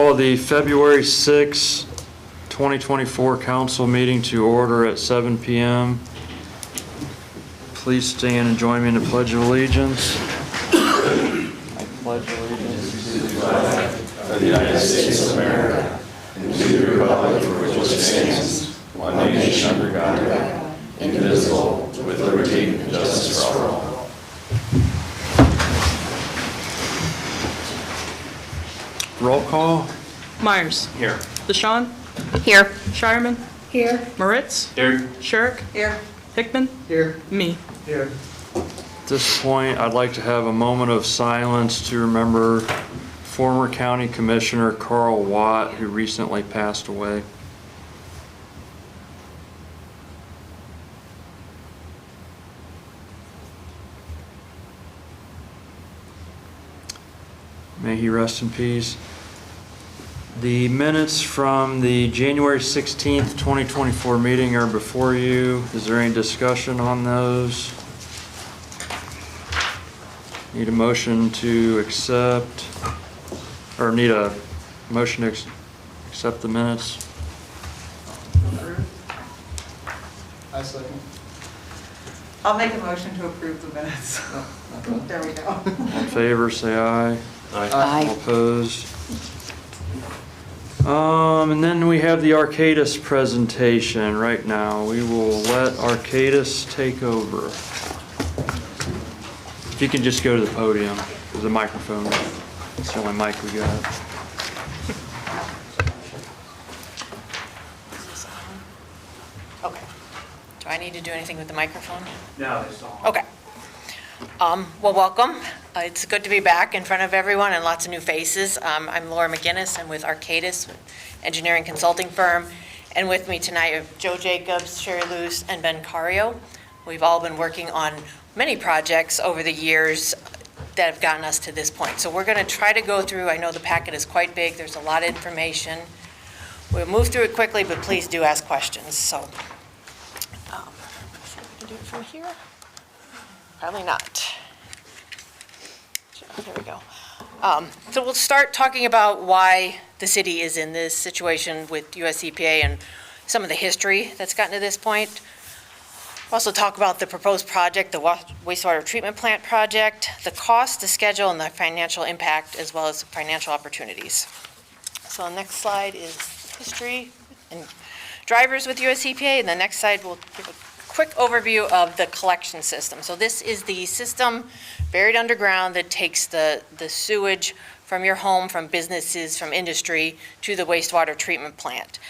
call the February 6, 2024 council meeting to order at 7 p.m. Please stand and join me in the Pledge of Allegiance. I pledge allegiance to the flag of the United States of America and to the republic for which it stands, one nation under God, indivisible, with liberty and justice for all. Roll call. Myers. Here. DeShawn. Here. Shireman. Here. Moritz. Here. Sherrick. Here. Hickman. Here. Me. Here. At this point, I'd like to have a moment of silence to remember former County Commissioner Carl Watt, who recently passed away. May he rest in peace. The minutes from the January 16th, 2024 meeting are before you. Is there any discussion on those? Need a motion to accept, or need a motion to accept the minutes? I second. I'll make a motion to approve the minutes. There we go. All in favor, say aye. All opposed? And then we have the Arcadis presentation right now. We will let Arcadis take over. If you can just go to the podium, there's a microphone. It's the only mic we got. Okay. Do I need to do anything with the microphone? No, it's all. Okay. Well, welcome. It's good to be back in front of everyone and lots of new faces. I'm Laura McGinnis. I'm with Arcadis, engineering consulting firm. And with me tonight are Joe Jacobs, Sherry Luce, and Ben Cario. We've all been working on many projects over the years that have gotten us to this point. So we're going to try to go through, I know the packet is quite big, there's a lot of information. We'll move through it quickly, but please do ask questions. So, do it from here? Probably not. There we go. So we'll start talking about why the city is in this situation with US EPA and some of the history that's gotten to this point. We'll also talk about the proposed project, the wastewater treatment plant project, the cost, the schedule, and the financial impact, as well as financial opportunities. So the next slide is history and drivers with US EPA, and the next slide will give a quick overview of the collection system. So this is the system buried underground that takes the sewage from your home, from businesses, from industry, to the wastewater treatment plant.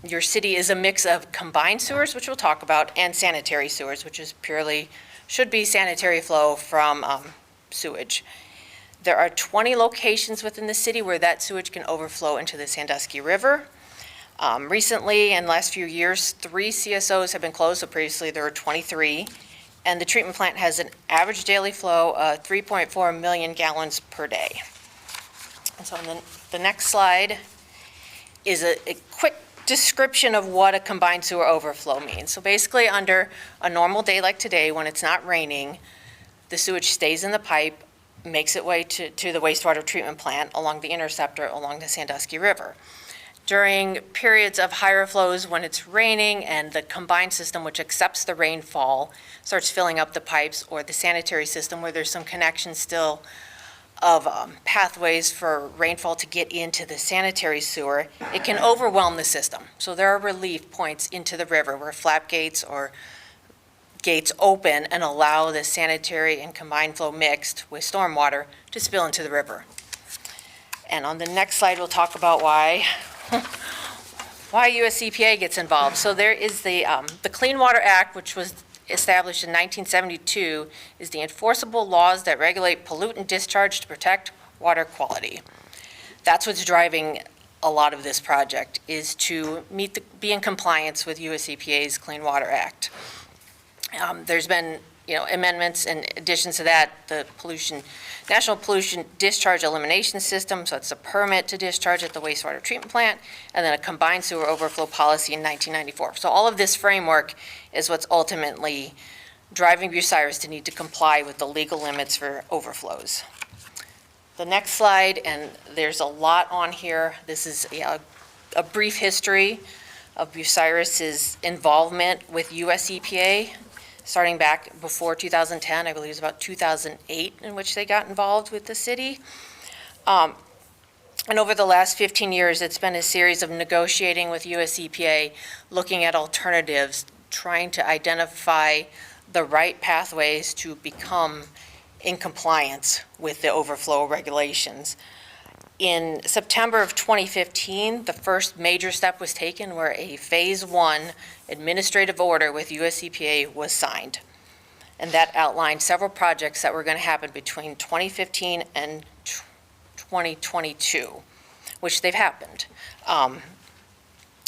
Your city is a mix of combined sewers, which we'll talk about, and sanitary sewers, which is purely, should be sanitary flow from sewage. There are 20 locations within the city where that sewage can overflow into the Sandusky River. Recently, in the last few years, 3 CSOs have been closed, so previously there were 23, and the treatment plant has an average daily flow of 3.4 million gallons per day. And so the next slide is a quick description of what a combined sewer overflow means. So basically, under a normal day like today, when it's not raining, the sewage stays in the pipe, makes its way to the wastewater treatment plant along the interceptor along the Sandusky River. During periods of higher flows when it's raining and the combined system, which accepts the rainfall, starts filling up the pipes, or the sanitary system where there's some connection still of pathways for rainfall to get into the sanitary sewer, it can overwhelm the system. So there are relief points into the river where flap gates or gates open and allow the sanitary and combined flow mixed with stormwater to spill into the river. And on the next slide, we'll talk about why US EPA gets involved. So there is the Clean Water Act, which was established in 1972, is the enforceable laws that regulate pollutant discharge to protect water quality. That's what's driving a lot of this project, is to be in compliance with US EPA's Clean Water Act. There's been amendments and additions to that, the National Pollution Discharge Elimination System, so it's a permit to discharge at the wastewater treatment plant, and then a combined sewer overflow policy in 1994. So all of this framework is what's ultimately driving Bucyrus to need to comply with the legal limits for overflows. The next slide, and there's a lot on here. This is a brief history of Bucyrus's involvement with US EPA, starting back before 2010, I believe it was about 2008 in which they got involved with the city. And over the last 15 years, it's been a series of negotiating with US EPA, looking at alternatives, trying to identify the right pathways to become in compliance with the overflow regulations. In September of 2015, the first major step was taken where a Phase 1 administrative order with US EPA was signed. And that outlined several projects that were going to happen between 2015 and 2022, which they've happened.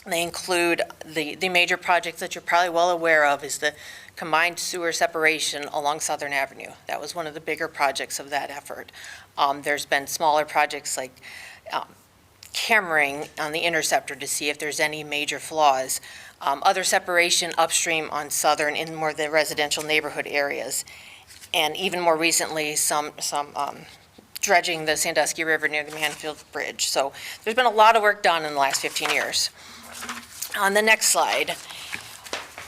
They include the major projects that you're probably well aware of is the combined sewer separation along Southern Avenue. That was one of the bigger projects of that effort. There's been smaller projects like cammering on the interceptor to see if there's any major flaws. Other separation upstream on Southern in more the residential neighborhood areas. And even more recently, some dredging the Sandusky River near the Manfield Bridge. So there's been a lot of work done in the last 15 years. On the next slide,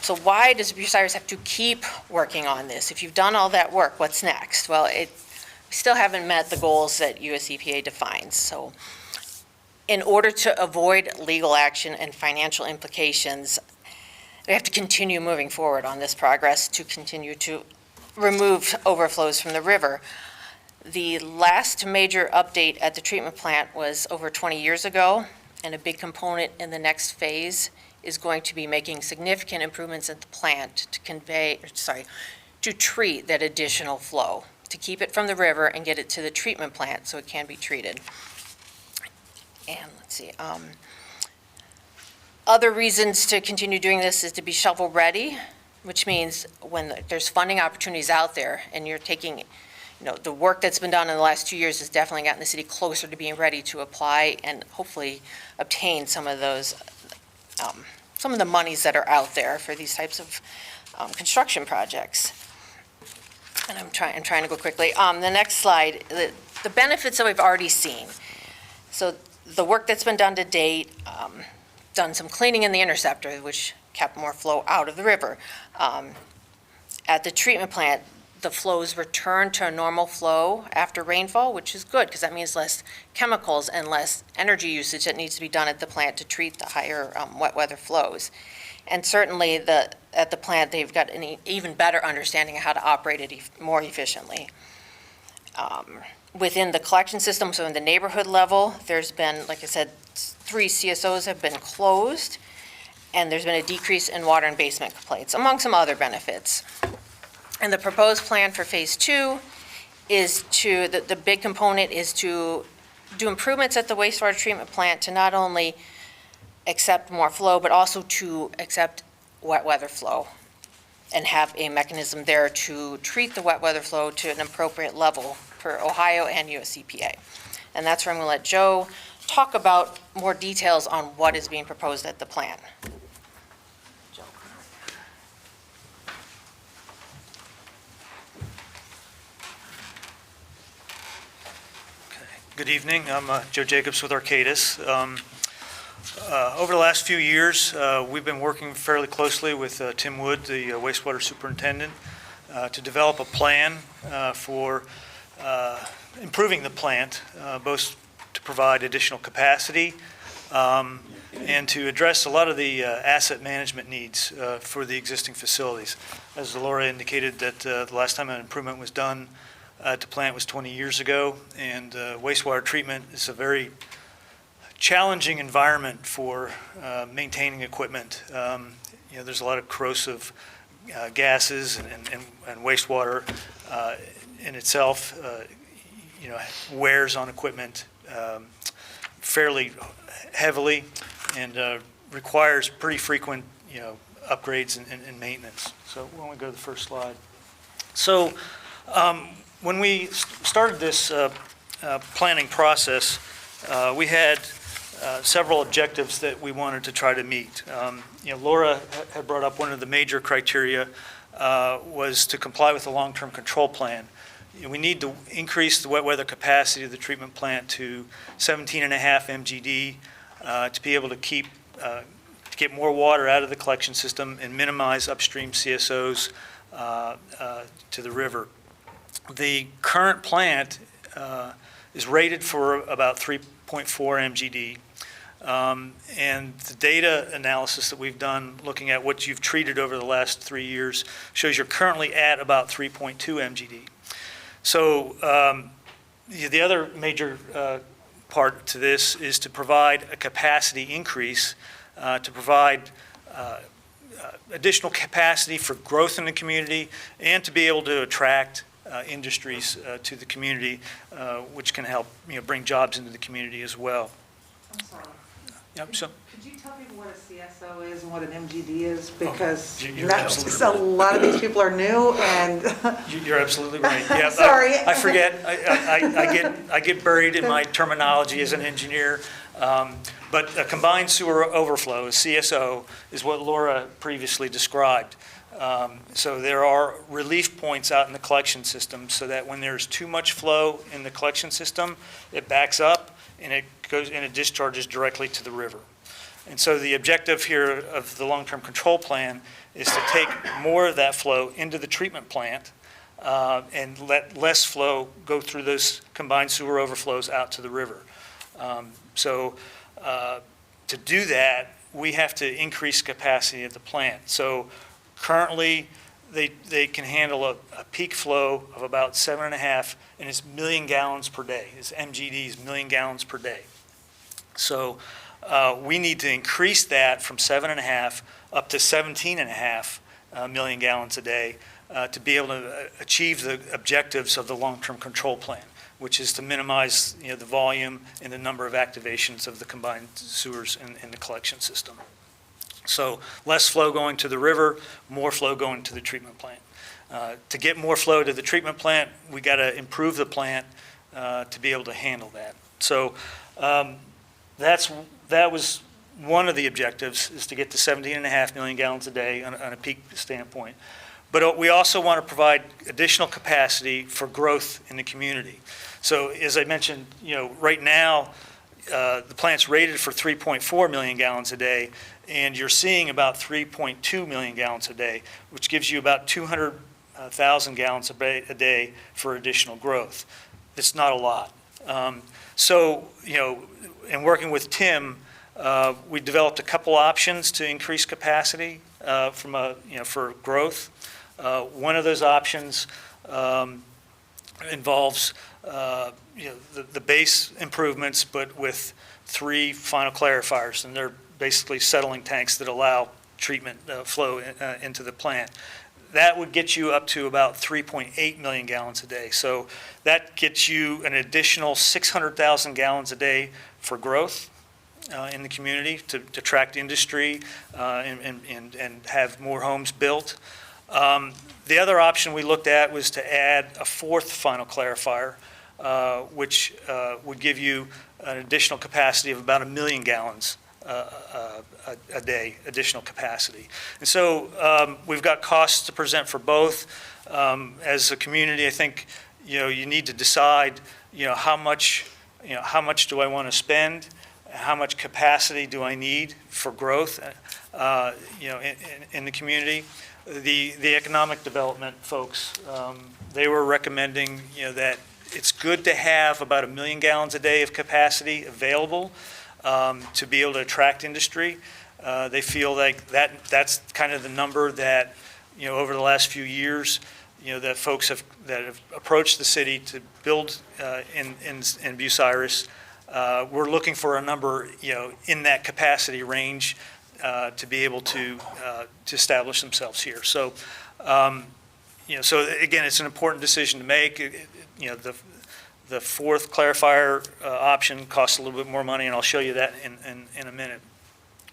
so why does Bucyrus have to keep working on this? If you've done all that work, what's next? Well, we still haven't met the goals that US EPA defines. So in order to avoid legal action and financial implications, we have to continue moving forward on this progress to continue to remove overflows from the river. The last major update at the treatment plant was over 20 years ago, and a big component in the next phase is going to be making significant improvements at the plant to treat that additional flow, to keep it from the river and get it to the treatment plant so it can be treated. And let's see, other reasons to continue doing this is to be shovel ready, which means when there's funding opportunities out there and you're taking, the work that's been done in the last 2 years has definitely gotten the city closer to being ready to apply and hopefully obtain some of those, some of the monies that are out there for these types of construction projects. And I'm trying to go quickly. The next slide, the benefits that we've already seen. So the work that's been done to date, done some cleaning in the interceptor, which kept more flow out of the river. At the treatment plant, the flows return to a normal flow after rainfall, which is good because that means less chemicals and less energy usage that needs to be done at the plant to treat the higher wet weather flows. And certainly at the plant, they've got an even better understanding of how to operate it more efficiently. Within the collection system, so in the neighborhood level, there's been, like I said, 3 CSOs have been closed, and there's been a decrease in water and basement complaints, among some other benefits. And the proposed plan for Phase 2 is the big component is to do improvements at the wastewater treatment plant to not only accept more flow, but also to accept wet weather flow and have a mechanism there to treat the wet weather flow to an appropriate level for Ohio and US EPA. And that's where I'm going to let Joe talk about more details on what is being proposed at the plant. Good evening. I'm Joe Jacobs with Arcadis. Over the last few years, we've been working fairly closely with Tim Wood, the wastewater superintendent, to develop a plan for improving the plant, both to provide additional capacity and to address a lot of the asset management needs for the existing facilities. As Laura indicated, that the last time an improvement was done at the plant was 20 years ago, and wastewater treatment is a very challenging environment for maintaining equipment. There's a lot of corrosive gases and wastewater in itself, wears on equipment fairly heavily and requires pretty frequent, upgrades and maintenance. So why don't we go to the first slide? So when we started this planning process, we had several objectives that we wanted to try to meet. Laura had brought up one of the major criteria was to comply with the long-term control plan. we need to increase the wet weather capacity of the treatment plant to 17.5 MGD to be able to get more water out of the collection system and minimize upstream CSOs to the river. The current plant is rated for about 3.4 MGD. And the data analysis that we've done looking at what you've treated over the last 3 years shows you're currently at about 3.2 MGD. So the other major part to this is to provide a capacity increase, to provide additional capacity for growth in the community and to be able to attract industries to the community, which can help bring jobs into the community as well. I'm sorry. Yep, so. Could you tell people what a CSO is and what an MGD is? Because You're absolutely a lot of these people are new and. You're absolutely right. Yeah, Sorry. I forget. I get buried in my terminology as an engineer. But a combined sewer overflow, a CSO, is what Laura previously described. So there are relief points out in the collection system so that when there's too much flow in the collection system, it backs up and it goes and it discharges directly to the river. And so the objective here of the long-term control plan is to take more of that flow into the treatment plant and let less flow go through those combined sewer overflows out to the river. So to do that, we have to increase capacity of the plant. So currently, they can handle a peak flow of about 7.5, and it's million gallons per day. It's MGDs, million gallons per day. So we need to increase that from 7.5 up to 17.5 million gallons a day to be able to achieve the objectives of the long-term control plan, which is to minimize the volume and the number of activations of the combined sewers in the collection system. So less flow going to the river, more flow going to the treatment plant. To get more flow to the treatment plant, we got to improve the plant to be able to handle that. So that was one of the objectives, is to get to 17.5 million gallons a day on a peak standpoint. But we also want to provide additional capacity for growth in the community. So as I mentioned, right now, the plant's rated for 3.4 million gallons a day, and you're seeing about 3.2 million gallons a day, which gives you about 200,000 gallons a day for additional growth. It's not a lot. So, in working with Tim, we developed a couple options to increase capacity for growth. One of those options involves the base improvements, but with 3 final clarifiers, and they're basically settling tanks that allow treatment flow into the plant. That would get you up to about 3.8 million gallons a day. So that gets you an additional 600,000 gallons a day for growth in the community to attract industry and have more homes built. The other option we looked at was to add a 4th final clarifier, which would give you an additional capacity of about 1 million gallons a day, additional capacity. And so we've got costs to present for both. As a community, I think you need to decide how much do I want to spend, how much capacity do I need for growth in the community. The economic development folks, they were recommending that it's good to have about 1 million gallons a day of capacity available to be able to attract industry. They feel like that's kind of the number that over the last few years that folks that have approached the city to build in Bucyrus. We're looking for a number in that capacity range to be able to establish themselves here. So so again, it's an important decision to make. The 4th clarifier option costs a little bit more money, and I'll show you that in a minute.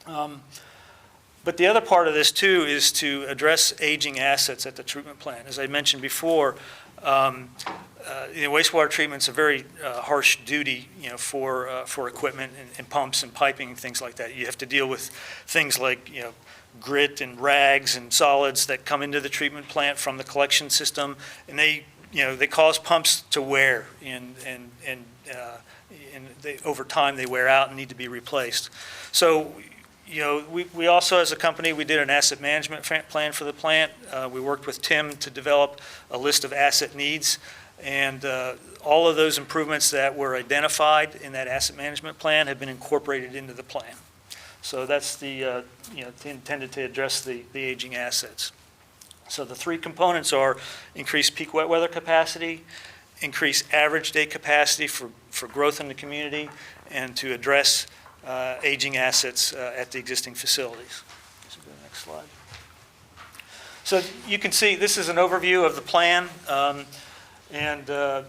But the other part of this too is to address aging assets at the treatment plant. As I mentioned before, wastewater treatment's a very harsh duty, for equipment and pumps and piping and things like that. You have to deal with things like grit and rags and solids that come into the treatment plant from the collection system, and they they cause pumps to wear, and over time they wear out and need to be replaced. So, we also, as a company, we did an asset management plan for the plant. We worked with Tim to develop a list of asset needs, and all of those improvements that were identified in that asset management plan have been incorporated into the plan. So that's intended to address the aging assets. So the three components are increased peak wet weather capacity, increase average day capacity for growth in the community, and to address aging assets at the existing facilities. So go to the next slide. So you can see this is an overview of the plan, and I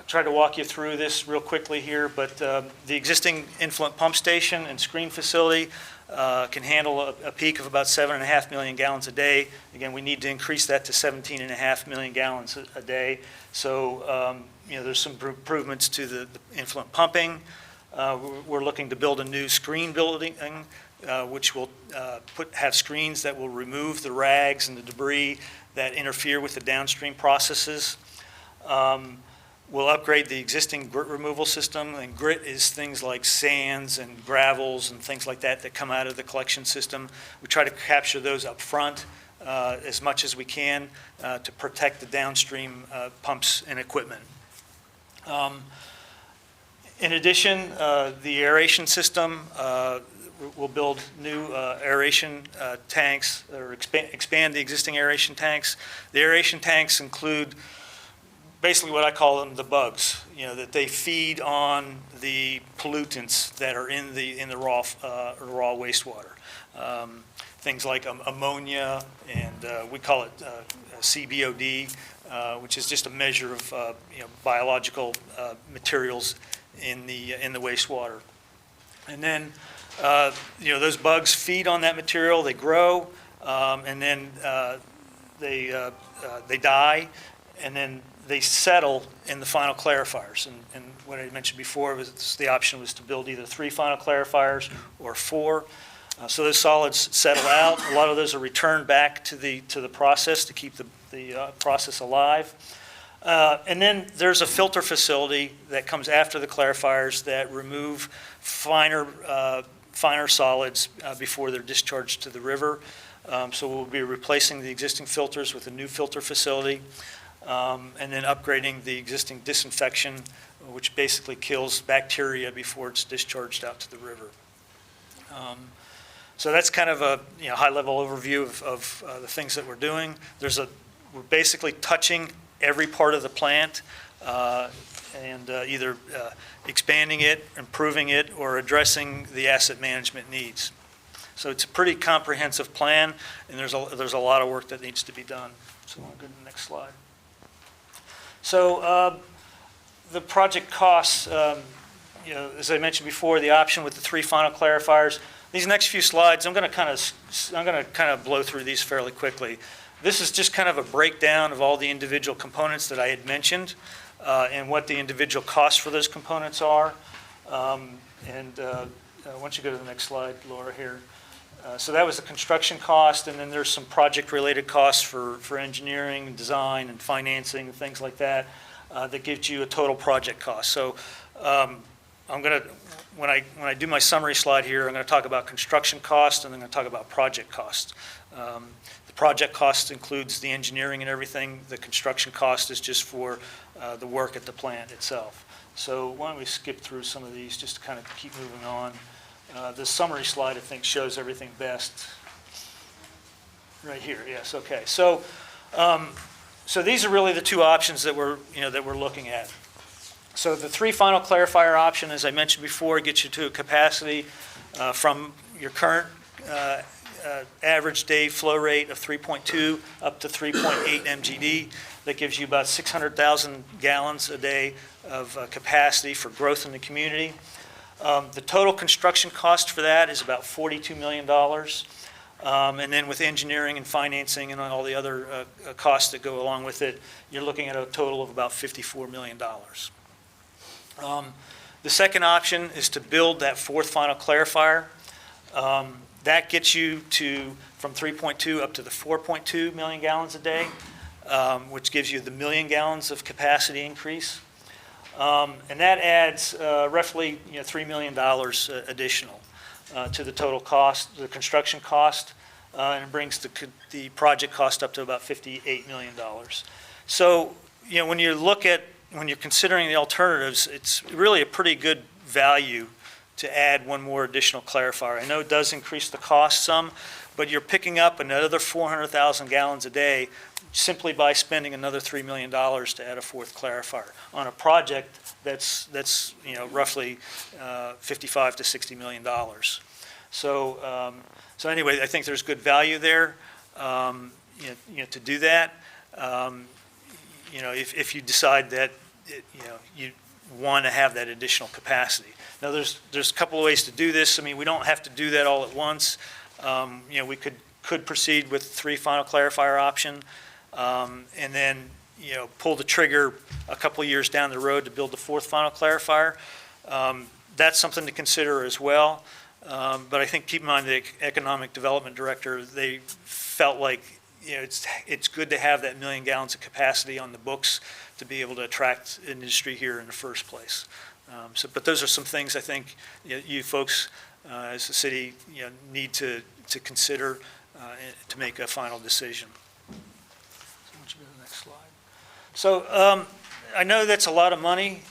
tried to walk you through this real quickly here, but the existing influent pump station and screen facility can handle a peak of about 7.5 million gallons a day. Again, we need to increase that to 17.5 million gallons a day. So, there's some improvements to the influent pumping. We're looking to build a new screen building, which will have screens that will remove the rags and the debris that interfere with the downstream processes. We'll upgrade the existing grit removal system, and grit is things like sands and gravels and things like that come out of the collection system. We try to capture those up front as much as we can to protect the downstream pumps and equipment. In addition, the aeration system, we'll build new aeration tanks, or expand the existing aeration tanks. The aeration tanks include basically what I call them the bugs, that they feed on the pollutants that are in the raw wastewater. Things like ammonia, and we call it CBOD, which is just a measure of biological materials in the wastewater. And then those bugs feed on that material, they grow, and then they die, and then they settle in the final clarifiers. And what I mentioned before was the option was to build either 3 final clarifiers or 4. So those solids settle out. A lot of those are returned back to the process to keep the process alive. And then there's a filter facility that comes after the clarifiers that remove finer solids before they're discharged to the river. So we'll be replacing the existing filters with a new filter facility. And then upgrading the existing disinfection, which basically kills bacteria before it's discharged out to the river. So that's kind of a high-level overview of the things that we're doing. We're basically touching every part of the plant and either expanding it, improving it, or addressing the asset management needs. So it's a pretty comprehensive plan, and there's a lot of work that needs to be done. So we'll go to the next slide. So the project costs, as I mentioned before, the option with the 3 final clarifiers. These next few slides, I'm going to kind of blow through these fairly quickly. This is just kind of a breakdown of all the individual components that I had mentioned and what the individual costs for those components are. Once you go to the next slide, Laura, here. So that was the construction cost, and then there's some project-related costs for engineering and design and financing and things like that. That gives you a total project cost. So I'm going to, when I do my summary slide here, I'm going to talk about construction cost, and I'm going to talk about project cost. The project cost includes the engineering and everything. The construction cost is just for the work at the plant itself. So why don't we skip through some of these just to kind of keep moving on. The summary slide, I think, shows everything best. Right here, yes, okay. So, so these are really the 2 options that we're looking at. So the 3 final clarifier option, as I mentioned before, gets you to a capacity from your current average day flow rate of 3.2 up to 3.8 MGD. That gives you about 600,000 gallons a day of capacity for growth in the community. The total construction cost for that is about $42 million. And then with engineering and financing and all the other costs that go along with it, you're looking at a total of about $54 million. The second option is to build that 4th final clarifier. That gets you from 3.2 up to the 4.2 million gallons a day. which gives you the 1 million gallons of capacity increase. And that adds roughly $3 million additional to the total cost, the construction cost, and it brings the project cost up to about $58 million. So, when you're considering the alternatives, it's really a pretty good value to add one more additional clarifier. I know it does increase the cost some, but you're picking up another 400,000 gallons a day simply by spending another $3 million to add a fourth clarifier on a project that's roughly $55 to $60 million. So anyway, I think there's good value there, to do that. If you decide that you want to have that additional capacity. Now, there's a couple of ways to do this. I mean, we don't have to do that all at once. We could proceed with 3 final clarifier option, and then pull the trigger a couple of years down the road to build the 4th final clarifier. That's something to consider as well. But I think, keep in mind, the economic development director, they felt like it's good to have that 1 million gallons of capacity on the books to be able to attract industry here in the first place. But those are some things I think you folks, as a city, need to consider to make a final decision. So I know that's a lot of money,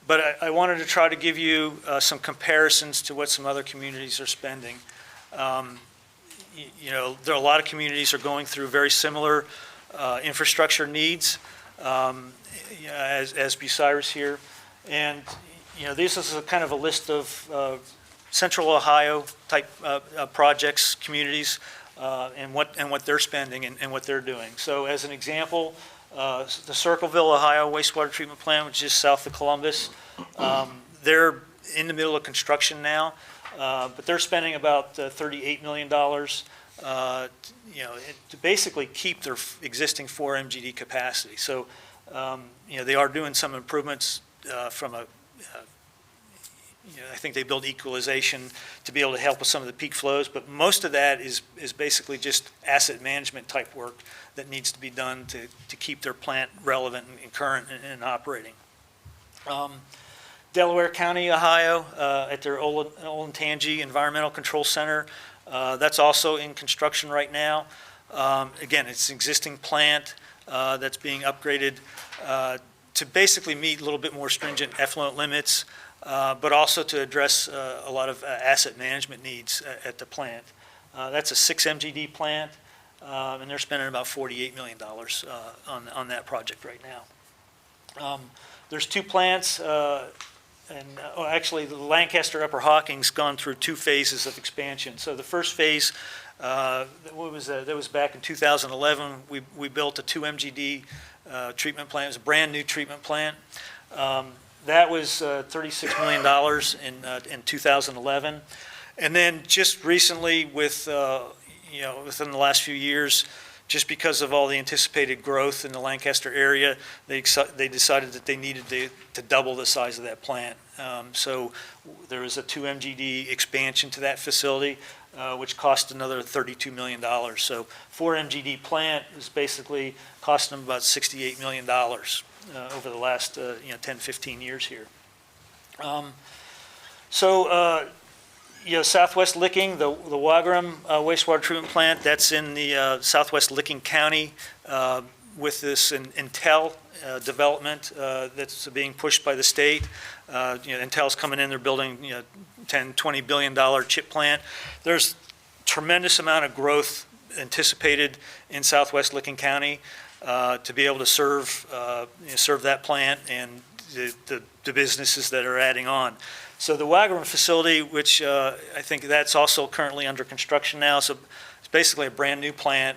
but I wanted to try to give you some comparisons to what some other communities are spending. There are a lot of communities are going through very similar infrastructure needs, as Bucyrus here. And, this is a kind of a list of Central Ohio type projects, communities, and what they're spending and what they're doing. So as an example, the Circleville, Ohio wastewater treatment plant, which is south of Columbus, they're in the middle of construction now, but they're spending about $38 million to basically keep their existing 4 MGD capacity. So, they are doing some improvements from I think they build equalization to be able to help with some of the peak flows, but most of that is basically just asset management type work that needs to be done to keep their plant relevant and current and operating. Delaware County, Ohio, at their Olentangy Environmental Control Center, that's also in construction right now. Again, it's an existing plant that's being upgraded to basically meet a little bit more stringent effluent limits, but also to address a lot of asset management needs at the plant. That's a 6 MGD plant, and they're spending about $48 million on that project right now. There's 2 plants, actually the Lancaster Upper Hawking's gone through 2 phases of expansion. So the first phase, that was back in 2011. We built a 2 MGD treatment plant. It was a brand new treatment plant. That was $36 million in 2011. And then just recently within the last few years, just because of all the anticipated growth in the Lancaster area, they decided that they needed to double the size of that plant. So there was a 2 MGD expansion to that facility, which cost another $32 million. So 4 MGD plant is basically costing them about $68 million over the last 10, 15 years here. Southwest Licking, the Wagram wastewater treatment plant, that's in the Southwest Licking County with this Intel development that's being pushed by the state. Intel's coming in, they're building $10, $20 billion chip plant. There's tremendous amount of growth anticipated in Southwest Licking County to be able to serve that plant and the businesses that are adding on. So the Wagram facility, which I think that's also currently under construction now, so it's basically a brand new plant,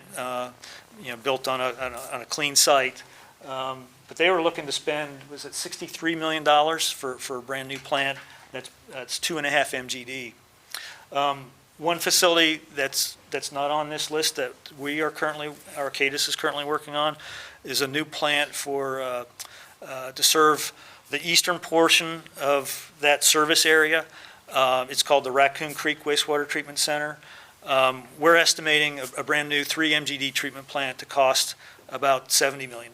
built on a clean site. But they were looking to spend, was it $63 million for a brand new plant? That's 2.5 MGD. One facility that's not on this list that Arcadis is currently working on is a new plant to serve the eastern portion of that service area. It's called the Raccoon Creek Wastewater Treatment Center. We're estimating a brand new 3 MGD treatment plant to cost about $70 million.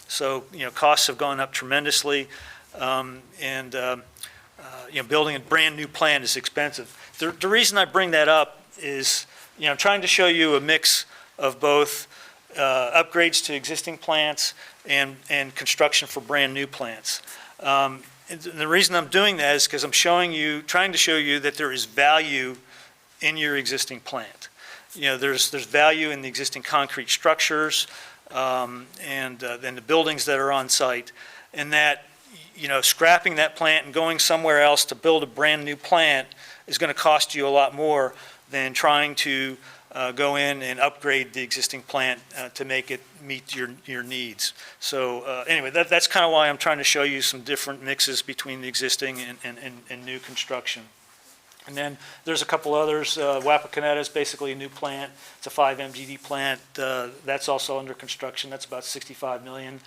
So, costs have gone up tremendously, building a brand-new plant is expensive. The reason I bring that up is, I'm trying to show you a mix of both upgrades to existing plants and construction for brand-new plants. And the reason I'm doing that is because I'm trying to show you that there is value in your existing plant. There's value in the existing concrete structures and the buildings that are on site, and that scrapping that plant and going somewhere else to build a brand-new plant is going to cost you a lot more than trying to go in and upgrade the existing plant to make it meet your needs. So anyway, that's kind of why I'm trying to show you some different mixes between the existing and new construction. And then there's a couple others. Wapakoneta is basically a new plant. It's a 5 MGD plant. That's also under construction. That's about $65 million.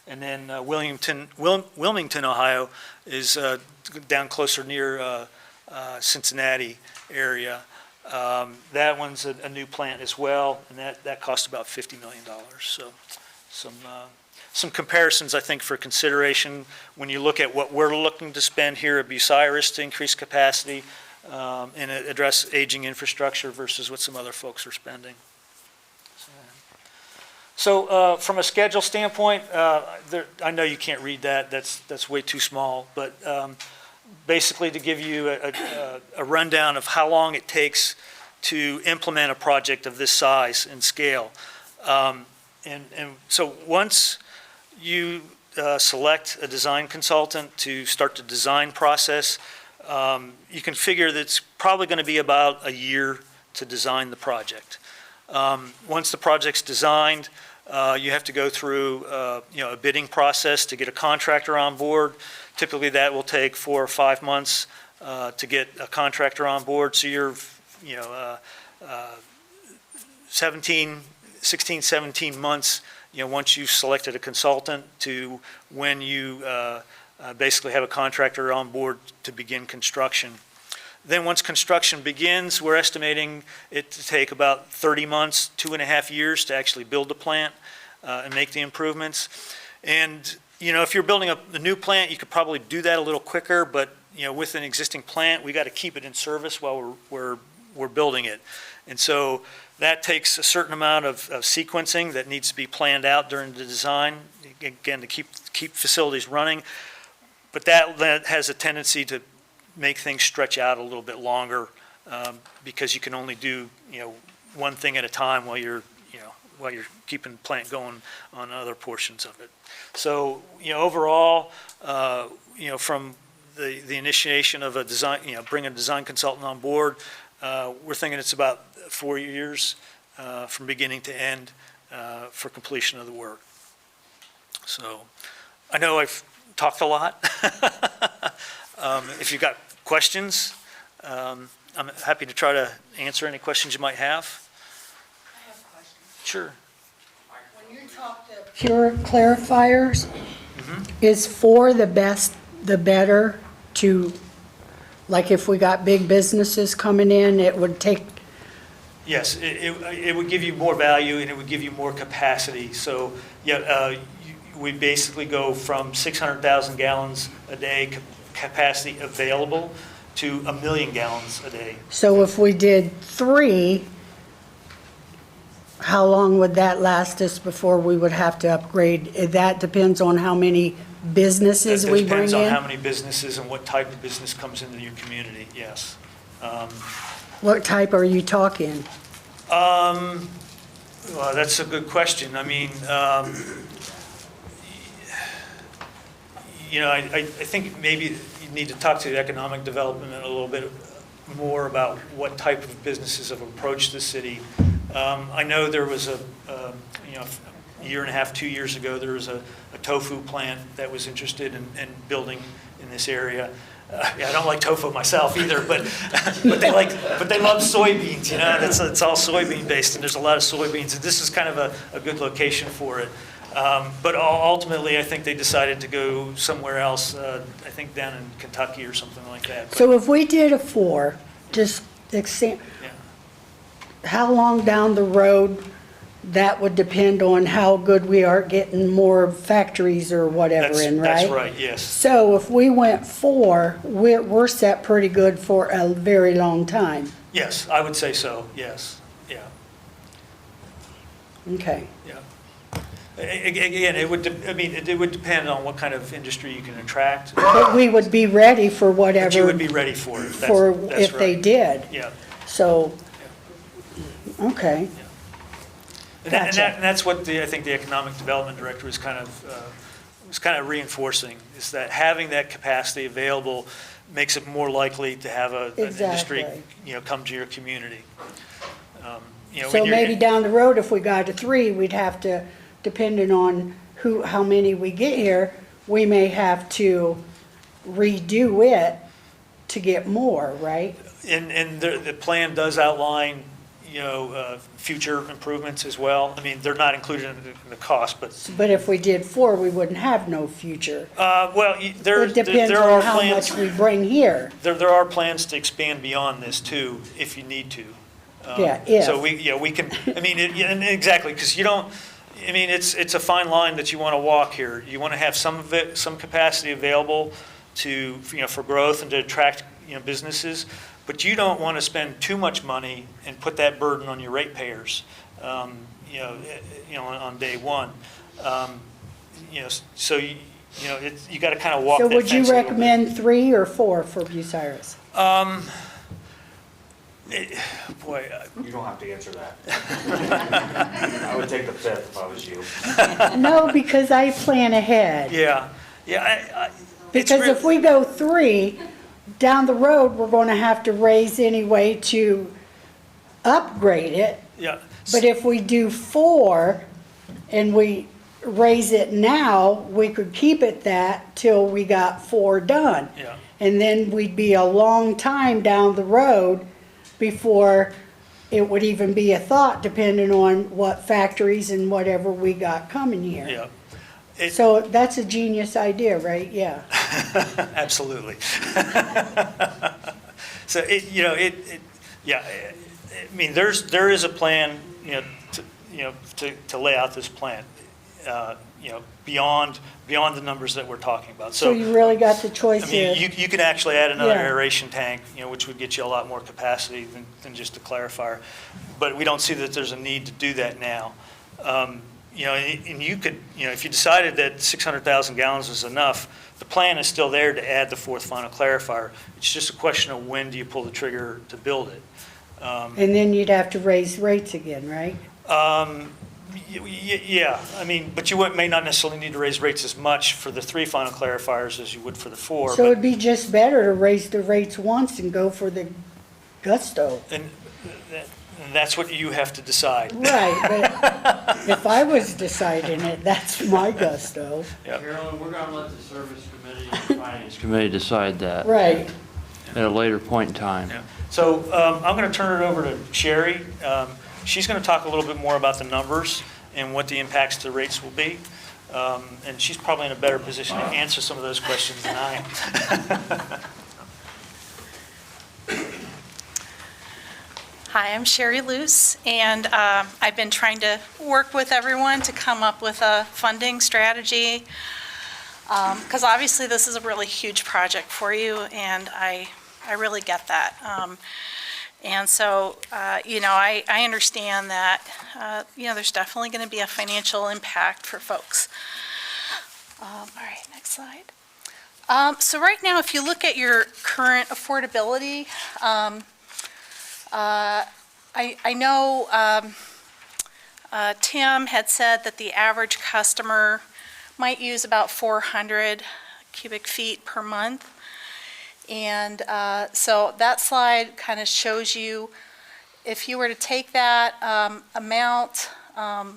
And then Wilmington, Ohio is down closer near Cincinnati area. That one's a new plant as well, and that cost about $50 million. So some comparisons, I think, for consideration when you look at what we're looking to spend here at Bucyrus to increase capacity and address aging infrastructure versus what some other folks are spending. So from a schedule standpoint, I know you can't read that. That's way too small. But basically, to give you a rundown of how long it takes to implement a project of this size and scale. And so once you select a design consultant to start the design process, you can figure that it's probably going to be about a year to design the project. Once the project's designed, you have to go through a bidding process to get a contractor on board. Typically that will take 4 or 5 months to get a contractor on board. So you're 16, 17 months once you've selected a consultant to when you basically have a contractor on board to begin construction. Then once construction begins, we're estimating it to take about 30 months, 2.5 years to actually build the plant and make the improvements. And if you're building a new plant, you could probably do that a little quicker, but with an existing plant, we got to keep it in service while we're building it. And so that takes a certain amount of sequencing that needs to be planned out during the design, again, to keep facilities running. But that has a tendency to make things stretch out a little bit longer because you can only do one thing at a time while you're keeping the plant going on other portions of it. So overall, from the initiation of a design, bring a design consultant on board, we're thinking it's about 4 years from beginning to end for completion of the work. So I know I've talked a lot. If you've got questions, I'm happy to try to answer any questions you might have. I have a question. Sure. When you talk to pure clarifiers, is 4 the best, the better to, like if we got big businesses coming in, it would take? Yes, it would give you more value and it would give you more capacity. So we basically go from 600,000 gallons a day capacity available to 1 million gallons a day. So if we did 3, how long would that last us before we would have to upgrade? That depends on how many businesses we bring in? It depends on how many businesses and what type of business comes into your community, yes. What type are you talking? Well, that's a good question. I mean, I think maybe you need to talk to the economic development a little bit more about what type of businesses have approached the city. I know there was a year and a half, 2 years ago, there was a tofu plant that was interested in building in this area. I don't like tofu myself either, but they love soybeans. It's all soybean based, and there's a lot of soybeans. And this is kind of a good location for it. But ultimately, I think they decided to go somewhere else. I think down in Kentucky or something like that. So if we did a 4, just how long down the road that would depend on how good we are getting more factories or whatever in, right? That's right, yes. So if we went 4, we're set pretty good for a very long time. Yes, I would say so, yes, yeah, Okay. yeah. Again, it would depend on what kind of industry you can attract. But we would be ready for whatever. But you would be ready for it. That's If they right. did. Yeah. So, okay. And Gotcha. that's what I think the Economic Development Director was kind of reinforcing, is that having that capacity available makes it more likely to have an industry, Exactly. come to your community. So when you're- maybe down the road, if we got to 3, we'd have to, depending on how many we get here, we may have to redo it to get more, right? And the plan does outline, future improvements as well. I mean, they're not included in the cost, but, But if we did 4, we wouldn't have no future. there It depends are on how plans, much we bring here. there are plans to expand beyond this too, if you need to. Yeah, if. So we can, and exactly, because you don't, it's a fine line that you want to walk here. You want to have some of it, some capacity available to, for growth and to attract, businesses, but you don't want to spend too much money and put that burden on your ratepayers, on day one. So you got to kind of walk So that would you fence a little bit. recommend 3 or 4 for Bucyrus? Boy, You don't have to answer that. I would take the 5th if I was you. No, because I plan ahead. yeah, it's Because real- if we go 3, down the road, we're going to have to raise anyway to upgrade it. Yeah. But if we do 4 and we raise it now, we could keep it that till we got 4 done. Yeah. And then we'd be a long time down the road before it would even be a thought, depending on what factories and whatever we got coming here. Yeah. So that's a genius idea, right? Yeah. Absolutely. So there is a plan, to lay out this plan, beyond the numbers that we're talking about. So you really got the I choice mean, here. you could actually add another Yeah. aeration tank, which would get you a lot more capacity than just a clarifier. But we don't see that there's a need to do that now. And you could, if you decided that 600,000 gallons was enough, the plan is still there to add the 4th final clarifier. It's just a question of when do you pull the trigger to build it. And then you'd have to raise rates again, right? Yeah, but you may not necessarily need to raise rates as much for the 3 final clarifiers as you would for the 4. So it'd be just better to raise the rates once and go for the gusto. And that's what you have to decide. Right, but if I was deciding it, that's my gusto. Carolyn, we're gonna let the Service Committee and Finance Committee decide that Right. at a later point in time. Yeah. So I'm going to turn it over to Sherry. She's going to talk a little bit more about the numbers and what the impacts to rates will be. And she's probably in a better position to answer some of those questions than I am. Hi, I'm Sherry Luce, and I've been trying to work with everyone to come up with a funding strategy, because obviously this is a really huge project for you, and I really get that. And so, I understand that, there's definitely going to be a financial impact for folks. All right, next slide. So right now, if you look at your current affordability, I know Tim had said that the average customer might use about 400 cubic feet per month. And so that slide kind of shows you, if you were to take that amount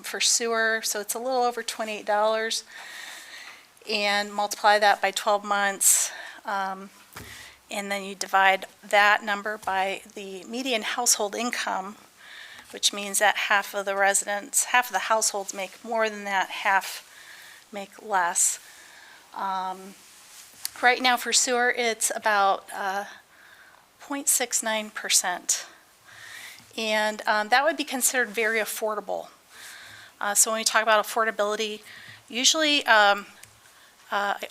for sewer, so it's a little over $28, and multiply that by 12 months, and then you divide that number by the median household income, which means that half of the households make more than that, half make less. Right now for sewer, it's about 0.69%. And that would be considered very affordable. So when we talk about affordability, usually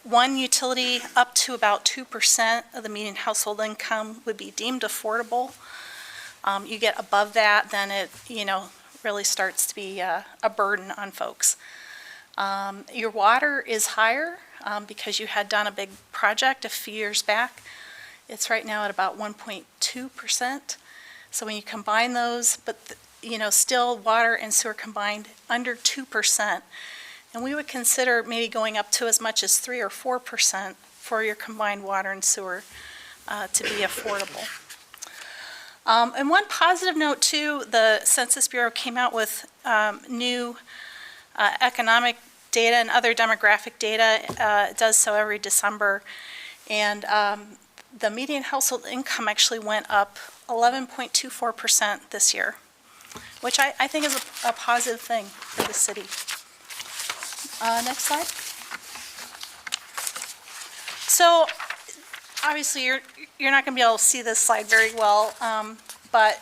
one utility up to about 2% of the median household income would be deemed affordable. You get above that, then it, really starts to be a burden on folks. Your water is higher because you had done a big project a few years back. It's right now at about 1.2%. So when you combine those, but still water and sewer combined under 2%. And we would consider maybe going up to as much as 3 or 4% for your combined water and sewer to be affordable. And one positive note too, the Census Bureau came out with new economic data and other demographic data. It does so every December. And the median household income actually went up 11.24% this year, which I think is a positive thing for the city. Next slide. So obviously you're not going to be able to see this slide very well, but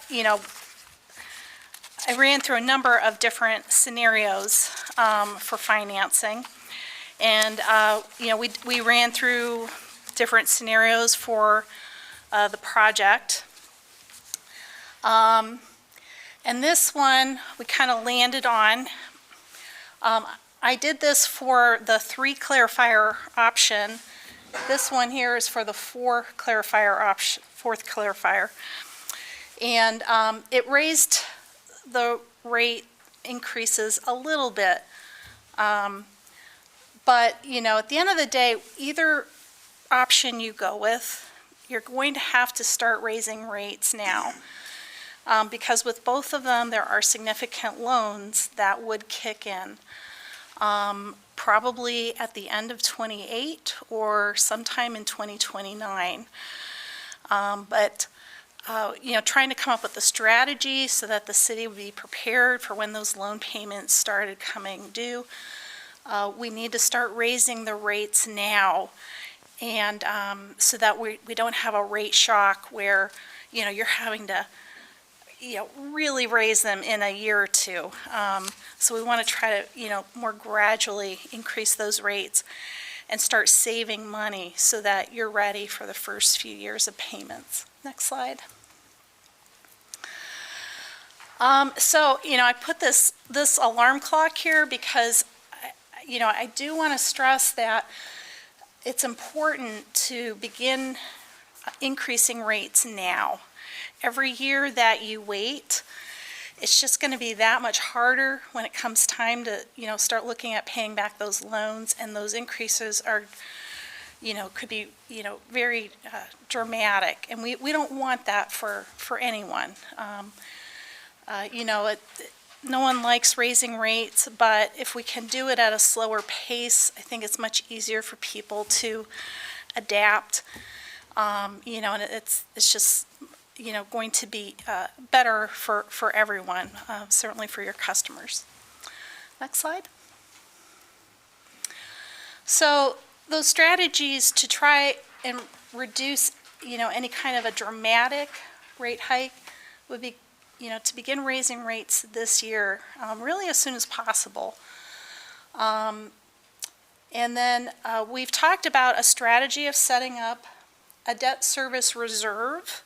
I ran through a number of different scenarios for financing, and we ran through different scenarios for the project. And this one we kind of landed on. I did this for the 3 clarifier option. This one here is for the 4 clarifier option, 4th clarifier. And it raised the rate increases a little bit. But, at the end of the day, either option you go with, you're going to have to start raising rates now. Because with both of them, there are significant loans that would kick in. Probably at the end of '28 or sometime in 2029. But trying to come up with a strategy so that the city would be prepared for when those loan payments started coming due. We need to start raising the rates now, and so that we don't have a rate shock where you're having to really raise them in a year or two. So we want to try to, more gradually increase those rates and start saving money so that you're ready for the first few years of payments. Next slide. So, I put this alarm clock here because, I do want to stress that it's important to begin increasing rates now. Every year that you wait, it's just going to be that much harder when it comes time to, start looking at paying back those loans, and those increases are, could be, very dramatic, and we don't want that for anyone. No one likes raising rates, but if we can do it at a slower pace, I think it's much easier for people to adapt, and it's just going to be better for everyone, certainly for your customers. Next slide. So those strategies to try and reduce, any kind of a dramatic rate hike would be, to begin raising rates this year, really as soon as possible. And then we've talked about a strategy of setting up a debt service reserve,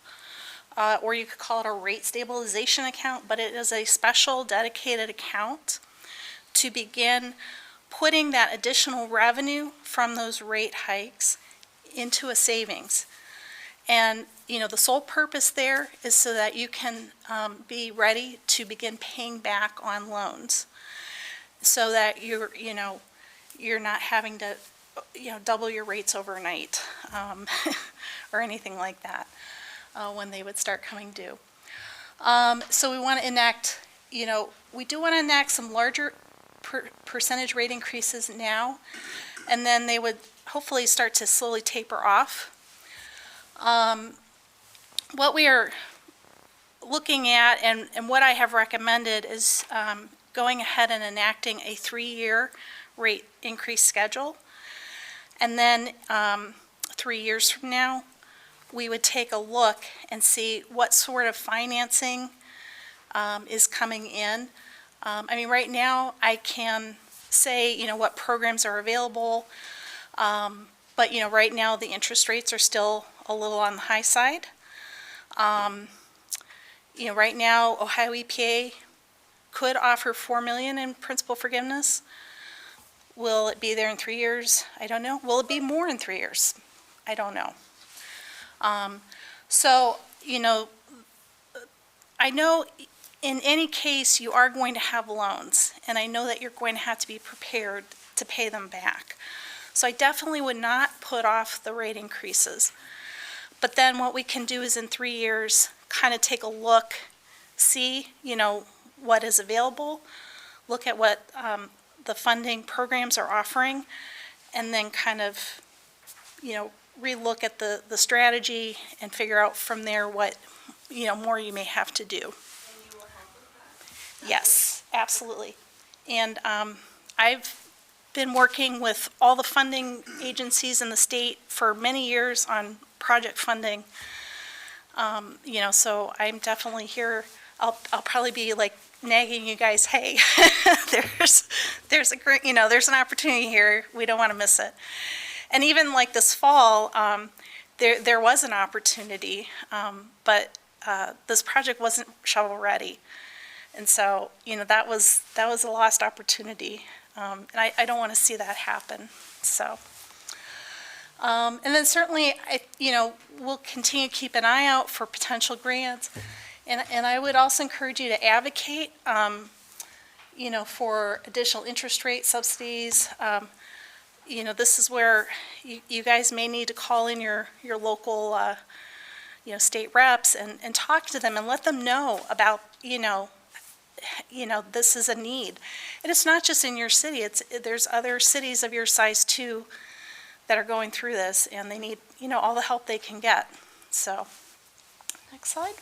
or you could call it a rate stabilization account, but it is a special dedicated account to begin putting that additional revenue from those rate hikes into a savings. And, the sole purpose there is so that you can be ready to begin paying back on loans, so that you're not having to, double your rates overnight or anything like that. When they would start coming due. So we want to enact, we do want to enact some larger percentage rate increases now, and then they would hopefully start to slowly taper off. What we are looking at and what I have recommended is going ahead and enacting a 3-year rate increase schedule. And then 3 years from now, we would take a look and see what sort of financing is coming in I mean, right now, I can say, what programs are available, but, right now, the interest rates are still a little on the high side. Right now, Ohio EPA could offer $4 million in principal forgiveness. Will it be there in 3 years? I don't know. Will it be more in 3 years? I don't know. So, I know in any case you are going to have loans, and I know that you're going to have to be prepared to pay them back. So I definitely would not put off the rate increases. But then what we can do is in 3 years, kind of take a look, see, what is available, look at what the funding programs are offering, and then kind of, relook at the strategy and figure out from there what, more you may have to do. Yes, absolutely. And I've been working with all the funding agencies in the state for many years on project funding. So I'm definitely here. I'll probably be like nagging you guys, hey, there's a great, there's an opportunity here. We don't want to miss it. And even like this fall, there was an opportunity, but this project wasn't shovel ready. And so, that was a lost opportunity. And I don't want to see that happen. So, and then certainly, we'll continue to keep an eye out for potential grants. And I would also encourage you to advocate, for additional interest rate subsidies. This is where you guys may need to call in your local, state reps and talk to them and let them know about, this is a need. And it's not just in your city, there's other cities of your size too that are going through this, and they need, all the help they can get. So, next slide.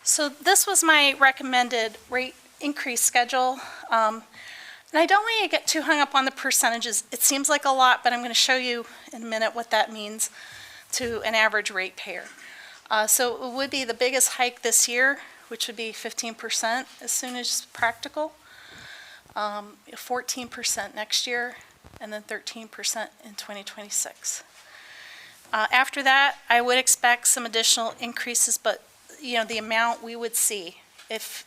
So this was my recommended rate increase schedule. And I don't want you to get too hung up on the percentages. It seems like a lot, but I'm going to show you in a minute what that means to an average ratepayer. So it would be the biggest hike this year, which would be 15% as soon as practical, 14% next year, and then 13% in 2026. After that, I would expect some additional increases, but the amount we would see if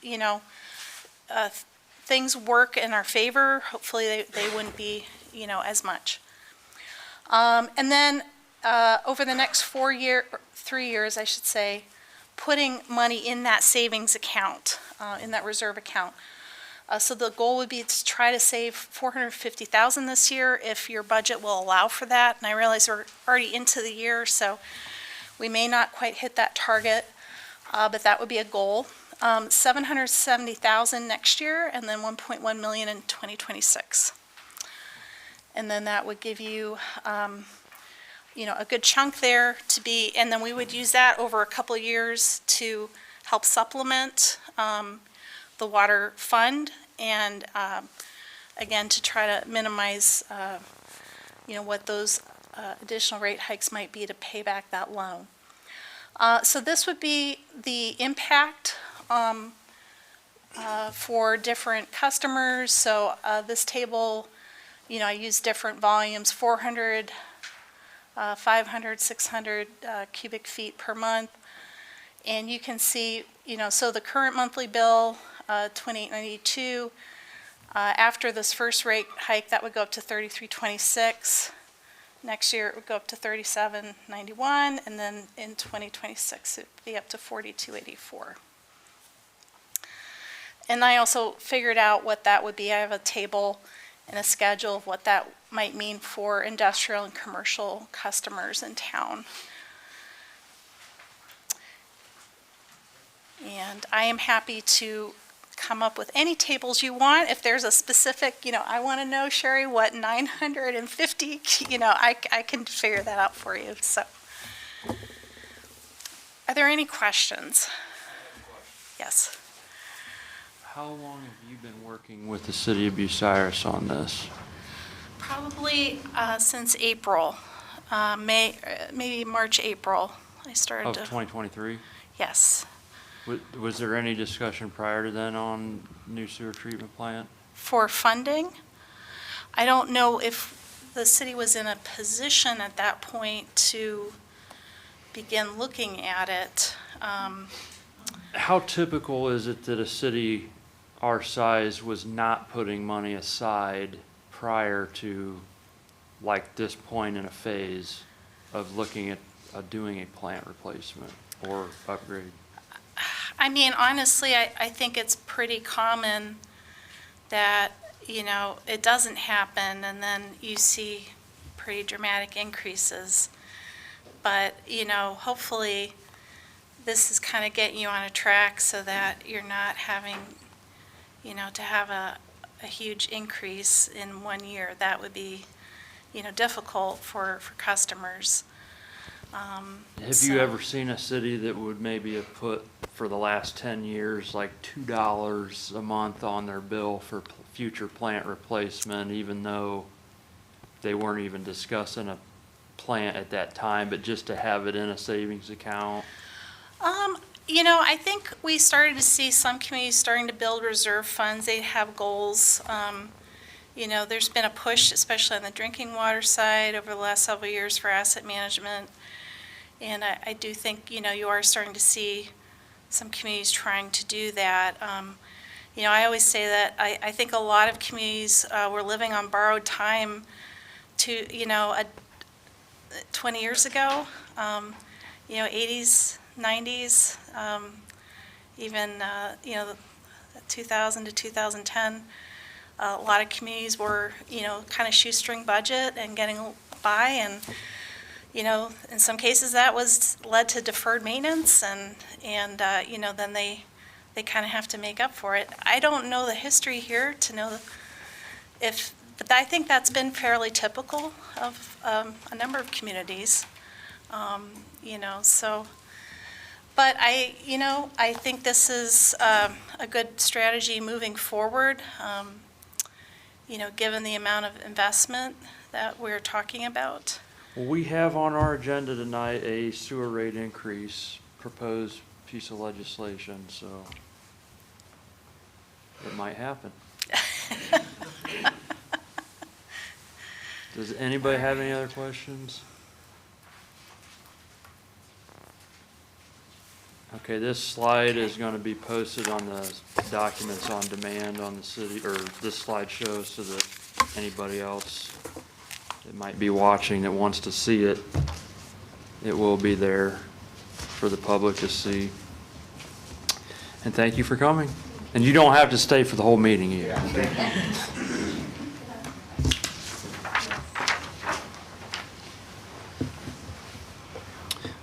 things work in our favor, hopefully they wouldn't be as much. And then over the next 3 years, I should say, putting money in that savings account, in that reserve account. So the goal would be to try to save $450,000 this year if your budget will allow for that. And I realize we're already into the year, so we may not quite hit that target, but that would be a goal. $770,000 next year, and then $1.1 million in 2026. And then that would give you, a good chunk there to be, and then we would use that over a couple of years to help supplement the water fund, and again, to try to minimize, what those additional rate hikes might be to pay back that loan. So this would be the impact for different customers. So this table, I use different volumes, 400, 500, 600 cubic feet per month. And you can see, so the current monthly bill, $28.92. After this first rate hike, that would go up to $33.26. Next year, it would go up to $37.91, and then in 2026, it would be up to $42.84. And I also figured out what that would be. I have a table and a schedule of what that might mean for industrial and commercial customers in town. And I am happy to come up with any tables you want. If there's a specific, I want to know, Sherry, what 950, I can figure that out for you. So, are there any questions? Yes. How long have you been working with the city of Bucyrus on this? Probably since April, maybe March, April. I started Of to. 2023? Yes. Was there any discussion prior to then on new sewer treatment plant? For funding, I don't know if the city was in a position at that point to begin looking at it. How typical is it that a city our size was not putting money aside prior to like this point in a phase of looking at doing a plant replacement or upgrade? I mean, honestly, I think it's pretty common that, you know, it doesn't happen and then you see pretty dramatic increases. But, you know, hopefully this is kind of getting you on a track so that you're not having, you know, to have a huge increase in 1 year. That would be, you know, difficult for customers. Have you ever seen a city that would maybe have put for the last 10 years like $2 a month on their bill for future plant replacement, even though they weren't even discussing a plant at that time, but just to have it in a savings account? You know, I think we started to see some communities starting to build reserve funds. They have goals. You know, there's been a push, especially on the drinking water side over the last several years for asset management. And I do think, you know, you are starting to see some communities trying to do that. You know, I always say that I think a lot of communities were living on borrowed time to, you know, 20 years ago, you know, 80s, 90s, even, you know, 2000 to 2010. A lot of communities were, you know, kind of shoestring budget and getting by, and, you know, in some cases that was led to deferred maintenance, and you know, then they kind of have to make up for it. I don't know the history here to know if, but I think that's been fairly typical of a number of communities, you know, so. But you know, I think this is a good strategy moving forward, you know, given the amount of investment that we're talking about. Well, we have on our agenda tonight a sewer rate increase proposed piece of legislation, so it might happen. Does anybody have any other questions? Okay, this slide is going to be posted on the documents on demand on the city, or this slide shows, so that anybody else that might be watching that wants to see it, it will be there for the public to see. And thank you for coming. And you don't have to stay for the whole meeting either.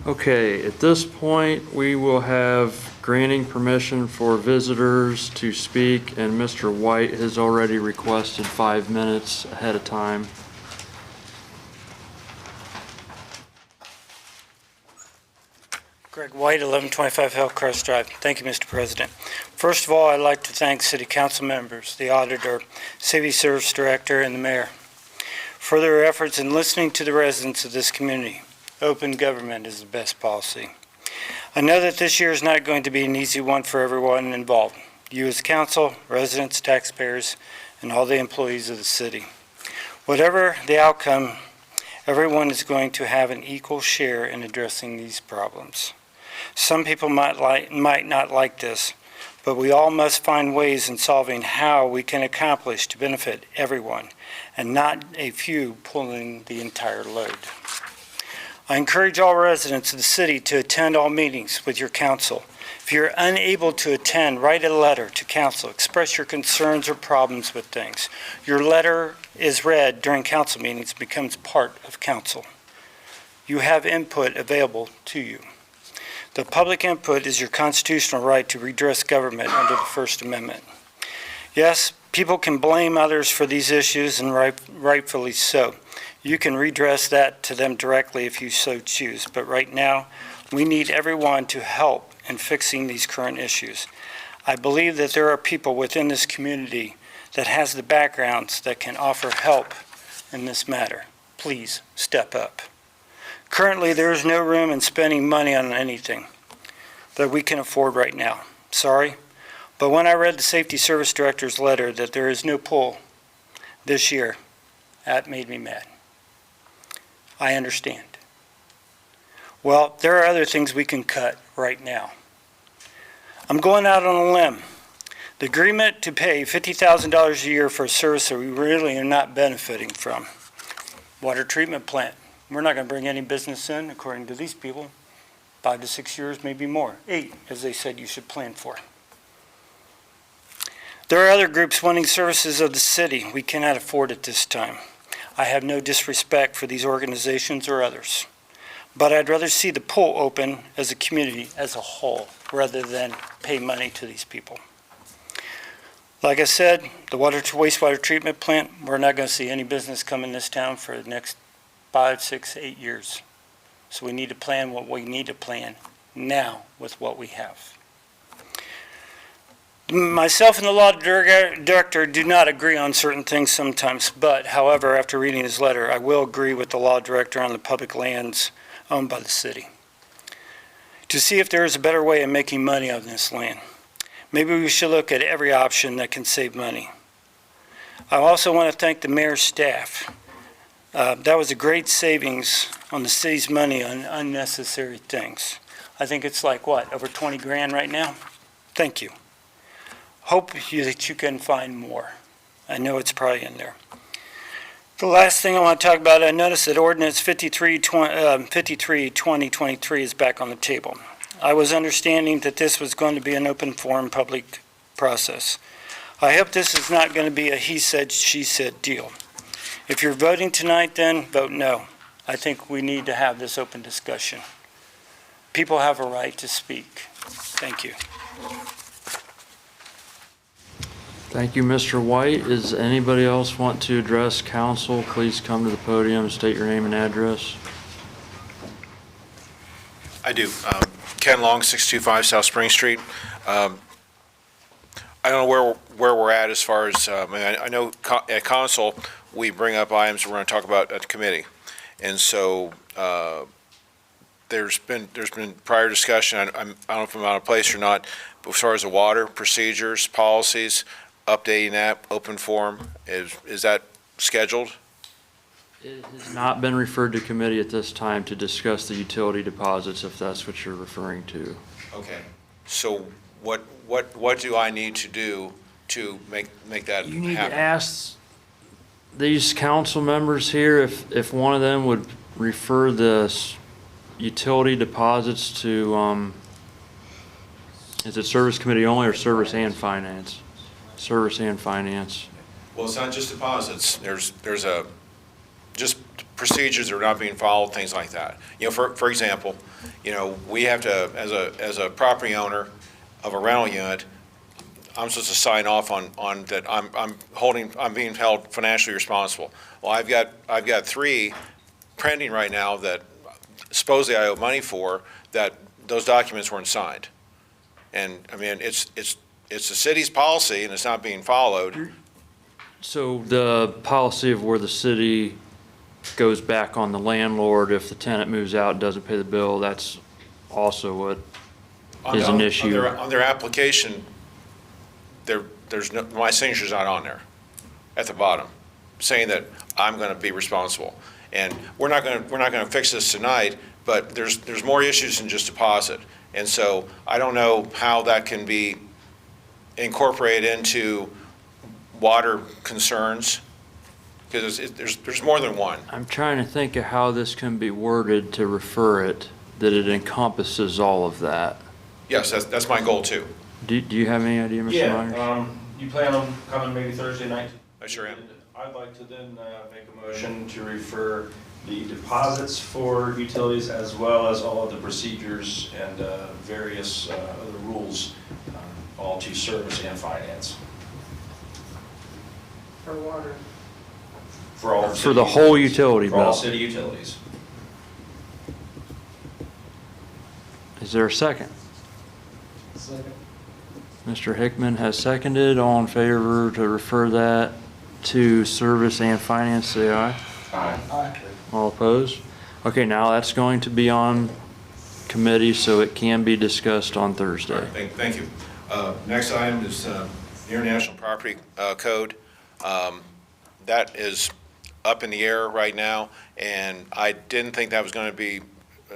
Okay, at this point, we will have granting permission for visitors to speak, and Mr. White has already requested 5 minutes ahead of time. Greg White, 1125 Hillcrest Drive. Thank you, Mr. President. First of all, I'd like to thank City Council members, the Auditor, City Service Director, and the Mayor for their efforts in listening to the residents of this community. Open government is the best policy. I know that this year is not going to be an easy one for everyone involved. You as council, residents, taxpayers, and all the employees of the city. Whatever the outcome, everyone is going to have an equal share in addressing these problems. Some people might not like this, but we all must find ways in solving how we can accomplish to benefit everyone, and not a few pulling the entire load. I encourage all residents of the city to attend all meetings with your council. If you're unable to attend, write a letter to council. Express your concerns or problems with things. Your letter is read during council meetings and becomes part of council. You have input available to you. The public input is your constitutional right to redress government under the First Amendment. Yes, people can blame others for these issues, and rightfully so. You can redress that to them directly if you so choose, but right now, we need everyone to help in fixing these current issues. I believe that there are people within this community that has the backgrounds that can offer help in this matter. Please step up. Currently, there is no room in spending money on anything. that we can afford right now. Sorry. But when I read the Safety Service Director's letter that there is no pull this year, that made me mad. I understand. Well, there are other things we can cut right now. I'm going out on a limb. The agreement to pay $50,000 a year for a service that we really are not benefiting from. Water treatment plant. We're not going to bring any business in, according to these people. 5 to 6 years, maybe more. 8, as they said you should plan for. There are other groups wanting services of the city we cannot afford at this time. I have no disrespect for these organizations or others, but I'd rather see the pool open as a community as a whole rather than pay money to these people. Like I said, the water to wastewater treatment plant, we're not going to see any business come in this town for the next 5, 6, 8 years. So we need to plan what we need to plan now with what we have. Myself and the law director do not agree on certain things sometimes, but however, after reading his letter, I will agree with the law director on the public lands owned by the city. To see if there is a better way of making money on this land. Maybe we should look at every option that can save money. I also want to thank the mayor's staff. That was a great savings on the city's money on unnecessary things. I think it's like, what, over 20 grand right now? Thank you. Hope that you can find more. I know it's probably in there. The last thing I want to talk about, I noticed that Ordinance 53-2023 is back on the table. I was understanding that this was going to be an open forum public process. I hope this is not going to be a he said, she said deal. If you're voting tonight, then vote no. I think we need to have this open discussion. People have a right to speak. Thank you. Thank you, Mr. White. Is anybody else want to address council? Please come to the podium and state your name and address. I do. Ken Long, 625 South Spring Street. I don't know where we're at as far as, I know at council, we bring up items we're going to talk about at the committee. And so there's been prior discussion, I don't know if I'm out of place or not, but as far as the water procedures, policies, updating that, open forum, is that scheduled? It has not been referred to committee at this time to discuss the utility deposits, if that's what you're referring to. Okay. So what do I need to do to make that happen? You need to ask these council members here if one of them would refer the utility deposits to, is it service committee only or service and finance? Service and finance. Well, it's not just deposits. There's just procedures that are not being followed, things like that. For example, we have to, as a property owner of a rental unit, I'm supposed to sign off on that I'm being held financially responsible. Well, I've got 3 pending right now that supposedly I owe money for, that those documents weren't signed. And I mean, it's the city's policy and it's not being followed. So the policy of where the city goes back on the landlord if the tenant moves out and doesn't pay the bill, that's also what is an issue. On their application, there's no, my signature's not on there at the bottom, saying that I'm going to be responsible. And we're not going to fix this tonight, but there's more issues than just deposit. And so I don't know how that can be incorporated into water concerns, because there's more than one. I'm trying to think of how this can be worded to refer it, that it encompasses all of that. Yes, that's my goal too. Do you have any idea, Mr. Myers? Yeah, you plan on coming maybe Thursday night? I sure am. I'd like to then make a motion to refer the deposits for utilities as well as all of the procedures and various other rules, all to service and finance. For water. For all For the whole utility For all bill. city utilities. Is there a second? Second. Mr. Hickman has seconded. All in favor to refer that to service and finance, say aye. Aye. Aye. All opposed? Okay, now that's going to be on committee so it can be discussed on Thursday. Thank you. Next item is the International Property Code. That is up in the air right now, and I didn't think that was going to be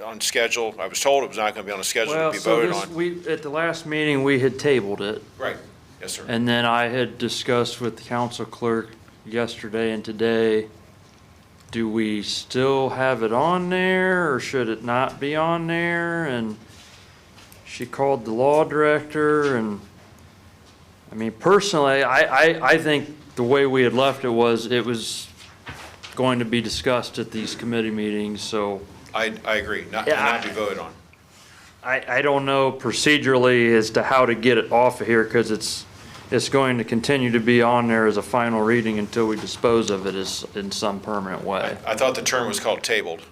on schedule. I was told it was not going to be on the schedule to be voted on. At the last meeting, we had tabled it. Right. Yes, sir. And then I had discussed with the council clerk yesterday and today, do we still have it on there or should it not be on there? And she called the law director, and I mean, personally, I think the way we had left it was going to be discussed at these committee meetings, so. I agree, not be voted on. I don't know procedurally as to how to get it off of here, because it's going to continue to be on there as a final reading until we dispose of it in some permanent way. I thought the term was called tabled.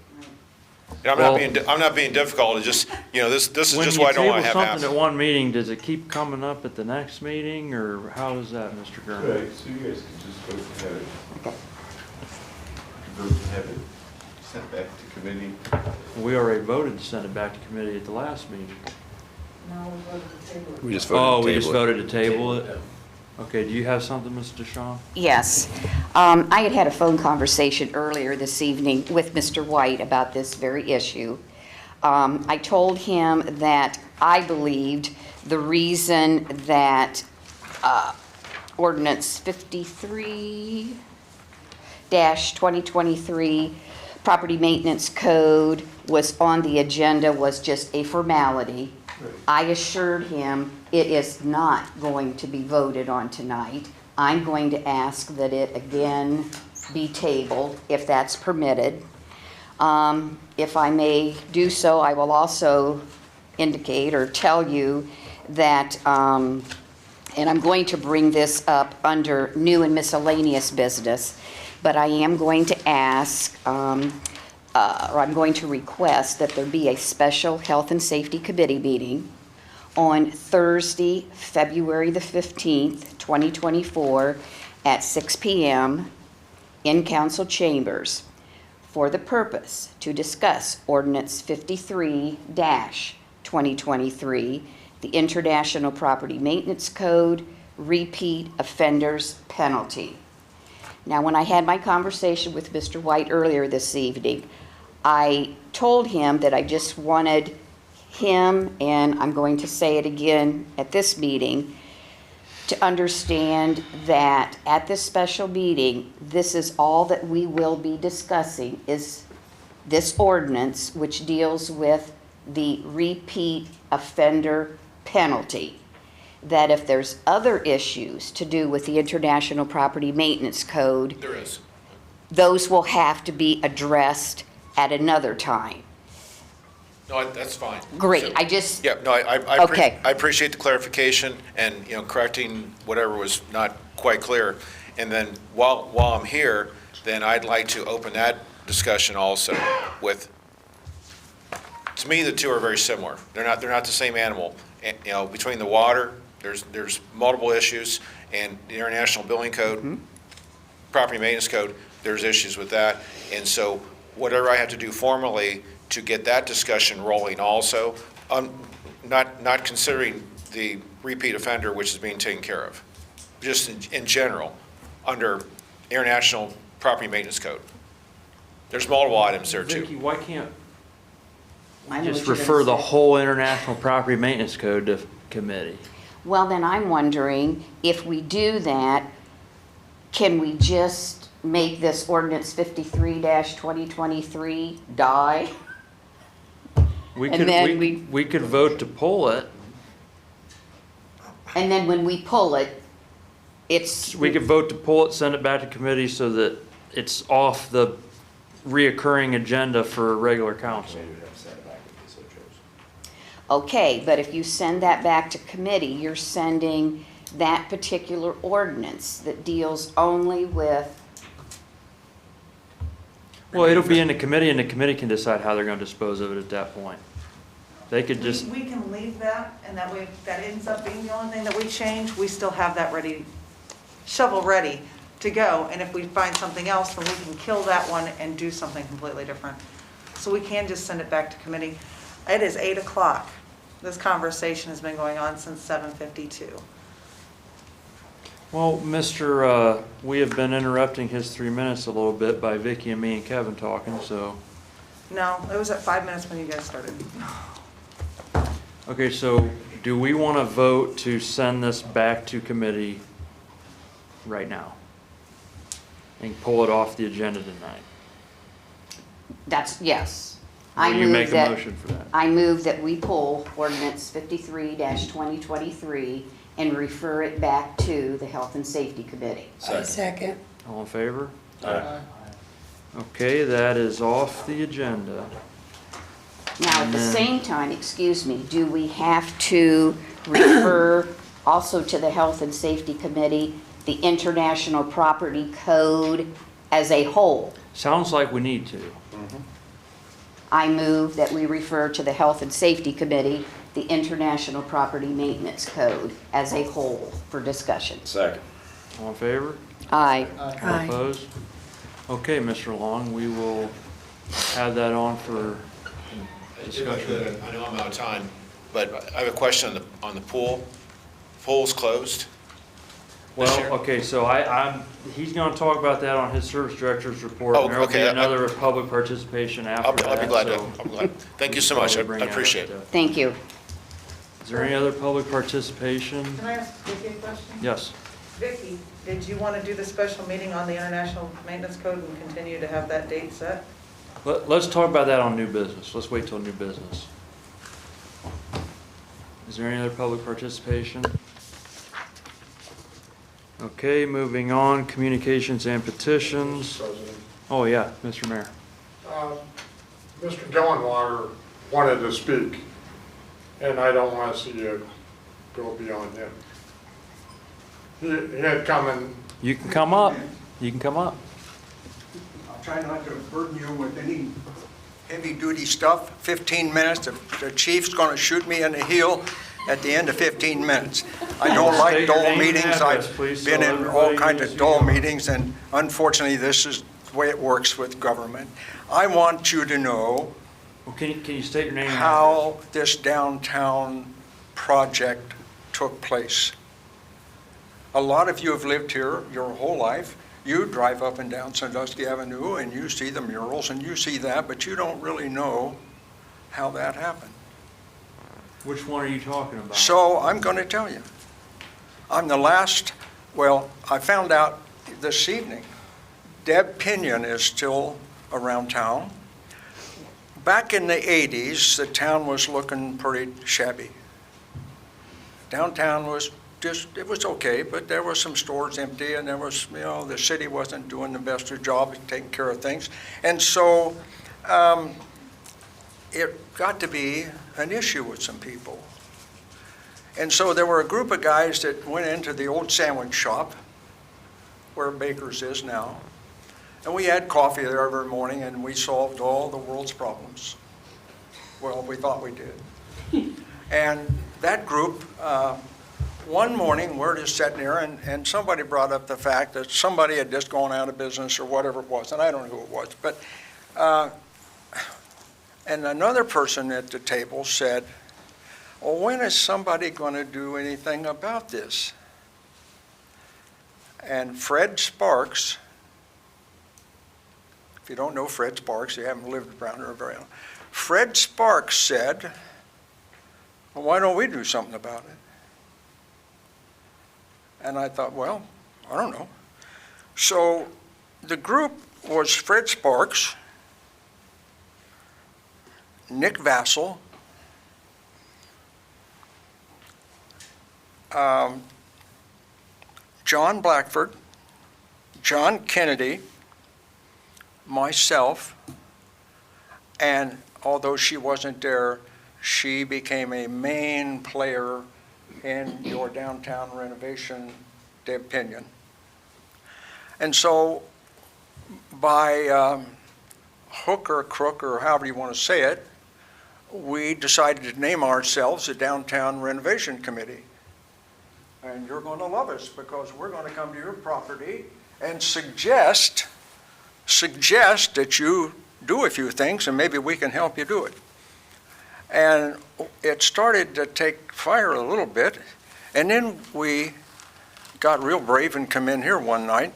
And Well- I'm not being difficult, it's just, this is just what I don't want to have When you table happen. something at one meeting, does it keep coming up at the next meeting, or how is that, Mr. Gurney? Right, so you guys can just vote to have it. Vote to have it sent back to committee. We already voted to send it back to committee at the last meeting. No, we voted to table it. We just voted to Oh, we table just it. voted to table it? Okay, do you have something, Ms. DeShawn? Yes. I had a phone conversation earlier this evening with Mr. White about this very issue. I told him that I believed the reason that Ordinance 53-2023 Property Maintenance Code was on the agenda was just a formality. I assured him it is not going to be voted on tonight. I'm going to ask that it again be tabled, if that's permitted. If I may do so, I will also indicate or tell you that, and I'm going to bring this up under new and miscellaneous business, but I am going to ask, or I'm going to request that there be a special Health and Safety Committee meeting on Thursday, February the 15th, 2024, at 6 p.m. in council chambers for the purpose to discuss Ordinance 53-2023, the International Property Maintenance Code, Repeat Offenders Penalty. Now, when I had my conversation with Mr. White earlier this evening, I told him that I just wanted him, and I'm going to say it again at this meeting, to understand that at this special meeting, this is all that we will be discussing, is this ordinance which deals with the repeat offender penalty. That if there's other issues to do with the International Property Maintenance Code, There is. those will have to be addressed at another time. No, that's fine. Great, So- I just, Yeah, no, Okay. I appreciate the clarification and, correcting whatever was not quite clear. And then while I'm here, then I'd like to open that discussion also with, to me, the two are very similar. They're not the same animal. And, between the water, there's multiple issues, and the International Building Code, Property Maintenance Code, there's issues with that. And so whatever I have to do formally to get that discussion rolling also, not considering the repeat offender, which is being taken care of, just in general, under International Property Maintenance Code. There's multiple items there too. Vicki, why can't I know we just what you're gonna refer the say. whole International Property Maintenance Code to committee? Well, then I'm wondering, if we do that, can we just make this ordinance 53-2023 die? We And could, then we could vote to pull it. And then when we pull it, it's, We could vote to pull it, send it back to committee so that it's off the reoccurring agenda for regular council. Maybe we'd have to send it back if they so chose. okay, but if you send that back to committee, you're sending that particular ordinance that deals only with, Well, it'll be in the committee, and the committee can decide how they're gonna dispose of it at that point. They could just, We can leave that, and that way, if that ends up being the only thing that we change, we still have that ready, shovel ready to go. And if we find something else, then we can kill that one and do something completely different. So we can just send it back to committee. It is 8 o'clock. This conversation has been going on since 7:52. Well, we have been interrupting his 3 minutes a little bit by Vicky and me and Kevin talking, so. No, it was at 5 minutes when you guys started. Okay, so do we want to vote to send this back to committee right now? And pull it off the agenda tonight? That's, yes. Will you make a that- motion for that? I move that we pull ordinance 53-2023 and refer it back to the Health and Safety Committee. Second. All in favor? Okay, that is off the agenda. Now, at the Amen. same time, excuse me, do we have to refer also to the Health and Safety Committee, the International Property Code as a whole? Sounds like we need to. I move that we refer to the Health and Safety Committee, the International Property Maintenance Code as a whole for discussion. Second. All in favor? Aye. All Aye. opposed? Okay, Mr. Long, we will have that on for discussion. I know I'm out of time, but I have a question on the pool. Pool's closed. This year? Well, okay, so he's gonna talk about that on his service director's report. Oh, and There'll be okay. another public participation after that. I'll be glad to. so I'll be glad. Thank you so we'll much. I probably bring that appreciate up. it. Thank you. Is there any other public participation? Can I ask Vicki a question? Yes. Vicki, did you want to do the special meeting on the International Maintenance Code and continue to have that date set? Let's talk about that on new business. Let's wait till new business. Is there any other public participation? Okay, moving on, communications and petitions. President. Oh, yeah, Mr. Mayor. Mr. Gillenater wanted to speak, and I don't want to see you go beyond him. He had come in. You can come up. You can come up. I'll try not to burden you with any heavy-duty stuff. 15 minutes, the chief's going to shoot me in the heel at the end of 15 minutes. I don't State like your dull name and meetings. address, I've please, been so in all everybody kinds knows of who you dull are. meetings, and unfortunately, this is the way it works with government. I want you to know Well, can you state your name and address? how this downtown project took place. A lot of you have lived here your whole life. You drive up and down Sandusky Avenue and you see the murals and you see that, but you don't really know how that happened. Which one are you talking about? So I'm going to tell you. I'm the last, well, I found out this evening, Deb Pinion is still around town. Back in the 80s, the town was looking pretty shabby. Downtown was it was okay, but there were some stores empty and there was, the city wasn't doing the best job of taking care of things. And so it got to be an issue with some people. And so there were a group of guys that went into the old sandwich shop where Baker's is now. And we had coffee there every morning and we solved all the world's problems. Well, we thought we did. And that group, one morning, we're just sitting there, and somebody brought up the fact that somebody had just gone out of business or whatever it was, and I don't know who it was. But and another person at the table said, well, when is somebody going to do anything about this? And Fred Sparks, if you don't know Fred Sparks, you haven't lived around here very long. Fred Sparks said, well, why don't we do something about it? And I thought, well, I don't know. So the group was Fred Sparks, Nick Vassell, John Blackford, John Kennedy, myself, and although she wasn't there, she became a main player in your downtown renovation, Deb Pinion. And so by hook or crook or however you want to say it, we decided to name ourselves the Downtown Renovation Committee. And you're going to love us because we're going to come to your property and suggest that you do a few things and maybe we can help you do it. And it started to take fire a little bit, and then we got real brave and come in here one night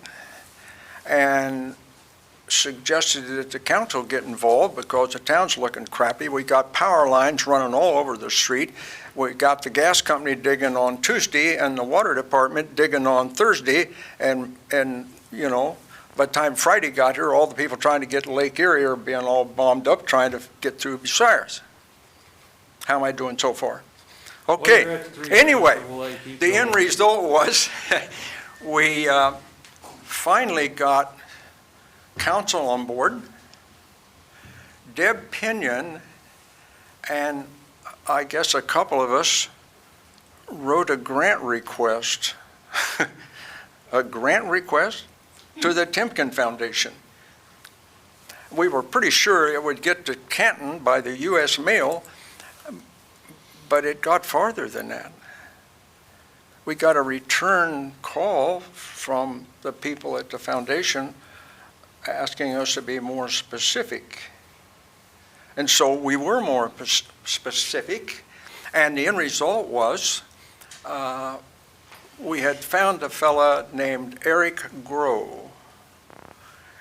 and suggested that the council get involved because the town's looking crappy. We got power lines running all over the street. We got the gas company digging on Tuesday and the water department digging on Thursday, and you know, by the time Friday got here, all the people trying to get to Lake Erie are being all bombed up trying to get through Bucyrus. How am I doing so far? Okay, anyway, the end result was we finally got council on board. Deb Pinion and I guess a couple of us wrote a grant request, a grant request to the Timken Foundation. We were pretty sure it would get to Canton by the U.S. mail, but it got farther than that. We got a return call from the people at the foundation asking us to be more specific. And so we were more specific, and the end result was we had found a fella named Eric Grow.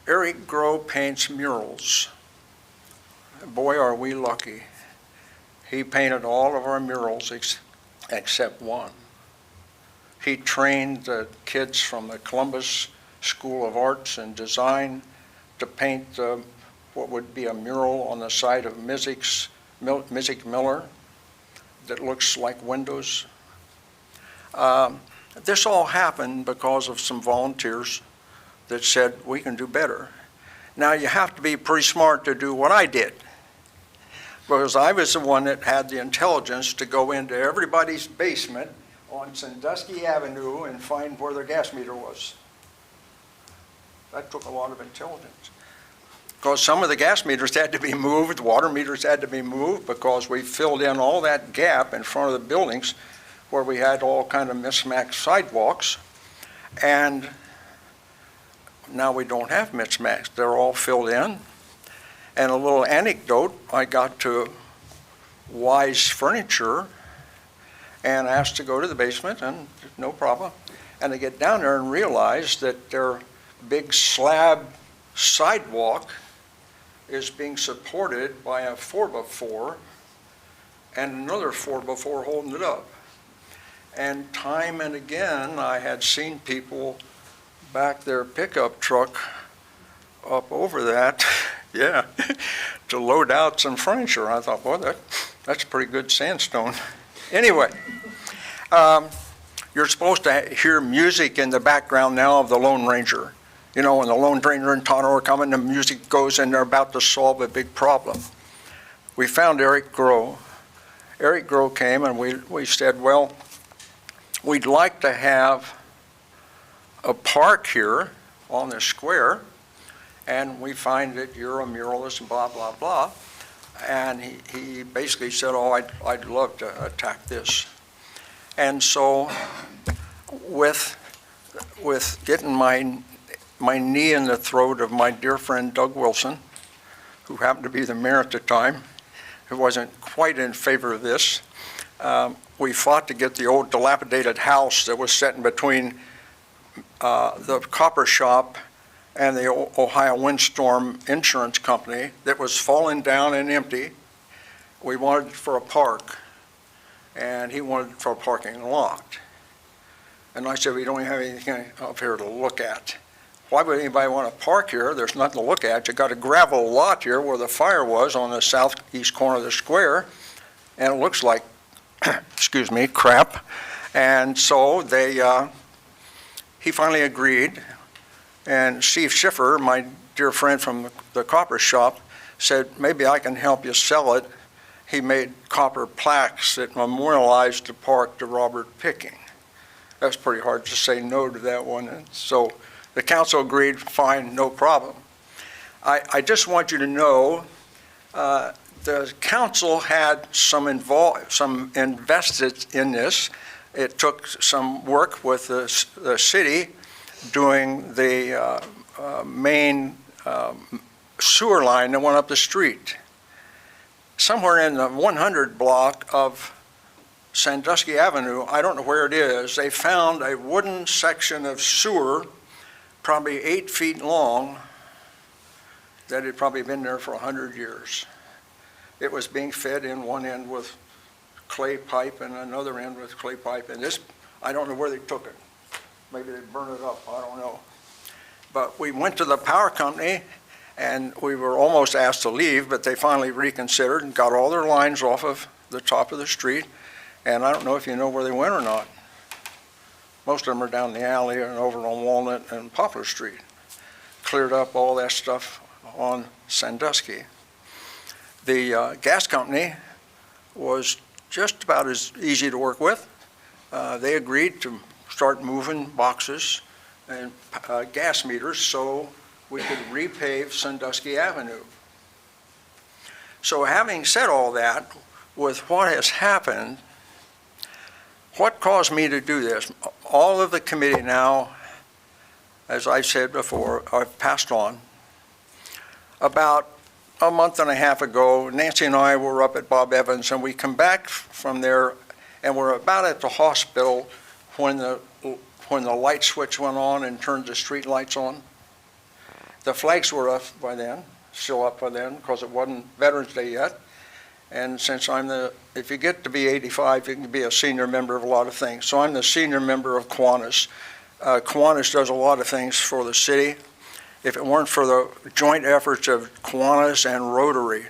Eric Grow paints murals. Boy, are we lucky. He painted all of our murals except one. He trained the kids from the Columbus School of Arts and Design to paint what would be a mural on the side of Mizik Miller that looks like windows. This all happened because of some volunteers that said, we can do better. Now, you have to be pretty smart to do what I did, because I was the one that had the intelligence to go into everybody's basement on Sandusky Avenue and find where their gas meter was. That took a lot of intelligence. Because some of the gas meters had to be moved, water meters had to be moved, because we filled in all that gap in front of the buildings where we had all kind of mismatched sidewalks. And now we don't have mismatched. They're all filled in. And a little anecdote, I got to Wise Furniture and asked to go to the basement, and no problem. And I get down there and realize that their big slab sidewalk is being supported by a 4x4 and another 4x4 holding it up. And time and again, I had seen people back their pickup truck up over that, yeah, to load out some furniture. I thought, boy, that's pretty good sandstone. Anyway, you're supposed to hear music in the background now of the Lone Ranger. You know, when the Lone Ranger and Tonto are coming, the music goes and they're about to solve a big problem. We found Eric Grow. Eric Grow came and we said, well, we'd like to have a park here on the square, and we find that you're a muralist and blah, blah, blah. And he basically said, oh, I'd love to attack this. And so with getting my knee in the throat of my dear friend Doug Wilson, who happened to be the mayor at the time, who wasn't quite in favor of this, we fought to get the old dilapidated house that was set in between the copper shop and the Ohio Windstorm Insurance Company that was falling down and empty. We wanted it for a park, and he wanted it for a parking lot. And I said, we don't have anything up here to look at. Why would anybody want to park here? There's nothing to look at. You got a gravel lot here where the fire was on the southeast corner of the square, and it looks like, excuse me, crap. And so he finally agreed. And Steve Schiffer, my dear friend from the copper shop, said, maybe I can help you sell it. He made copper plaques that memorialized the park to Robert Picking. That's pretty hard to say no to that one. And so the council agreed, fine, no problem. I just want you to know the council had some invested in this. It took some work with the city doing the main sewer line that went up the street. somewhere in the 100 block of Sandusky Avenue, I don't know where it is, they found a wooden section of sewer, probably 8 feet long, that had probably been there for 100 years. It was being fed in one end with clay pipe and another end with clay pipe, and this, I don't know where they took it. Maybe they burned it up, I don't know. But we went to the power company, and we were almost asked to leave, but they finally reconsidered and got all their lines off of the top of the street. And I don't know if you know where they went or not. Most of them are down the alley and over on Walnut and Poplar Street. Cleared up all that stuff on Sandusky. The gas company was just about as easy to work with. They agreed to start moving boxes and gas meters so we could repave Sandusky Avenue. So having said all that, with what has happened, what caused me to do this? All of the committee now, as I said before, I've passed on. About a month and a half ago, Nancy and I were up at Bob Evans, and we come back from there, and we're about at the hospital when the light switch went on and turned the street lights on. The flags were up by then, still up by then, because it wasn't Veterans Day yet. And since if you get to be 85, you can be a senior member of a lot of things. So I'm the senior member of Kiwanis. Kiwanis does a lot of things for the city. If it weren't for the joint efforts of Kiwanis and Rotary,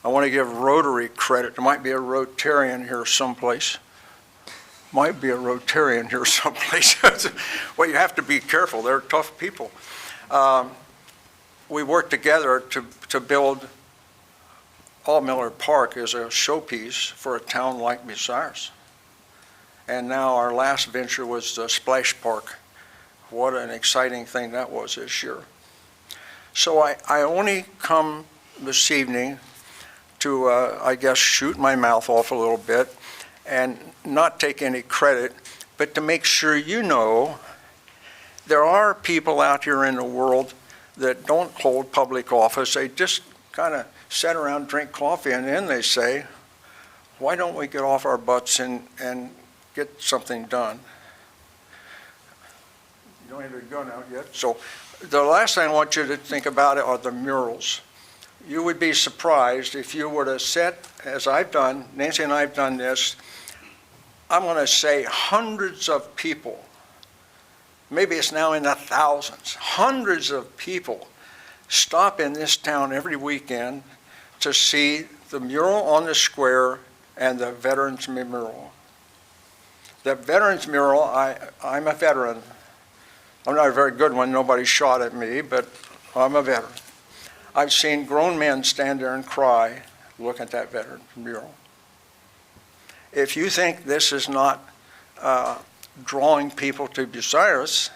I want to give Rotary credit. There might be a Rotarian here someplace. Might be a Rotarian here someplace. Well, you have to be careful. They're tough people. We worked together to build Miller Park as a showpiece for a town like Bucyrus. And now our last venture was the Splash Park. What an exciting thing that was this year. So I only come this evening to, I guess, shoot my mouth off a little bit and not take any credit, but to make sure you know there are people out here in the world that don't hold public office. They just kind of sit around, drink coffee, and then they say, why don't we get off our butts and get something done? You don't have your gun out yet. So the last thing I want you to think about are the murals. You would be surprised if you were to set, as I've done, Nancy and I have done this, I'm going to say hundreds of people, maybe it's now in the thousands, hundreds of people stop in this town every weekend to see the mural on the square and the Veterans Memorial. The Veterans Mural, I'm a veteran. I'm not a very good one, nobody shot at me, but I'm a veteran. I've seen grown men stand there and cry, look at that Veterans Mural. If you think this is not drawing people to Bucyrus,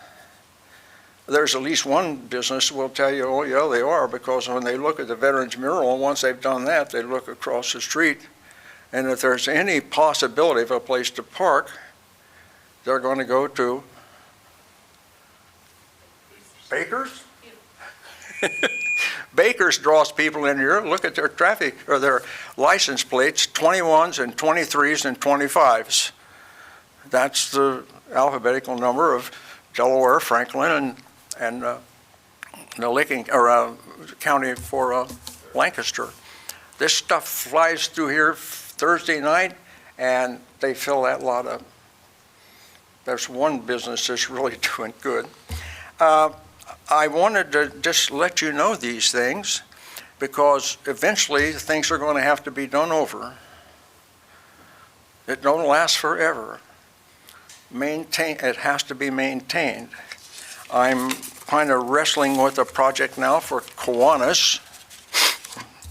there's at least one business will tell you, oh yeah, they are, because when they look at the Veterans Mural, once they've done that, they look across the street, and if there's any possibility of a place to park, they're going to go to Baker's? Baker's draws people in here. Look at their traffic, or their license plates, 21s and 23s and 25s. That's the alphabetical number of Delaware, Franklin, and the Licking, or county for Lancaster. This stuff flies through here Thursday night, and they fill that lot up. There's one business that's really doing good. I wanted to just let you know these things because eventually things are going to have to be done over. It don't last forever. It has to be maintained. I'm kind of wrestling with a project now for Kiwanis.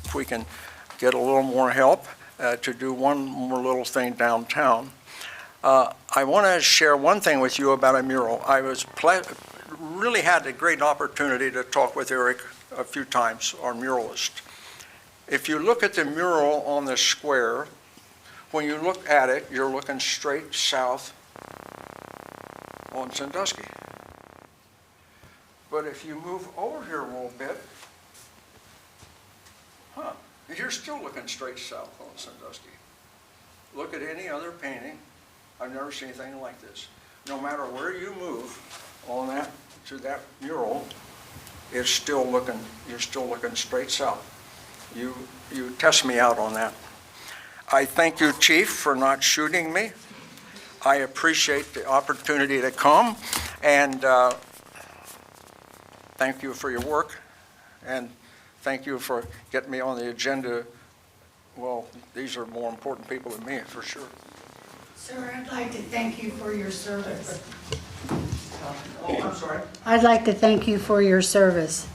If we can get a little more help to do one more little thing downtown. I want to share one thing with you about a mural. I really had a great opportunity to talk with Eric a few times, our muralist. If you look at the mural on the square, when you look at it, you're looking straight south on Sandusky. But if you move over here a little bit, You're still looking straight south on Sandusky. Look at any other painting. I've never seen anything like this. No matter where you move on that, to that mural, it's still looking, you're still looking straight south. You test me out on that. I thank you, Chief, for not shooting me. I appreciate the opportunity to come, and thank you for your work, and thank you for getting me on the agenda. Well, these are more important people than me, for sure. Sir, I'd like to thank you for your service. Oh, I'm sorry. I'd like to thank you for your service.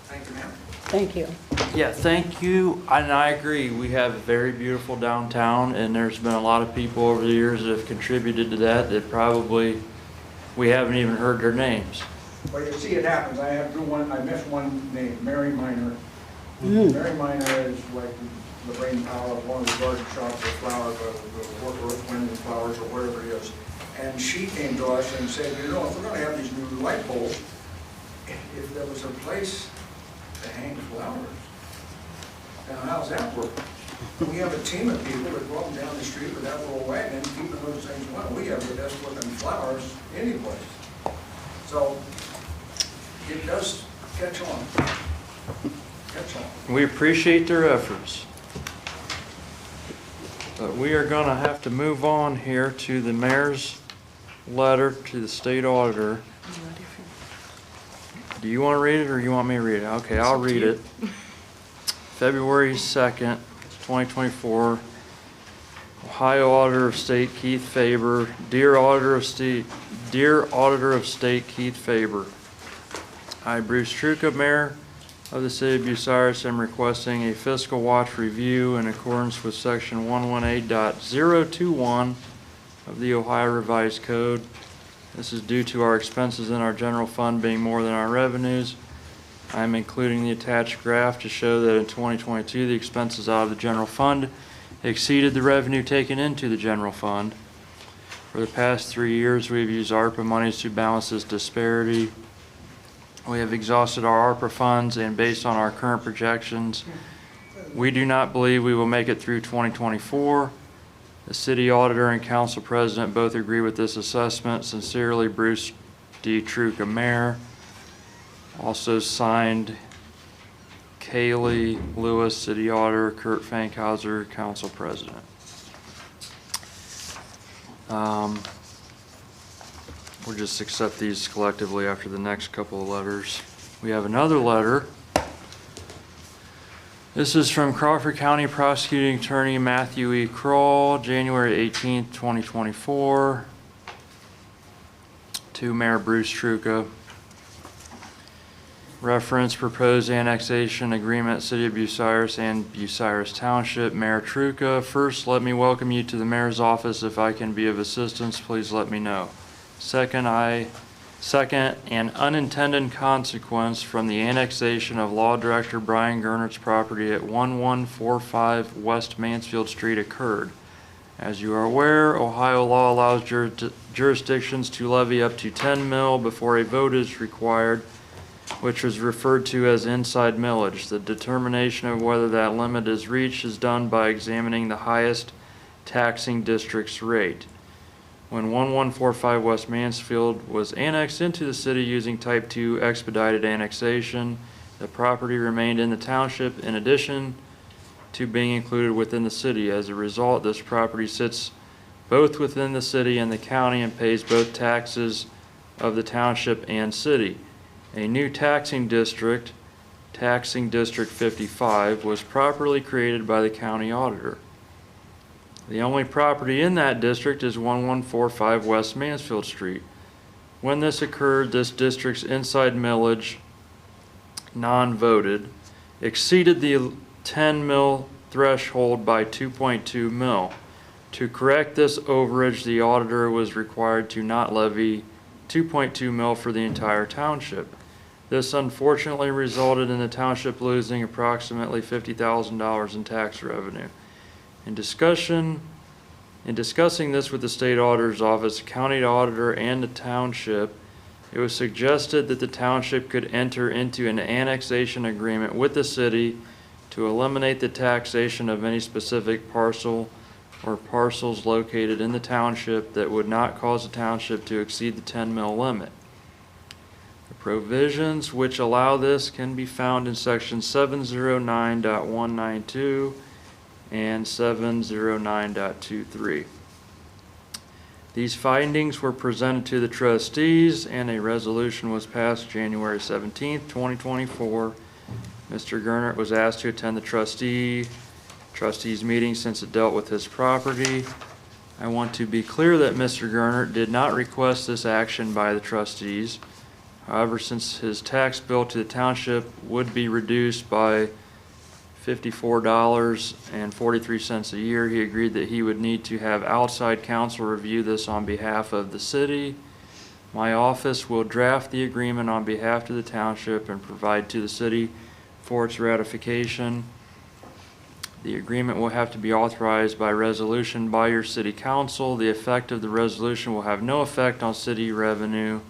Thank you, ma'am. Thank you. Yeah, thank you. And I agree. We have a very beautiful downtown, and there's been a lot of people over the years that have contributed to that probably we haven't even heard their names. Well, you see, it happens. I missed one name, Mary Minor. Mary Minor is like the brain power of one of the garden shops or flowers, the worker of women flowers or whatever it is. And she came to us and said, you know, if we're going to have these new light poles, if there was a place to hang flowers, now how's that work? We have a team of people that go up and down the street with that little wagon, keeping those things going. We have the best looking flowers any place. So it does catch on. Catch on. We appreciate their efforts. But we are going to have to move on here to the mayor's letter to the state auditor. Do you want to read it or you want me to read it? Okay, I'll read it. February 2nd, 2024. Ohio Auditor of State Keith Faber. Dear Auditor of State Keith Faber. I, Bruce Truca, Mayor of the City of Bucyrus, am requesting a fiscal watch review in accordance with Section 118.021 of the Ohio Revised Code. This is due to our expenses in our general fund being more than our revenues. I am including the attached graph to show that in 2022, the expenses out of the general fund exceeded the revenue taken into the general fund. For the past 3 years, we have used ARPA monies to balance this disparity. We have exhausted our ARPA funds, and based on our current projections, we do not believe we will make it through 2024. The city auditor and council president both agree with this assessment. Sincerely, Bruce D. Truca, Mayor. Also signed, Kaylee Lewis, city auditor, Kurt Fankhauser, council president. We'll just accept these collectively after the next couple of letters. We have another letter. This is from Crawford County Prosecuting Attorney Matthew E. Kroll, January 18th, 2024, to Mayor Bruce Truca. Reference proposed annexation agreement, City of Bucyrus and Bucyrus Township. Mayor Truca, first, let me welcome you to the mayor's office. If I can be of assistance, please let me know. Second, an unintended consequence from the annexation of Law Director Brian Gernert's property at 1145 West Mansfield Street occurred. As you are aware, Ohio law allows jurisdictions to levy up to 10 mil before a vote is required, which was referred to as inside millage. The determination of whether that limit is reached is done by examining the highest taxing district's rate. When 1145 West Mansfield was annexed into the city using Type 2 expedited annexation, the property remained in the township in addition to being included within the city. As a result, this property sits both within the city and the county and pays both taxes of the township and city. A new taxing district, Taxing District 55, was properly created by the county auditor. The only property in that district is 1145 West Mansfield Street. When this occurred, this district's inside millage, non-voted, exceeded the 10 mil threshold by 2.2 mil. To correct this overage, the auditor was required to not levy 2.2 mil for the entire township. This unfortunately resulted in the township losing approximately $50,000 in tax revenue. In discussing this with the state auditor's office, the county auditor, and the township, it was suggested that the township could enter into an annexation agreement with the city to eliminate the taxation of any specific parcel or parcels located in the township that would not cause the township to exceed the 10 mil limit. The provisions which allow this can be found in section 709.192 and 709.23. These findings were presented to the trustees and a resolution was passed January 17th, 2024. Mr. Gernert was asked to attend the trustees meeting since it dealt with his property. I want to be clear that Mr. Gernert did not request this action by the trustees. However, since his tax bill to the township would be reduced by $54.43 a year, he agreed that he would need to have outside counsel review this on behalf of the city. My office will draft the agreement on behalf of the township and provide to the city for its ratification. The agreement will have to be authorized by resolution by your city council. The effect of the resolution will have no effect on city revenue,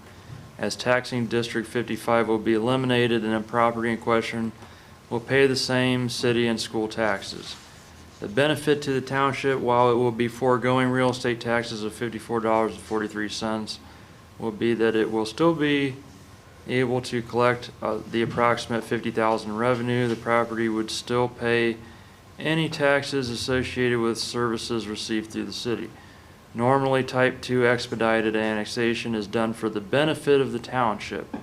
as taxing District 55 will be eliminated and the property in question will pay the same city and school taxes. The benefit to the township, while it will be foregoing real estate taxes of $54.43, will be that it will still be able to collect the approximate $50,000 revenue. The property would still pay any taxes associated with services received through the city. Normally, Type 2 expedited annexation is done for the benefit of the township,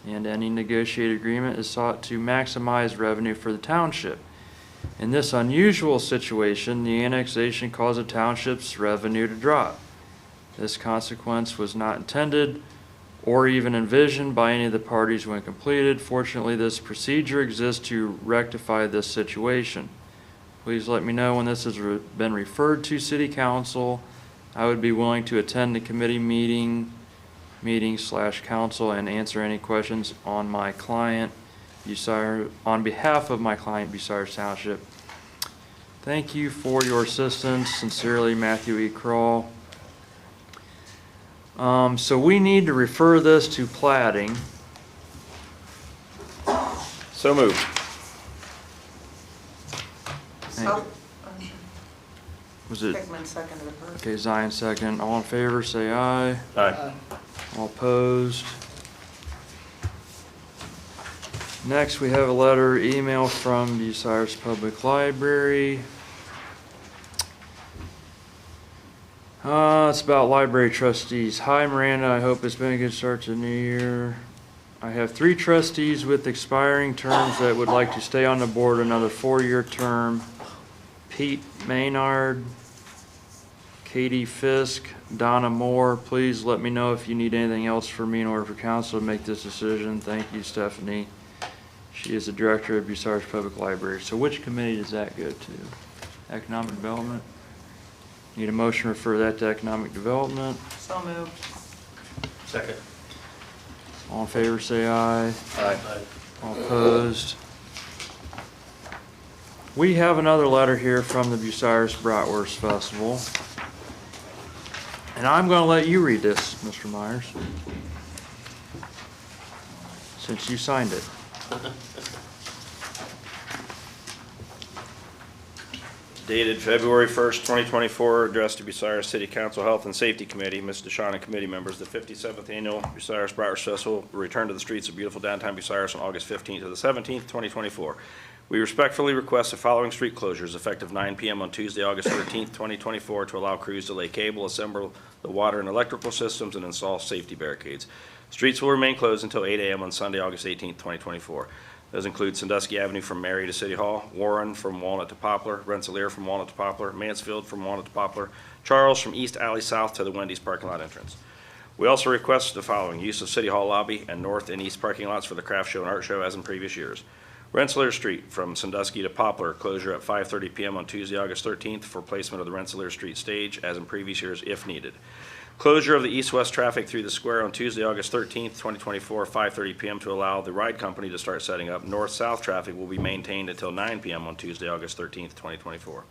and any negotiated agreement is sought to maximize revenue for the township. In this unusual situation, the annexation caused the township's revenue to drop. This consequence was not intended or even envisioned by any of the parties when completed. Fortunately, this procedure exists to rectify this situation. Please let me know when this has been referred to City Council. I would be willing to attend the committee meeting/council and answer any questions on my client, on behalf of my client, Bucyrus Township. Thank you for your assistance. Sincerely, Matthew E. Kroll. So we need to refer this to plating. So moved. Was it? Hickman seconded it. Okay, Zion second. All in favor, say aye. Aye. All opposed? Next, we have a letter email from Bucyrus Public Library. It's about library trustees. Hi, Miranda. I hope it's been a good start to the new year. I have 3 trustees with expiring terms that would like to stay on the board another 4-year term. Pete Maynard, Katie Fisk, Donna Moore. Please let me know if you need anything else from me in order for council to make this decision. Thank you, Stephanie. She is the director of Bucyrus Public Library. So which committee does that go to? Economic Development? Need a motion to refer that to Economic Development. So moved. Second. All in favor, say aye. Aye. All opposed? We have another letter here from the Bucyrus Bratwurst Festival. And I'm going to let you read this, Mr. Myers, since you signed it. Dated February 1st, 2024, addressed to Bucyrus City Council Health and Safety Committee, Ms. DeShawn and committee members. The 57th Annual Bucyrus Bratwurst Festival will return to the streets of beautiful downtown Bucyrus on August 15th to the 17th, 2024. We respectfully request the following street closures effective 9 p.m. on Tuesday, August 13th, 2024 to allow crews to lay cable, assemble the water and electrical systems, and install safety barricades. Streets will remain closed until 8 a.m. on Sunday, August 18th, 2024. Those include Sandusky Avenue from Mary to City Hall, Warren from Walnut to Poplar, Rensselaer from Walnut to Poplar, Mansfield from Walnut to Poplar, Charles from East Alley South to the Wendy's parking lot entrance. We also request the following: use of City Hall lobby and north and east parking lots for the craft show and art show as in previous years. Rensselaer Street from Sandusky to Poplar, closure at 5:30 p.m. on Tuesday, August 13th for placement of the Rensselaer Street stage as in previous years if needed. Closure of the east-west traffic through the square on Tuesday, August 13th, 2024, 5:30 p.m. to allow the ride company to start setting up. North-south traffic will be maintained until 9 p.m. on Tuesday, August 13th, 2024.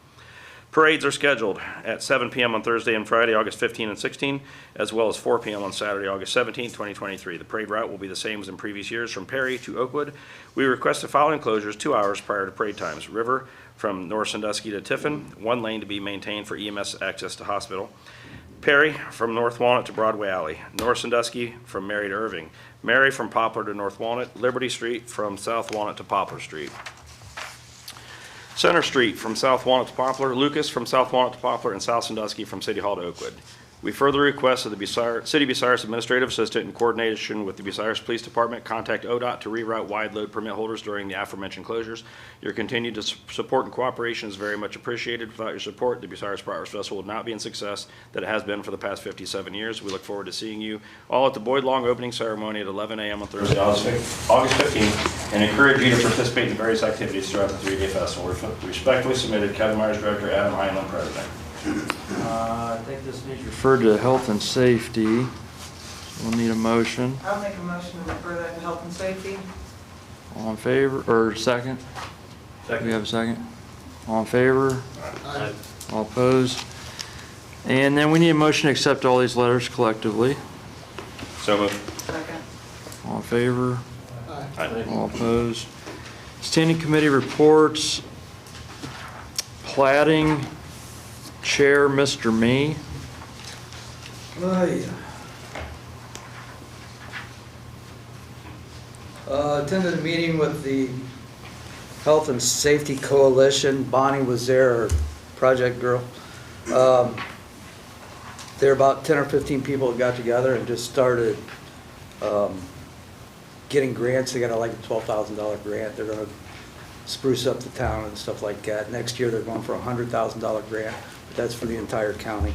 Parades are scheduled at 7 p.m. on Thursday and Friday, August 15 and 16, as well as 4 p.m. on Saturday, August 17, 2023. The parade route will be the same as in previous years from Perry to Oakwood. We request the following closures 2 hours prior to parade times. River from North Sandusky to Tiffin, 1 lane to be maintained for EMS access to hospital. Perry from North Walnut to Broadway Alley. North Sandusky from Mary to Irving. Mary from Poplar to North Walnut. Liberty Street from South Walnut to Poplar Street. Center Street from South Walnut to Poplar, Lucas from South Walnut to Poplar, and South Sandusky from City Hall to Oakwood. We further request that the City of Bucyrus Administrative Assistant, in coordination with the Bucyrus Police Department, contact ODOT to reroute wide load permit holders during the aforementioned closures. Your continued support and cooperation is very much appreciated. Without your support, the Bucyrus Bratwurst Festival would not be in success that it has been for the past 57 years. We look forward to seeing you all at the Boyd Long opening ceremony at 11 a.m. on Thursday, August 15th, and encourage you to participate in various activities throughout the 3-day festival. Respectfully submitted, County Myers Director Adam Heinlein, President. I think this needs referred to health and safety. We'll need a motion. I'll make a motion to refer that to health and safety. All in favor, or second? Second. We have a second? All in favor? Aye. All opposed? And then we need a motion to accept all these letters collectively. So moved. Second. All in favor? Aye. All opposed? Standing committee reports. Plating, Chair, Mr. Me. Attended a meeting with the Health and Safety Coalition. Bonnie was there, our project girl. There were about 10 or 15 people that got together and just started getting grants. They got like a $12,000 grant. They're going to spruce up the town and stuff like that. Next year, they're going for a $100,000 grant, but that's for the entire county.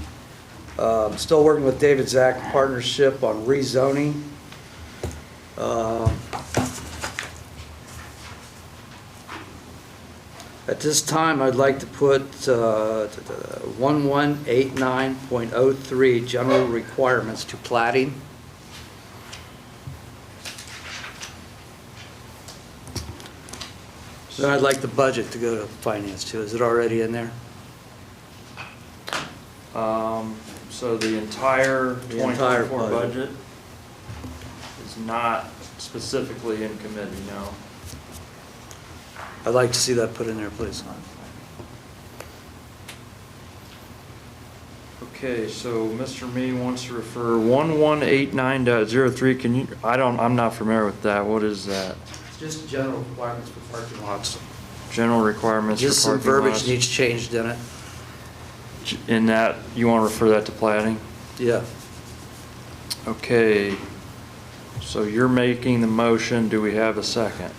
Still working with David Zach Partnership on rezoning. At this time, I'd like to put 1189.03 general requirements to plating. Then I'd like the budget to go to finance too. Is it already in there? So the entire The entire 2024 budget. budget is not specifically in committee, no. I'd like to see that put in there, please. Okay, so Mr. Me wants to refer 1189.03. Can you, I'm not familiar with that. What is that? It's just general requirements for parking lots. General requirements for Just some parking verbiage lots. needs changed in it. In that, you want to refer that to plating? Yeah. Okay, so you're making the motion. Do we have a second?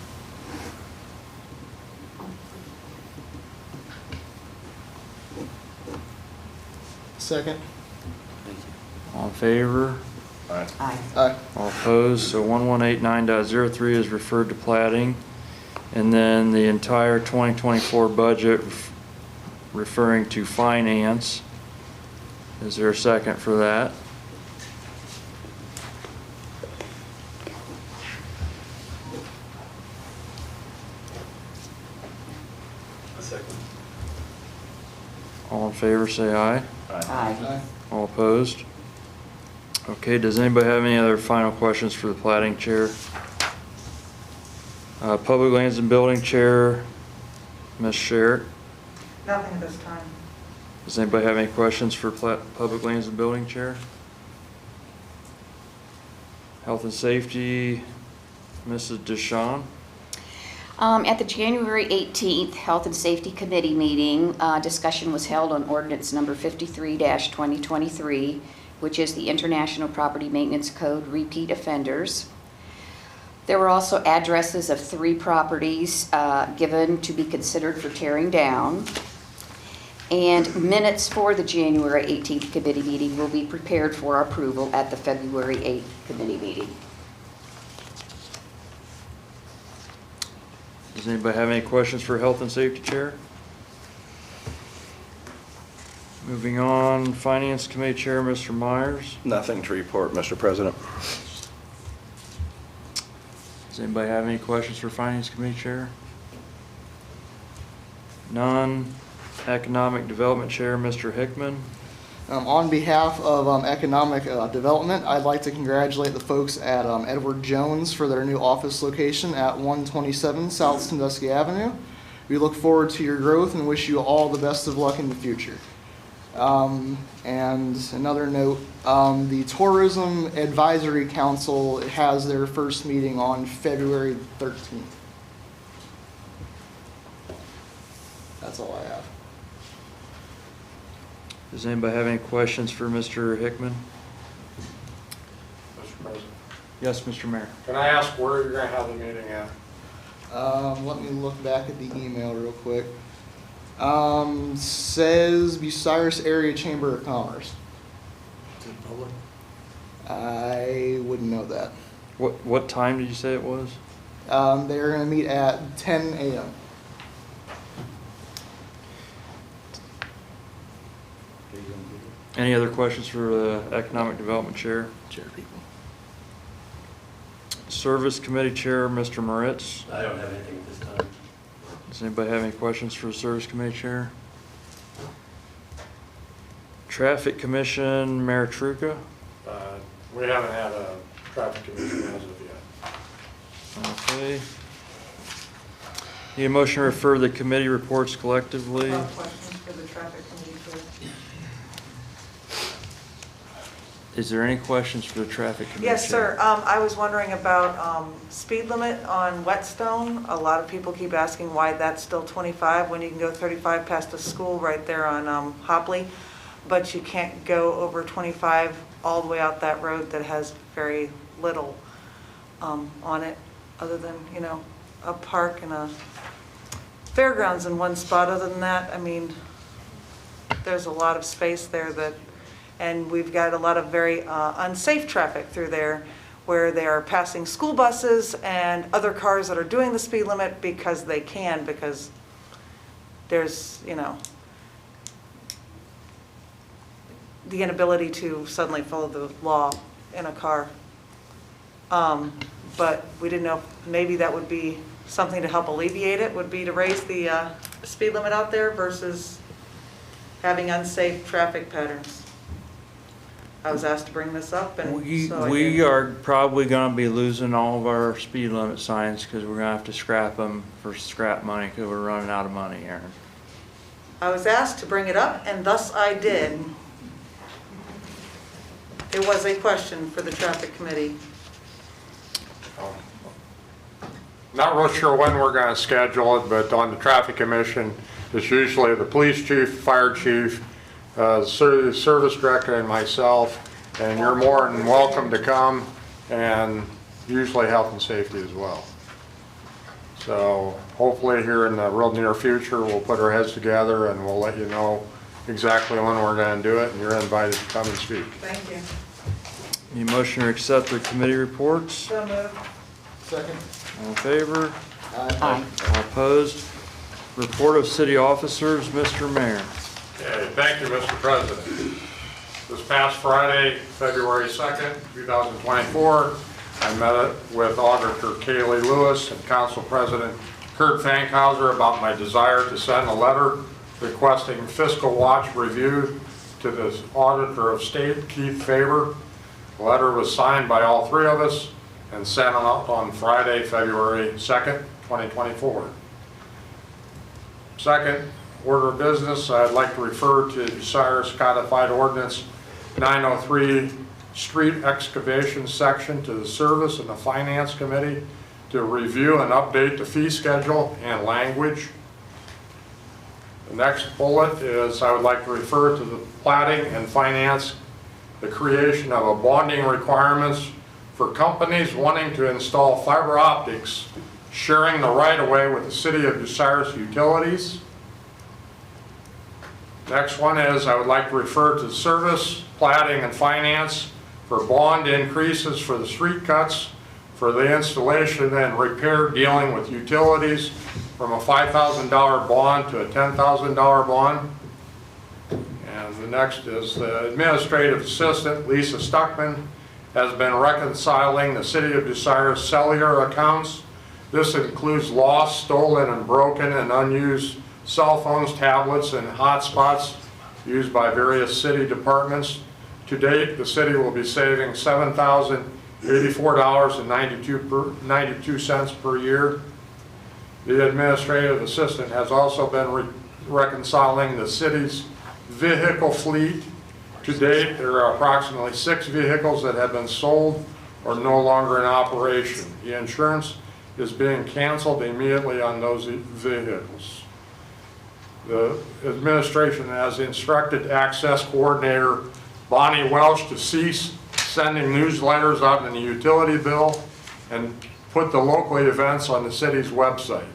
Second. All in favor? Aye. All opposed? So 1189.03 is referred to plating. And then the entire 2024 budget referring to finance. Is there a second for that? A second. All in favor, say aye. Aye. All opposed? Okay, does anybody have any other final questions for the plating chair? Public Lands and Building Chair, Ms. Sherritt. Nothing at this time. Does anybody have any questions for Public Lands and Building Chair? Health and Safety, Mrs. DeShawn. At the January 18th Health and Safety Committee meeting, discussion was held on ordinance number 53-2023, which is the International Property Maintenance Code repeat offenders. There were also addresses of 3 properties given to be considered for tearing down. And minutes for the January 18th committee meeting will be prepared for approval at the February 8th committee meeting. Does anybody have any questions for Health and Safety Chair? Moving on, Finance Committee Chair, Mr. Myers. Nothing to report, Mr. President. Does anybody have any questions for Finance Committee Chair? None. Economic Development Chair, Mr. Hickman. On behalf of Economic Development, I'd like to congratulate the folks at Edward Jones for their new office location at 127 South Sandusky Avenue. We look forward to your growth and wish you all the best of luck in the future. And another note, the Tourism Advisory Council has their first meeting on February 13th. That's all I have. Does anybody have any questions for Mr. Hickman? Mr. President. Yes, Mr. Mayor. Can I ask where you're gonna have the meeting at? Let me look back at the email real quick. Says Bucyrus Area Chamber of Commerce. Is it public? I wouldn't know that. What time did you say it was? They're gonna meet at 10 a.m. Any other questions for the Economic Development Chair? Chair people. Service Committee Chair, Mr. Moritz. I don't have anything at this time. Does anybody have any questions for the Service Committee Chair? Traffic Commission, Mayor Truca. We haven't had a traffic commission as of yet. Okay. Need a motion to refer the committee reports collectively. Questions for the traffic committee, please? Is there any questions for the Traffic Committee Yes, Chair? sir. I was wondering about speed limit on Whetstone. A lot of people keep asking why that's still 25 when you can go 35 past the school right there on Hopley, but you can't go over 25 all the way out that road that has very little on it, other than, you know, a park and a fairgrounds in one spot. Other than that, I mean, there's a lot of space there that, and we've got a lot of very unsafe traffic through there where they are passing school buses and other cars that are doing the speed limit because they can, because there's, you know, the inability to suddenly follow the law in a car. But we didn't know if maybe that would be something to help alleviate it, would be to raise the speed limit out there versus having unsafe traffic patterns. I was asked to bring this up, and so I We did. are probably gonna be losing all of our speed limit signs because we're gonna have to scrap them for scrap money because we're running out of money, Aaron. I was asked to bring it up, and thus I did. It was a question for the traffic committee. Not real sure when we're gonna schedule it, but on the traffic commission, it's usually the police chief, fire chief, service director and myself, and you're more than welcome to come, and usually health and safety as well. So hopefully here in the real near future, we'll put our heads together and we'll let you know exactly when we're gonna do it, and you're invited to come and speak. Thank you. Need a motion to accept the committee reports? So moved. Second. All in favor? Aye. All opposed? Report of city officers, Mr. Mayor. Okay, thank you, Mr. President. This past Friday, February 2nd, 2024, I met with Auditor Kaylee Lewis and Council President Kurt Fankhauser about my desire to send a letter requesting fiscal watch review to the Auditor of State, Keith Faber. The letter was signed by all three of us and sent out on Friday, February 2nd, 2024. Second order of business, I'd like to refer to Bucyrus Codified Ordinance 903 Street Excavation Section to the Service and the Finance Committee to review and update the fee schedule and language. The next bullet is I would like to refer to the Planning and Finance, the creation of a bonding requirements for companies wanting to install fiber optics, sharing the right-of-way with the City of Bucyrus Utilities. Next one is I would like to refer to Service, Planning, and Finance for bond increases for the street cuts for the installation and repair dealing with utilities from a $5,000 bond to a $10,000 bond. And the next is the Administrative Assistant, Lisa Stuckman, has been reconciling the City of Bucyrus cellular accounts. This includes lost, stolen, and broken and unused cell phones, tablets, and hotspots used by various city departments. To date, the city will be saving $7,084.92 per year. The administrative assistant has also been reconciling the city's vehicle fleet. To date, there are approximately 6 vehicles that have been sold or no longer in operation. The insurance is being canceled immediately on those vehicles. The administration has instructed Access Coordinator Bonnie Welsh to cease sending newsletters out in the utility bill and put the local events on the city's website.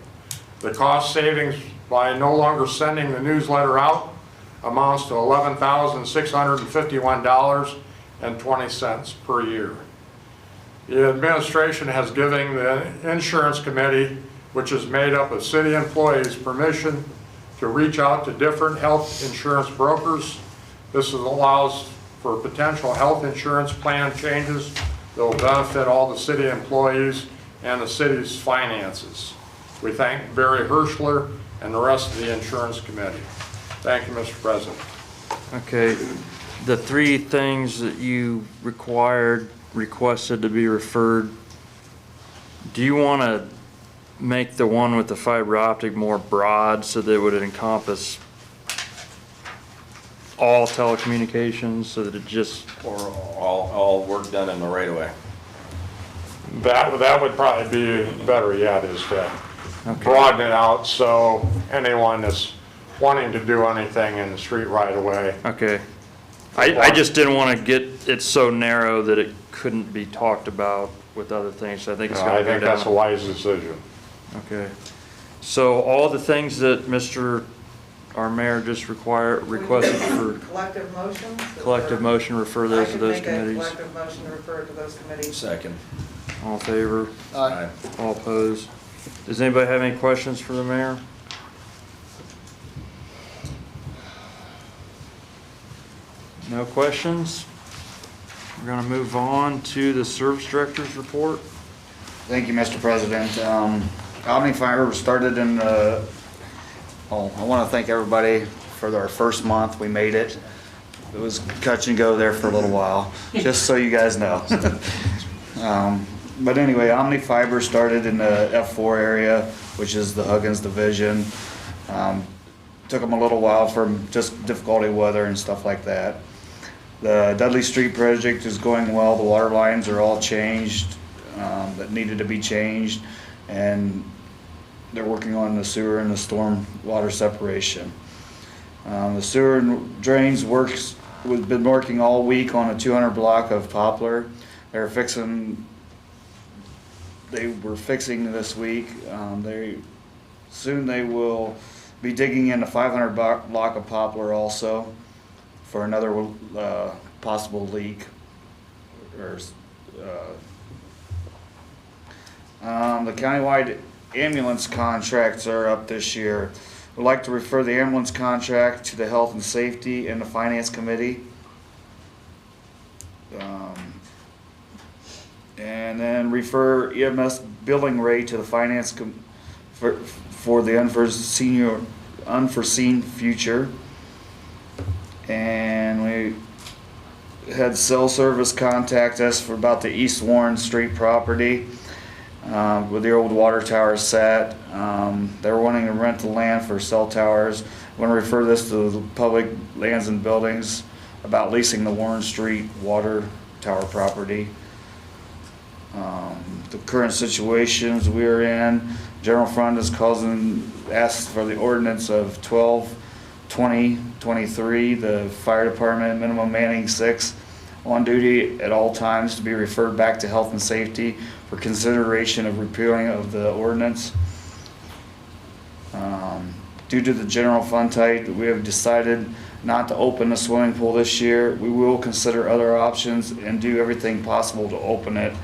The cost savings by no longer sending the newsletter out amounts to $11,651.20 per year. The administration has given the insurance committee, which is made up of city employees, permission to reach out to different health insurance brokers. This allows for potential health insurance plan changes that will benefit all the city employees and the city's finances. We thank Barry Hirschler and the rest of the insurance committee. Thank you, Mr. President. Okay, the 3 things that you requested to be referred, do you want to make the one with the fiber optic more broad so that it would encompass all telecommunications, so that it just... Or all work done in the right of way. That would probably be better yet, is to broaden it out so anyone that's wanting to do anything in the street right away. Okay. I just didn't want to get it so narrow that it couldn't be talked about with other things. So I think it's got to I think that's a wise decision. Okay. So all the things that our mayor just requested for Collective motions? collective motion, refer those to those committees. I can make a collective motion to refer to those committees. Second. All in favor? Aye. All opposed? Does anybody have any questions for the mayor? No questions? We're going to move on to the service director's report. Thank you, Mr. President. Omni Fiber started in, I want to thank everybody for our first month. We made it. It was touch and go there for a little while, just so you guys know. But anyway, Omni Fiber started in the F4 area, which is the Huggins division. Took them a little while from just difficulty weather and stuff like that. The Dudley Street project is going well. The water lines are all changed that needed to be changed, and they're working on the sewer and the storm water separation. The sewer and drains we've been working all week on a 200 block of Poplar. They were fixing this week. Soon they will be digging in a 500 block of Poplar also for another possible leak. The countywide ambulance contracts are up this year. We'd like to refer the ambulance contract to the Health and Safety and the Finance Committee. And then refer EMS billing rate to the Finance for the unforeseen future. And we had cell service contact us for about the East Warren Street property where the old water tower sat. They were wanting to rent the land for cell towers. I want to refer this to the Public Lands and Buildings about leasing the Warren Street water tower property. The current situations we're in, General Fund is asked for the ordinance of 12/20/23, the fire department minimum manning 6 on duty at all times to be referred back to Health and Safety for consideration of repealing of the ordinance. Due to the general fund tight, we have decided not to open the swimming pool this year. We will consider other options and do everything possible to open it.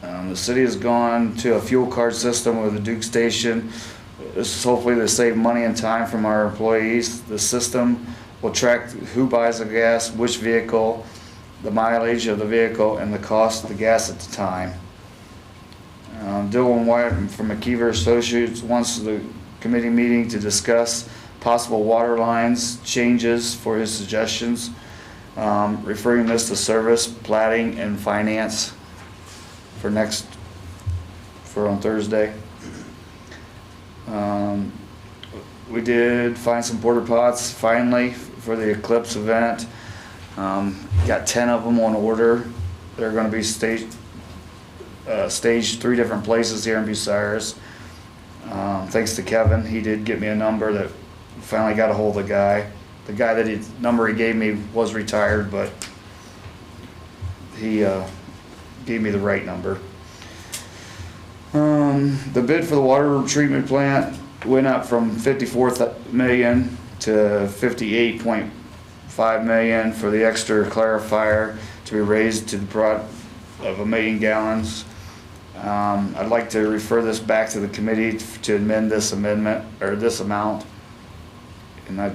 The city has gone to a fuel card system with the Duke Station. This is hopefully to save money and time from our employees. The system will track who buys the gas, which vehicle, the mileage of the vehicle, and the cost of the gas at the time. Dylan White from McKeever Associates wants the committee meeting to discuss possible water lines changes for his suggestions, referring this to service, plating, and finance for on Thursday. We did find some porta pots finally for the Eclipse event. Got 10 of them on order. They're going to be staged 3 different places here in Bucyrus. Thanks to Kevin, he did get me a number that finally got a hold of the guy. The guy number he gave me was retired, but he gave me the right number. The bid for the water treatment plant went up from $54 million to $58.5 million for the extra clarifier to be raised to the product of 1 million gallons. I'd like to refer this back to the committee to amend this amendment, or this amount. And I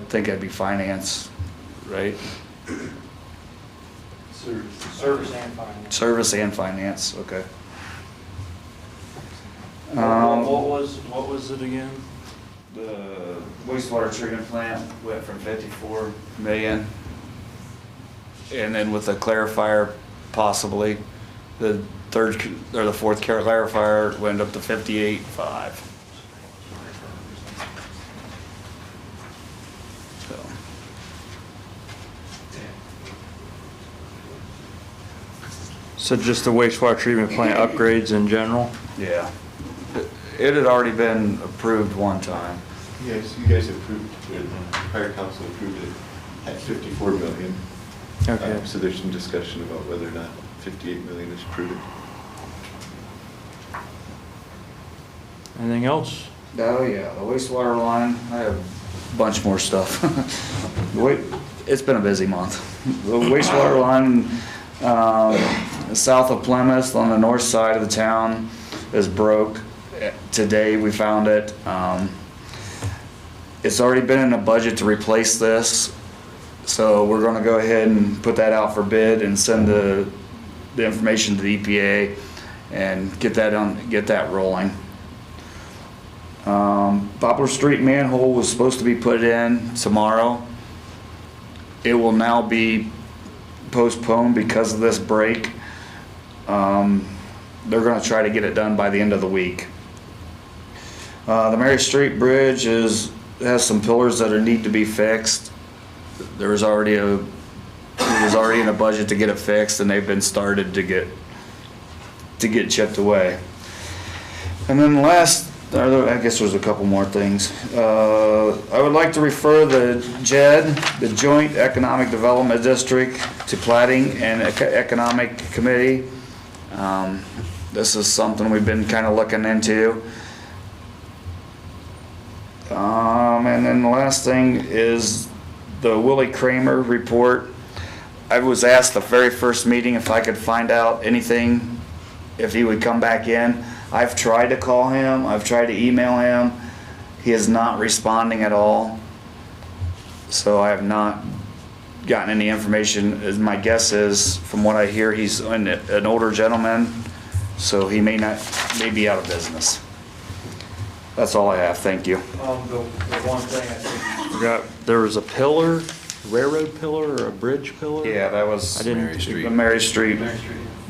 think that'd be finance, right? Service and finance. Service and finance, okay. What was it again? The wastewater treatment plant went from 54 million. And then with the clarifier, possibly, the fourth clarifier went up to 58.5. So just the wastewater treatment plant upgrades in general? Yeah. It had already been approved one time. Yes, you guys approved it, the prior council approved it at 54 million. Okay. So there's some discussion about whether or not 58 million is prudent. Anything else? Oh, yeah, the wastewater line, I have a bunch more stuff. It's been a busy month. The wastewater line, south of Plymouth on the north side of the town is broke. Today we found it. It's already been in the budget to replace this, so we're gonna go ahead and put that out for bid and send the information to the EPA and get that rolling. Poplar Street manhole was supposed to be put in tomorrow. It will now be postponed because of this break. They're gonna try to get it done by the end of the week. The Mary Street Bridge has some pillars that need to be fixed. It was already in a budget to get it fixed, and they've been started to get chipped away. And then I guess there's a couple more things. I would like to refer the JED, the Joint Economic Development District, to Plating and Economic Committee. This is something we've been kind of looking into. And then the last thing is the Willie Kramer report. I was asked the very first meeting if I could find out anything, if he would come back in. I've tried to call him, I've tried to email him. He is not responding at all. So I have not gotten any information. As my guess is, from what I hear, he's an older gentleman, so he may be out of business. That's all I have, thank you. The one thing I think I forgot, there was a pillar, railroad pillar or a bridge pillar? Yeah, that was Mary Street. The Mary Street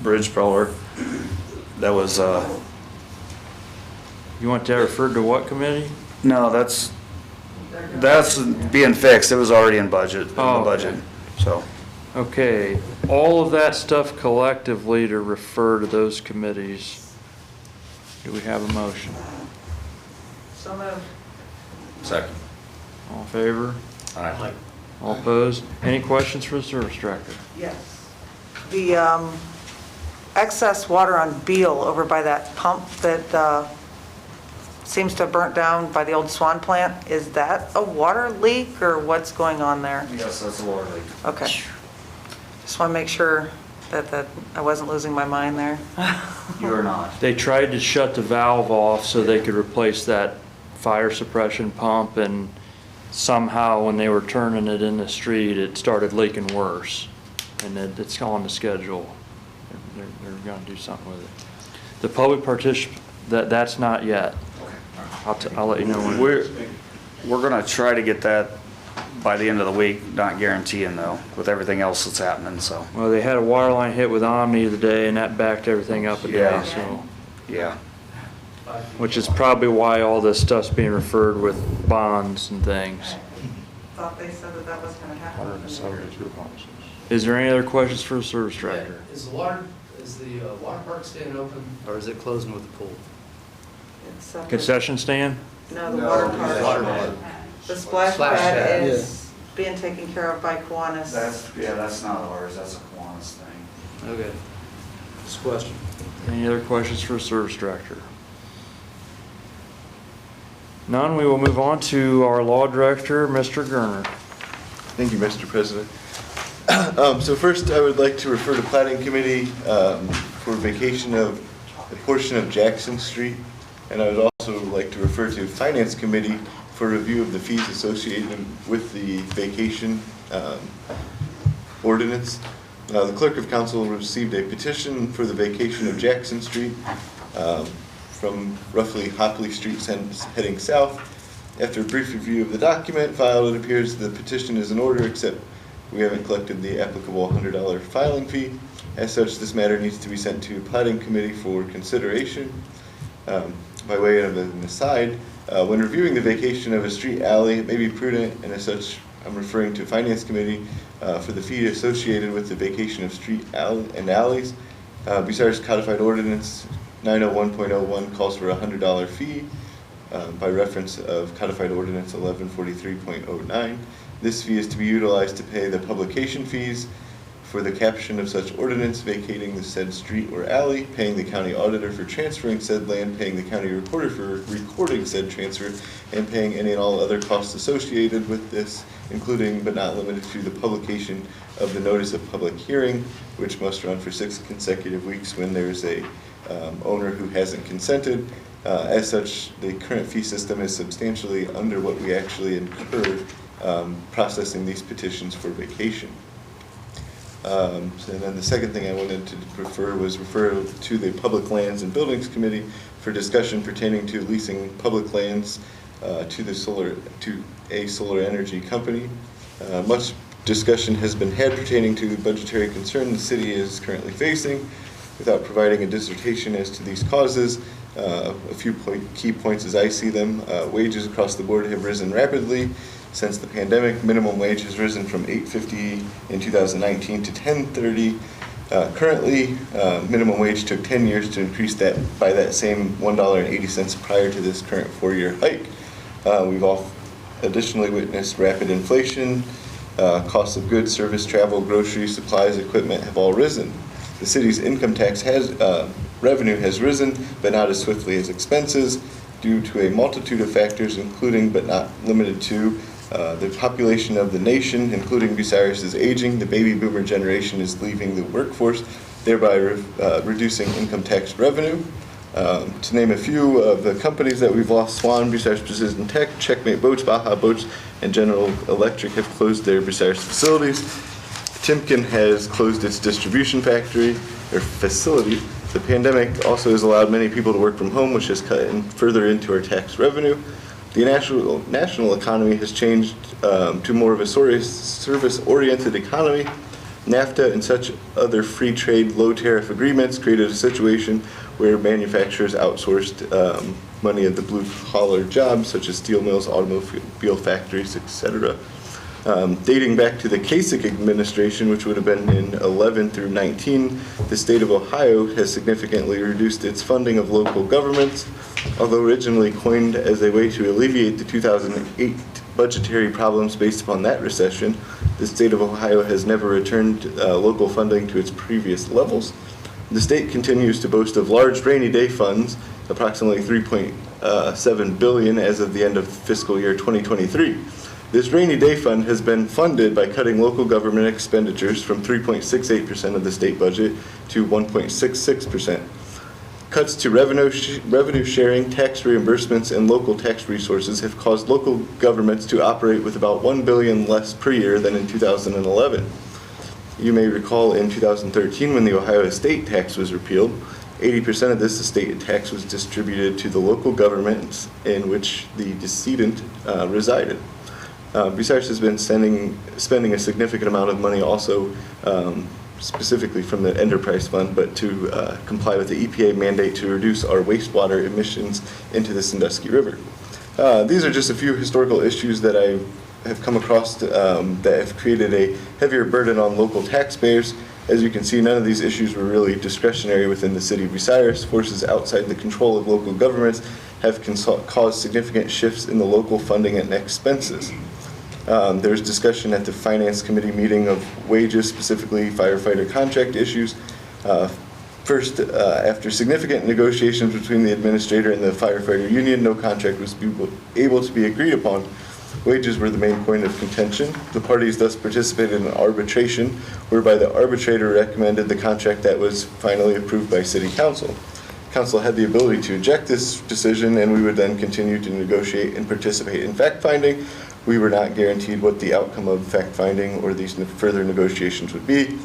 bridge pillar. That was, You want that referred to what committee? no, that's being fixed. It was already in budget, so. Okay, all of that stuff collectively to refer to those committees. Do we have a motion? So moved. Second. All in favor? Aye. All opposed? Any questions for the service director? Yes. The excess water on Beale over by that pump that seems to have burnt down by the old Swan plant, is that a water leak or what's going on there? Yes, that's a water leak. Okay. Just want to make sure that I wasn't losing my mind there. You are not. They tried to shut the valve off so they could replace that fire suppression pump, and somehow when they were turning it in the street, it started leaking worse. And it's on the schedule. They're going to do something with it. The public that's not yet. I'll let you know when. We're gonna try to get that by the end of the week, not guaranteeing though, with everything else that's happening, so. Well, they had a wire line hit with Omni today, and that backed everything up a day, Yeah. so. Yeah. Which is probably why all this stuff's being referred with bonds and things. Thought they said that was gonna happen. 172 homes. Is there any other questions for the service director? Is the water park staying open, or is it closing with the pool? It's separate. Concession stand? No, the water park. The splash Splash pad pad. is being taken care of by Kiwanis. That's not ours, that's a Kiwanis thing. Okay. Just a question. Any other questions for the service director? None, we will move on to our law director, Mr. Gerner. Thank you, Mr. President. So first, I would like to refer to Planning Committee for vacation of a portion of Jackson Street. And I would also like to refer to Finance Committee for review of the fees associated with the vacation ordinance. The Clerk of Council received a petition for the vacation of Jackson Street from roughly Hopley Street heading south. After a brief review of the document filed, it appears the petition is in order, except we haven't collected the applicable $100 filing fee. As such, this matter needs to be sent to Planning Committee for consideration. By way of an aside, when reviewing the vacation of a street alley, it may be prudent, and as such, I'm referring to Finance Committee for the fee associated with the vacation of street and alleys. Bucyrus Codified Ordinance 901.01 calls for a $100 fee by reference of Codified Ordinance 1143.09. This fee is to be utilized to pay the publication fees for the caption of such ordinance, vacating the said street or alley, paying the county auditor for transferring said land, paying the county recorder for recording said transfer, and paying any and all other costs associated with this, including but not limited to the publication of the notice of public hearing, which must run for 6 consecutive weeks when there is a owner who hasn't consented. As such, the current fee system is substantially under what we actually incur processing these petitions for vacation. And then the second thing I wanted to refer to the Public Lands and Buildings Committee for discussion pertaining to leasing public lands to a solar energy company. Much discussion has been had pertaining to the budgetary concern the city is currently facing. Without providing a dissertation as to these causes, a few key points as I see them. Wages across the board have risen rapidly since the pandemic. Minimum wage has risen from $8.50 in 2019 to $10.30. Currently, minimum wage took 10 years to increase that by that same $1.80 prior to this current 4-year hike. We've all additionally witnessed rapid inflation. Costs of goods, service, travel, groceries, supplies, equipment have all risen. The city's income tax revenue has risen, but not as swiftly as expenses, due to a multitude of factors, including but not limited to the population of the nation, including Bucyrus, is aging. The baby boomer generation is leaving the workforce, thereby reducing income tax revenue. To name a few of the companies that we've lost: Swan, Bucyrus Precision Tech, Checkmate Boats, Baja Boats, and General Electric have closed their Bucyrus facilities. Timken has closed its distribution facility. The pandemic also has allowed many people to work from home, which has cut further into our tax revenue. The national economy has changed to more of a service-oriented economy. NAFTA and such other free trade, low tariff agreements created a situation where manufacturers outsourced many of the blue-collar jobs, such as steel mills, automobile factories, etc. Dating back to the Kasich administration, which would have been in 11 through 19, the state of Ohio has significantly reduced its funding of local governments. Although originally coined as a way to alleviate the 2008 budgetary problems based upon that recession, the state of Ohio has never returned local funding to its previous levels. The state continues to boast of large rainy day funds, approximately $3.7 billion as of the end of fiscal year 2023. This rainy day fund has been funded by cutting local government expenditures from 3.68% of the state budget to 1.66%. Cuts to revenue sharing, tax reimbursements, and local tax resources have caused local governments to operate with about $1 billion less per year than in 2011. You may recall in 2013, when the Ohio estate tax was repealed, 80% of this estate tax was distributed to the local governments in which the decedent resided. Bucyrus has been spending a significant amount of money also, specifically from the enterprise fund, but to comply with the EPA mandate to reduce our wastewater emissions into the Sandusky River. These are just a few historical issues that I have come across that have created a heavier burden on local taxpayers. As you can see, none of these issues were really discretionary within the city of Bucyrus. Forces outside the control of local governments have caused significant shifts in the local funding and expenses. There was discussion at the Finance Committee meeting of wages, specifically firefighter contract issues. First, after significant negotiations between the administrator and the firefighter union, no contract was able to be agreed upon. Wages were the main point of contention. The parties thus participated in arbitration, whereby the arbitrator recommended the contract that was finally approved by City Council. Council had the ability to reject this decision, and we would then continue to negotiate and participate in fact-finding. We were not guaranteed what the outcome of fact-finding or these further negotiations would be.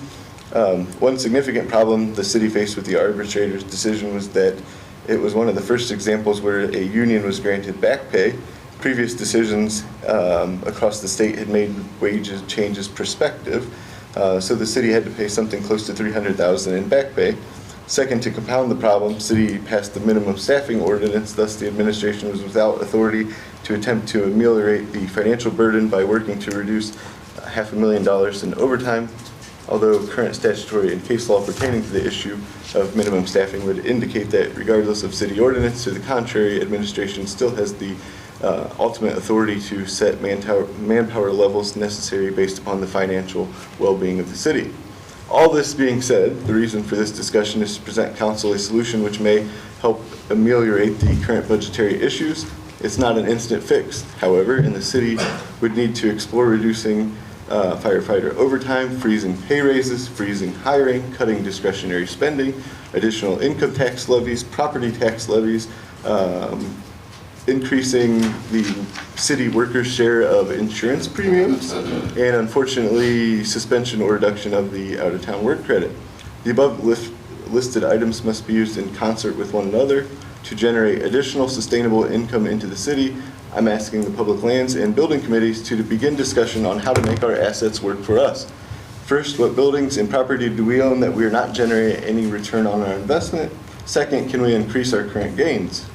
One significant problem the city faced with the arbitrator's decision was that it was one of the first examples where a union was granted back pay. Previous decisions across the state had made wages changes prospective, so the city had to pay something close to $300,000 in back pay. Second, to compound the problem, city passed the minimum staffing ordinance, thus the administration was without authority to attempt to ameliorate the financial burden by working to reduce $500,000 in overtime. Although current statutory and case law pertaining to the issue of minimum staffing would indicate that regardless of city ordinance, to the contrary, administration still has the ultimate authority to set manpower levels necessary based upon the financial well-being of the city. All this being said, the reason for this discussion is to present council a solution which may help ameliorate the current budgetary issues. It's not an instant fix, however, and the city would need to explore reducing firefighter overtime, freezing pay raises, freezing hiring, cutting discretionary spending, additional income tax levies, property tax levies, increasing the city workers' share of insurance premiums, and unfortunately, suspension or reduction of the out-of-town work credit. The above listed items must be used in concert with one another to generate additional sustainable income into the city. I'm asking the Public Lands and Building Committees to begin discussion on how to make our assets work for us. First, what buildings and property do we own that we are not generating any return on our investment? Second, can we increase our current gains?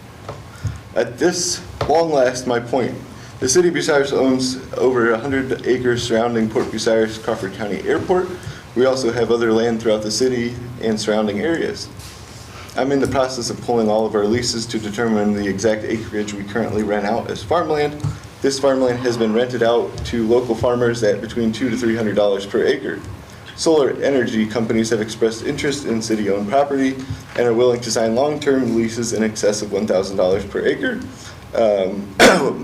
At this long last, my point. The city of Bucyrus owns over 100 acres surrounding Port Bucyrus, Crawford County Airport. We also have other land throughout the city and surrounding areas. I'm in the process of pulling all of our leases to determine the exact acreage we currently rent out as farmland. This farmland has been rented out to local farmers at between $200 to $300 per acre. Solar energy companies have expressed interest in city-owned property and are willing to sign long-term leases in excess of $1,000 per acre.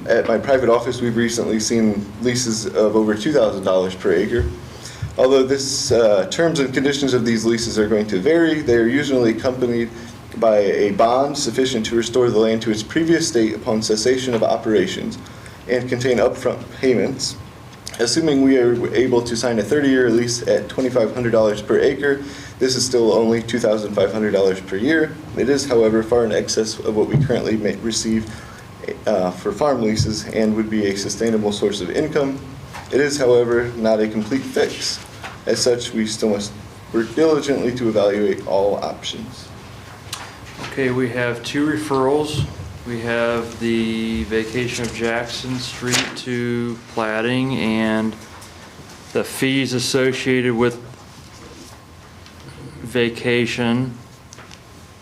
At my private office, we've recently seen leases of over $2,000 per acre. Although this terms and conditions of these leases are going to vary, they are usually accompanied by a bond sufficient to restore the land to its previous state upon cessation of operations and contain upfront payments. Assuming we are able to sign a 30-year lease at $2,500 per acre, this is still only $2,500 per year. It is, however, far in excess of what we currently receive for farm leases and would be a sustainable source of income. It is, however, not a complete fix. As such, we still must work diligently to evaluate all options. Okay, we have two referrals. We have the vacation of Jackson Street to plating and the fees associated with vacation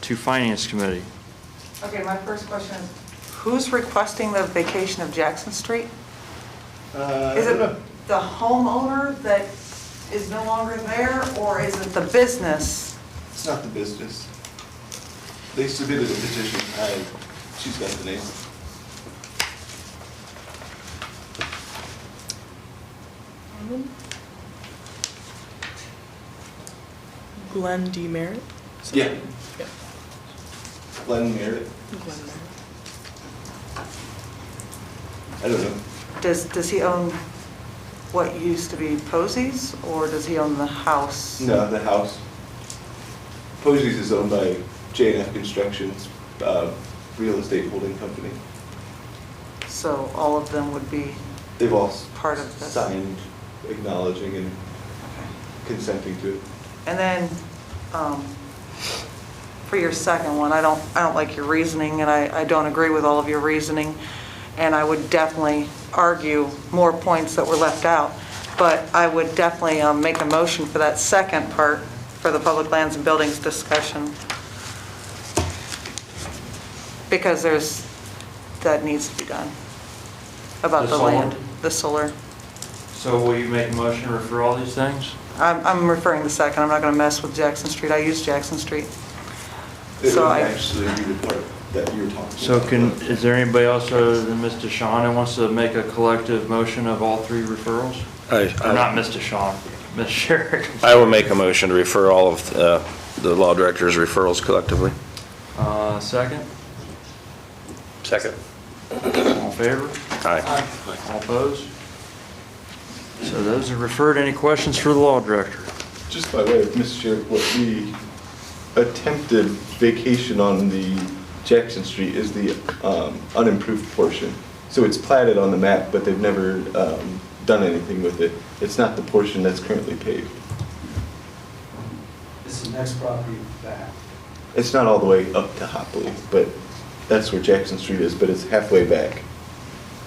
to Finance Committee. Okay, my first question is, who's requesting the vacation of Jackson Street? Is it the homeowner that is no longer there, or is it the business? It's not the business. They submitted a petition. She's got the name. Glenn D. Merritt? Yeah. Glenn Merritt. Glenn Merritt. I don't know. Does he own what used to be Posey's, or does he own the house? No, the house. Posey's is owned by J&F Construction's real estate holding company. So all of them would be They've all part of this? signed acknowledging and consenting to it. And then, for your second one, I don't like your reasoning, and I don't agree with all of your reasoning, and I would definitely argue more points that were left out, but I would definitely make a motion for that second part, for the public lands and buildings discussion, because that needs to be done, about The the solar? land, the solar. So will you make a motion to refer all these things? I'm referring to second, I'm not going to mess with Jackson Street, I use Jackson Street. It So would I- actually be the part that you were talking So about. is there anybody else other than Mr. Shawn who wants to make a collective motion of all three referrals? Or not Mr. Shawn, Ms. Sherrick? I will make a motion to refer all of the law director's referrals collectively. Second? Second. All in favor? Aye. All opposed? So those are referred. Any questions for the law director? Just by way of Mr. Chair, what the attempted vacation on the Jackson Street is the unimproved portion. So it's platted on the map, but they've never done anything with it. It's not the portion that's currently paved. This is the next property back. It's not all the way up to Hopley, but that's where Jackson Street is, but it's halfway back.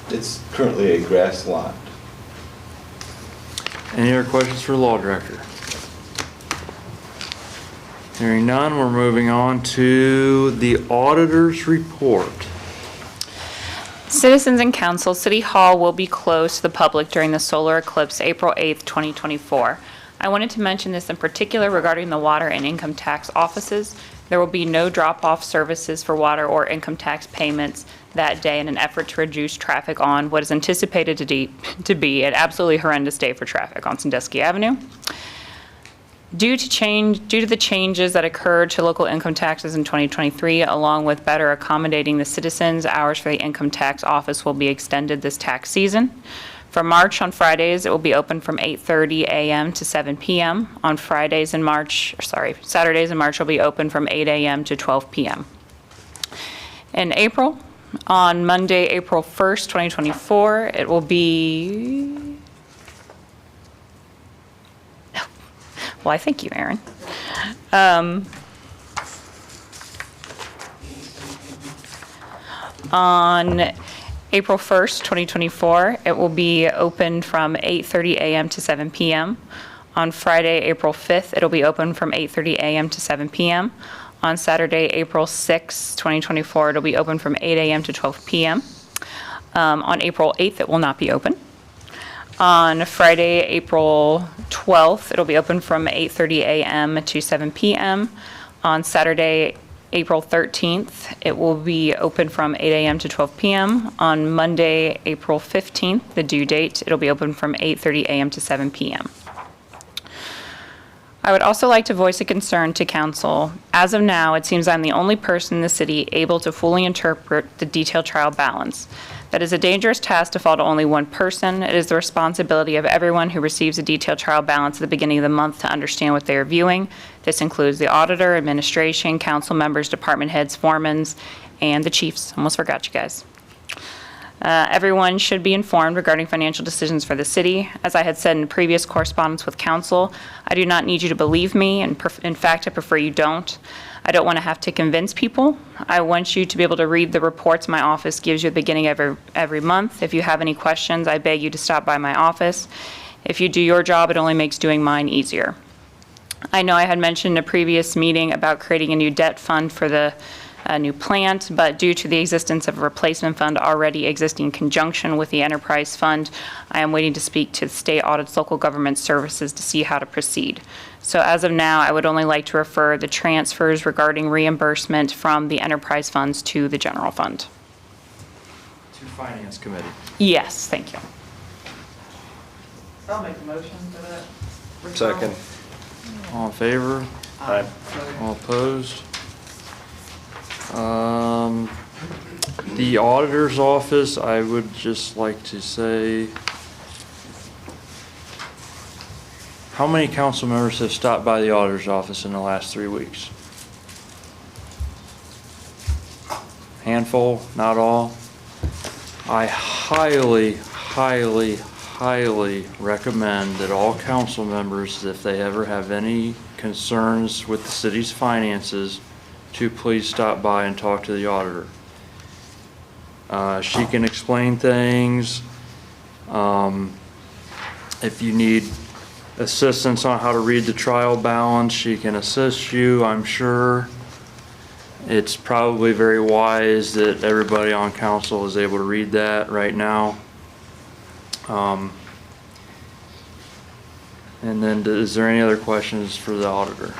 It's currently a grass lot. Any other questions for the law director? Hearing none, we're moving on to the auditor's report. Citizens and council, City Hall will be closed to the public during the solar eclipse April 8th, 2024. I wanted to mention this in particular regarding the water and income tax offices. There will be no drop-off services for water or income tax payments that day in an effort to reduce traffic on what is anticipated to be an absolutely horrendous day for traffic on Sandusky Avenue. Due to the changes that occurred to local income taxes in 2023, along with better accommodating the citizens, hours for the income tax office will be extended this tax season. For March, on Fridays, it will be open from 8:30 a.m. to 7 p.m. On Saturdays in March will be open from 8 a.m. to 12 p.m. In April, on Monday, April 1st, 2024, it will be... Well, I thank you, Aaron. On April 1st, 2024, it will be open from 8:30 a.m. to 7 p.m. On Friday, April 5th, it'll be open from 8:30 a.m. to 7 p.m. On Saturday, April 6th, 2024, it'll be open from 8 a.m. to 12 p.m. On April 8th, it will not be open. On Friday, April 12th, it'll be open from 8:30 a.m. to 7 p.m. On Saturday, April 13th, it will be open from 8 a.m. to 12 p.m. On Monday, April 15th, the due date, it'll be open from 8:30 a.m. to 7 p.m. I would also like to voice a concern to council. As of now, it seems I'm the only person in the city able to fully interpret the detailed trial balance. That is a dangerous task to fall to only one person. It is the responsibility of everyone who receives a detailed trial balance at the beginning of the month to understand what they are viewing. This includes the auditor, administration, council members, department heads, foremans, and the chiefs. Almost forgot you guys. Everyone should be informed regarding financial decisions for the city. As I had said in previous correspondence with council, I do not need you to believe me, and in fact, I prefer you don't. I don't want to have to convince people. I want you to be able to read the reports my office gives you at the beginning of every month. If you have any questions, I beg you to stop by my office. If you do your job, it only makes doing mine easier. I know I had mentioned in a previous meeting about creating a new debt fund for the new plant, but due to the existence of a replacement fund already existing in conjunction with the enterprise fund, I am waiting to speak to the state audits local government services to see how to proceed. So as of now, I would only like to refer the transfers regarding reimbursement from the enterprise funds to the general fund. To Finance Committee. Yes, thank you. I'll make a motion for that. referral. Second. All in favor? Aye. All opposed? The auditor's office, I would just like to say, how many council members have stopped by the auditor's office in the last 3 weeks? handful, not all. I highly, highly, highly recommend that all council members, if they ever have any concerns with the city's finances, to please stop by and talk to the auditor. She can explain things. If you need assistance on how to read the trial balance, she can assist you, I'm sure. It's probably very wise that everybody on council is able to read that right now. And then, is there any other questions for the auditor?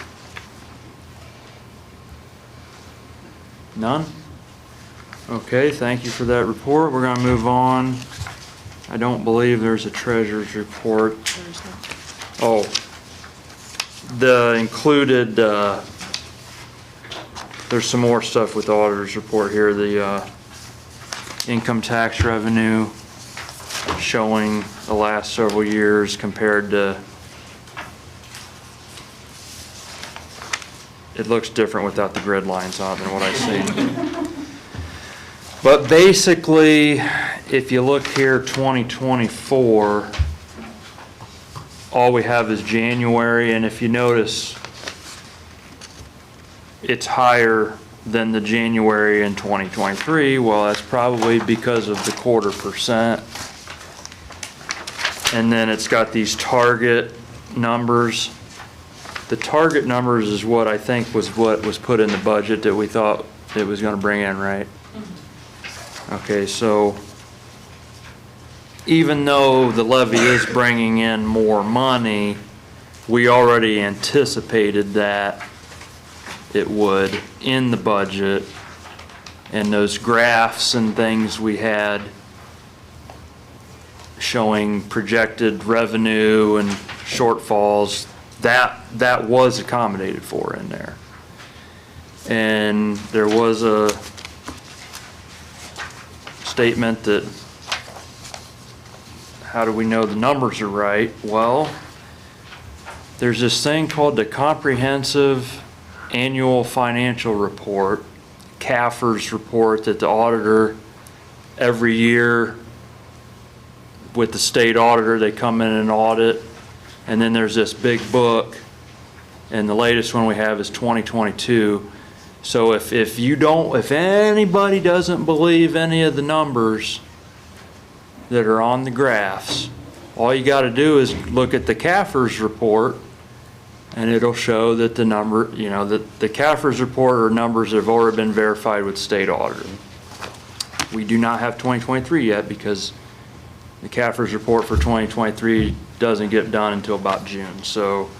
None? Okay, thank you for that report. We're going to move on. I don't believe there's a treasurer's report. Oh, the included, there's some more stuff with the auditor's report here. The income tax revenue showing the last several years compared to, it looks different without the grid lines on than what I see. But basically, if you look here, 2024, all we have is January, and if you notice, it's higher than the January in 2023. Well, that's probably because of the 0.25%. And then it's got these target numbers. The target numbers is what I think was what was put in the budget that we thought it was going to bring in, right? Okay, so even though the levy is bringing in more money, we already anticipated that it would in the budget, and those graphs and things we had showing projected revenue and shortfalls, that was accommodated for in there. And there was a statement that, how do we know the numbers are right? Well, there's this thing called the Comprehensive Annual Financial Report, CAFR's report, that the auditor every year with the state auditor, they come in and audit. And then there's this big book, and the latest one we have is 2022. So if anybody doesn't believe any of the numbers that are on the graphs, all you got to do is look at the CAFR's report, and it'll show that the number, that the CAFR's report are numbers that have already been verified with state auditor. We do not have 2023 yet because the CAFR's report for 2023 doesn't get done until about June. So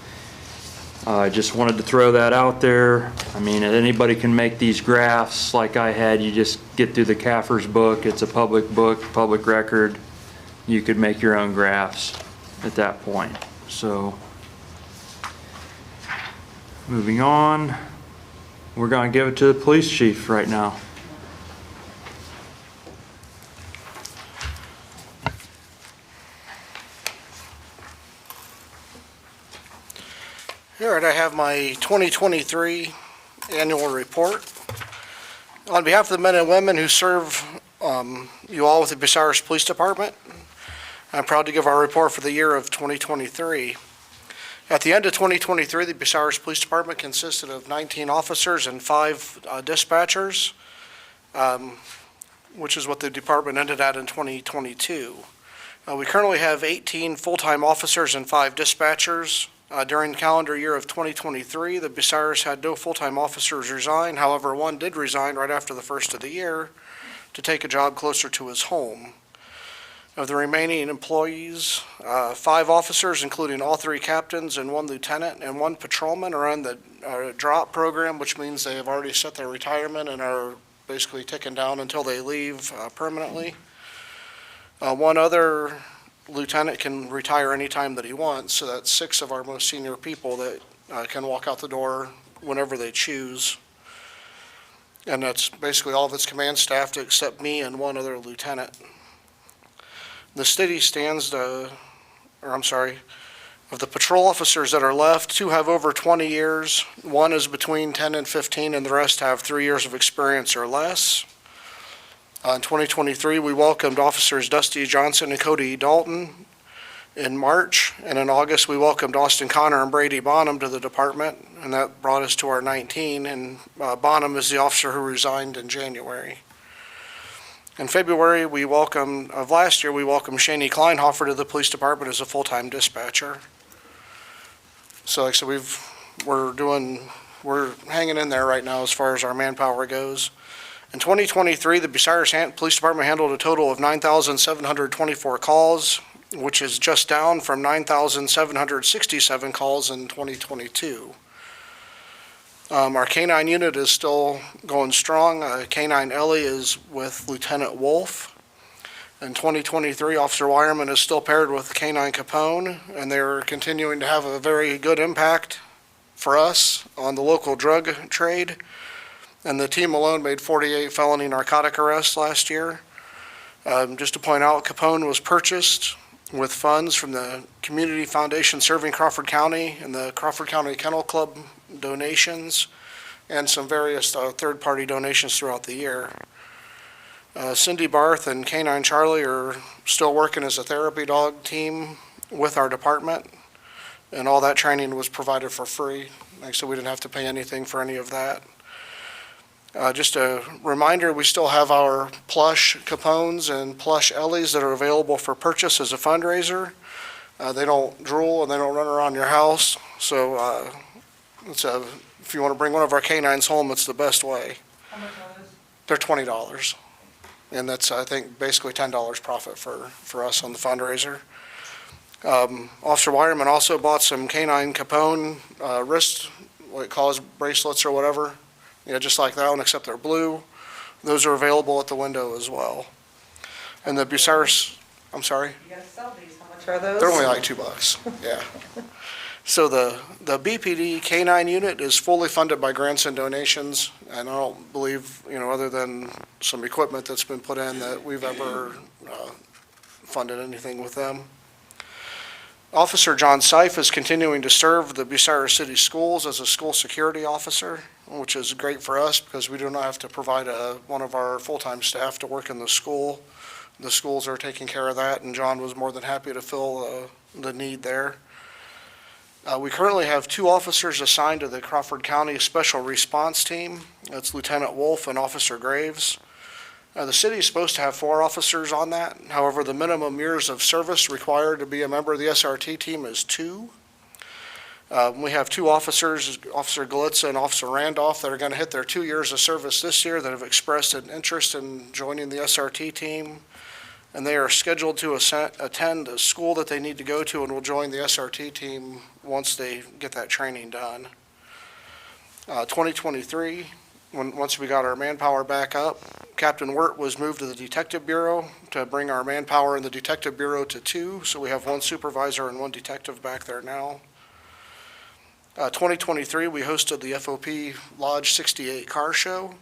I just wanted to throw that out there. I mean, anybody can make these graphs like I had. You just get through the CAFR's book. It's a public book, public record. You could make your own graphs at that point. So moving on, we're going to give it to the police chief right now. All right, I have my 2023 annual report. On behalf of the men and women who serve you all with the Bucyrus Police Department, I'm proud to give our report for the year of 2023. At the end of 2023, the Bucyrus Police Department consisted of 19 officers and 5 dispatchers, which is what the department ended at in 2022. We currently have 18 full-time officers and 5 dispatchers. During the calendar year of 2023, the Bucyrus had no full-time officers resign. However, one did resign right after the first of the year to take a job closer to his home. Of the remaining employees, 5 officers, including all 3 captains and 1 lieutenant and 1 patrolman, are on the drop program, which means they have already set their retirement and are basically taken down until they leave permanently. 1 other lieutenant can retire anytime that he wants, so that's 6 of our most senior people that can walk out the door whenever they choose. And that's basically all of its command staff except me and 1 other lieutenant. The city stands, of the patrol officers that are left, 2 have over 20 years, 1 is between 10 and 15, and the rest have 3 years of experience or less. In 2023, we welcomed Officers Dusty Johnson and Cody Dalton in March, and in August, we welcomed Austin Connor and Brady Bonham to the department, and that brought us to our 19, and Bonham is the officer who resigned in January. In February, of last year, we welcomed Shani Kleinhofer to the police department as a full-time dispatcher. So like I said, we're hanging in there right now as far as our manpower goes. In 2023, the Bucyrus Police Department handled a total of 9,724 calls, which is just down from 9,767 calls in 2022. Our K-9 unit is still going strong. K-9 Ellie is with Lieutenant Wolf. In 2023, Officer Wireman is still paired with K-9 Capone, and they're continuing to have a very good impact for us on the local drug trade. And the team alone made 48 felony narcotic arrests last year. Just to point out, Capone was purchased with funds from the Community Foundation Serving Crawford County and the Crawford County Kennel Club donations and some various third-party donations throughout the year. Cindy Barth and K-9 Charlie are still working as a therapy dog team with our department, and all that training was provided for free. Like, so we didn't have to pay anything for any of that. Just a reminder, we still have our plush Capones and plush Ellies that are available for purchase as a fundraiser. They don't drool and they don't run around your house, so if you want to bring one of our canines home, it's the best way. How much are those? They're $20, and that's, I think, basically $10 profit for us on the fundraiser. Officer Wireman also bought some canine Capone wrist, what it calls bracelets or whatever. Yeah, just like that one, except they're blue. Those are available at the window as well. And the Bucyrus, I'm sorry? You gotta sell these, how much are those? They're only like $2, yeah. So the BPD K-9 unit is fully funded by grants and donations, and I don't believe, other than some equipment that's been put in, that we've ever funded anything with them. Officer John Seif is continuing to serve the Bucyrus City Schools as a school security officer, which is great for us because we do not have to provide one of our full-time staff to work in the school. The schools are taking care of that, and John was more than happy to fill the need there. We currently have 2 officers assigned to the Crawford County Special Response Team. That's Lieutenant Wolf and Officer Graves. The city is supposed to have 4 officers on that. However, the minimum years of service required to be a member of the SRT team is 2. We have 2 officers, Officer Gillenater and Officer Randolph, that are going to hit their 2 years of service this year that have expressed an interest in joining the SRT team. And they are scheduled to attend a school that they need to go to and will join the SRT team once they get that training done. 2023, once we got our manpower back up, Captain Wirt was moved to the Detective Bureau to bring our manpower in the Detective Bureau to 2, so we have 1 supervisor and 1 detective back there now. 2023, we hosted the FOP Lodge 68 car show.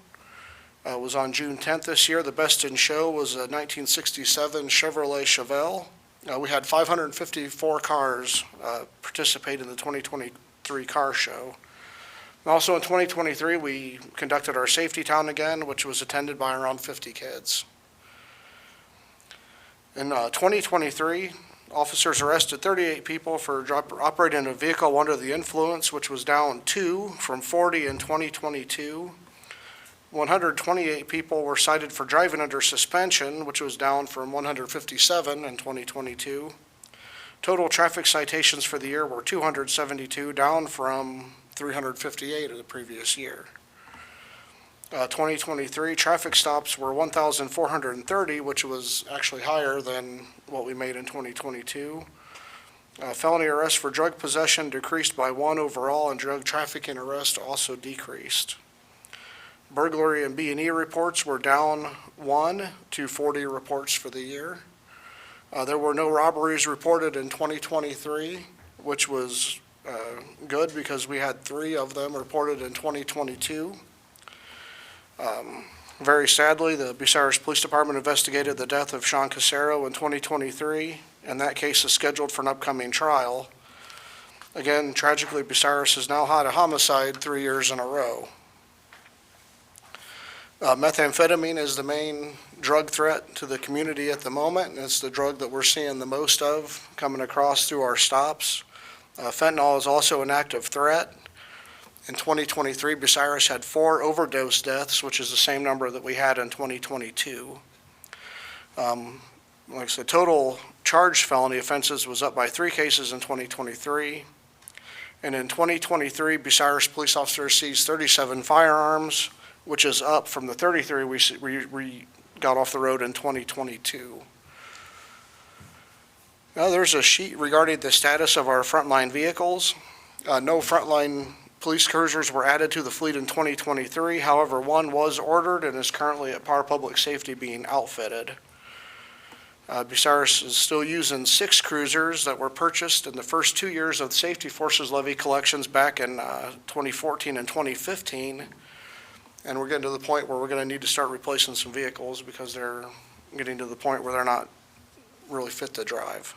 It was on June 10th this year. The best in show was a 1967 Chevrolet Chevelle. We had 554 cars participate in the 2023 car show. Also in 2023, we conducted our Safety Town again, which was attended by around 50 kids. In 2023, officers arrested 38 people for operating a vehicle under the influence, which was down 2 from 40 in 2022. 128 people were cited for driving under suspension, which was down from 157 in 2022. Total traffic citations for the year were 272, down from 358 of the previous year. 2023 traffic stops were 1,430, which was actually higher than what we made in 2022. Felony arrests for drug possession decreased by 1 overall, and drug trafficking arrests also decreased. Burglary and B&E reports were down 1 to 40 reports for the year. There were no robberies reported in 2023, which was good because we had 3 of them reported in 2022. Very sadly, the Bucyrus Police Department investigated the death of Sean Casero in 2023, and that case is scheduled for an upcoming trial. Again, tragically, Bucyrus has now had a homicide 3 years in a row. Methamphetamine is the main drug threat to the community at the moment, and it's the drug that we're seeing the most of coming across through our stops. Fentanyl is also an active threat. In 2023, Bucyrus had 4 overdose deaths, which is the same number that we had in 2022. Like I said, total charged felony offenses was up by 3 cases in 2023. And in 2023, Bucyrus police officers seized 37 firearms, which is up from the 33 we got off the road in 2022. Now there's a sheet regarding the status of our frontline vehicles. No frontline police cruisers were added to the fleet in 2023. However, one was ordered and is currently at Par Public Safety being outfitted. Bucyrus is still using 6 cruisers that were purchased in the first 2 years of the Safety Forces levy collections back in 2014 and 2015. And we're getting to the point where we're going to need to start replacing some vehicles because they're getting to the point where they're not really fit to drive.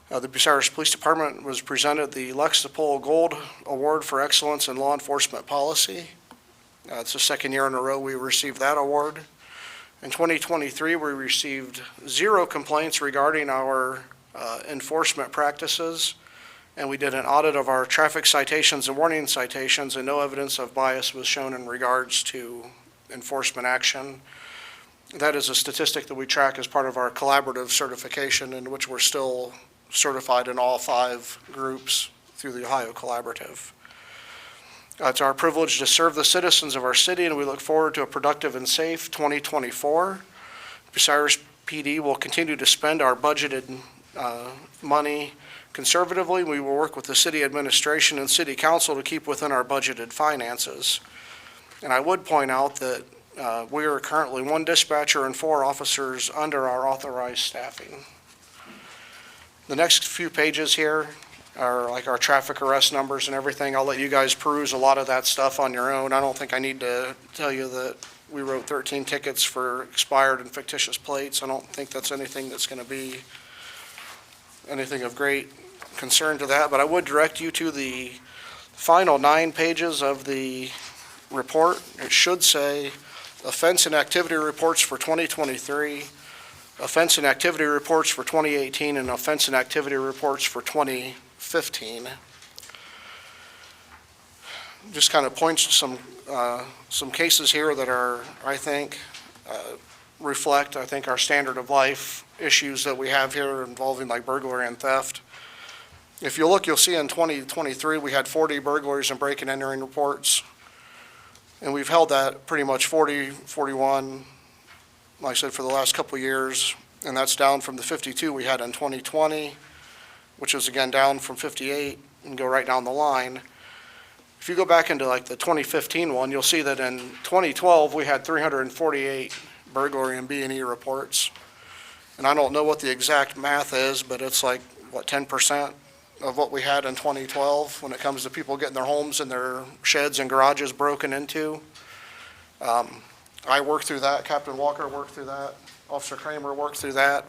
The Bucyrus Police Department was presented the Lexipol Gold Award for Excellence in Law Enforcement Policy. It's the 2nd year in a row we received that award. In 2023, we received 0 complaints regarding our enforcement practices, and we did an audit of our traffic citations and warning citations, and no evidence of bias was shown in regards to enforcement action. That is a statistic that we track as part of our collaborative certification, in which we're still certified in all 5 groups through the Ohio Collaborative. It's our privilege to serve the citizens of our city, and we look forward to a productive and safe 2024. Bucyrus PD will continue to spend our budgeted money conservatively. We will work with the city administration and city council to keep within our budgeted finances. And I would point out that we are currently 1 dispatcher and 4 officers under our authorized staffing. The next few pages here are like our traffic arrest numbers and everything. I'll let you guys peruse a lot of that stuff on your own. I don't think I need to tell you that we wrote 13 tickets for expired and fictitious plates. I don't think that's anything that's going to be anything of great concern to that, but I would direct you to the final 9 pages of the report. It should say offense and activity reports for 2023, offense and activity reports for 2018, and offense and activity reports for 2015. Just kind of points to some cases here that are, I think, reflect, I think, our standard of life issues that we have here involving like burglary and theft. If you look, you'll see in 2023 we had 40 burglaries and break and entering reports. And we've held that pretty much 40, 41, like I said, for the last couple of years. And that's down from the 52 we had in 2020, which was again down from 58 and go right down the line. If you go back into like the 2015 one, you'll see that in 2012 we had 348 burglary and B&E reports. And I don't know what the exact math is, but it's like, what, 10% of what we had in 2012 when it comes to people getting their homes and their sheds and garages broken into. I worked through that, Captain Walker worked through that, Officer Kramer worked through that.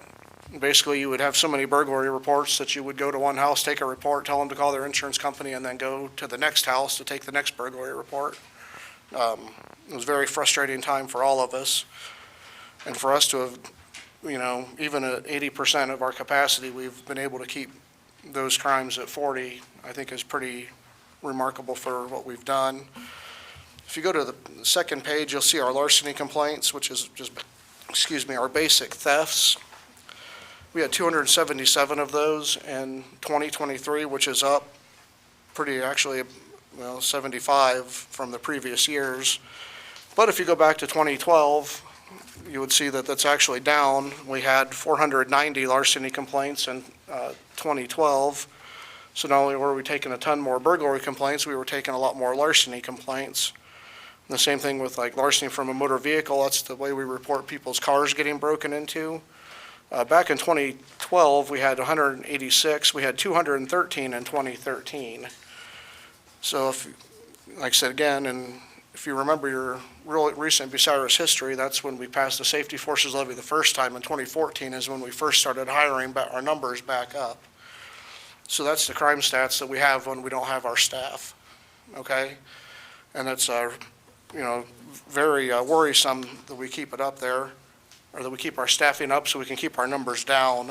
Basically, you would have so many burglary reports that you would go to one house, take a report, tell them to call their insurance company, and then go to the next house to take the next burglary report. It was a very frustrating time for all of us. And for us to have, you know, even at 80% of our capacity, we've been able to keep those crimes at 40, I think is pretty remarkable for what we've done. If you go to the second page, you'll see our larceny complaints, which is just, our basic thefts. We had 277 of those in 2023, which is up pretty actually, 75 from the previous years. But if you go back to 2012, you would see that that's actually down. We had 490 larceny complaints in 2012. So not only were we taking a ton more burglary complaints, we were taking a lot more larceny complaints. And the same thing with like larceny from a motor vehicle. That's the way we report people's cars getting broken into. Back in 2012, we had 186. We had 213 in 2013. So if, like I said again, and if you remember your real recent Bucyrus history, that's when we passed the Safety Forces Levy the first time in 2014 is when we first started hiring our numbers back up. So that's the crime stats that we have when we don't have our staff, okay? And it's very worrisome that we keep it up there, or that we keep our staffing up so we can keep our numbers down.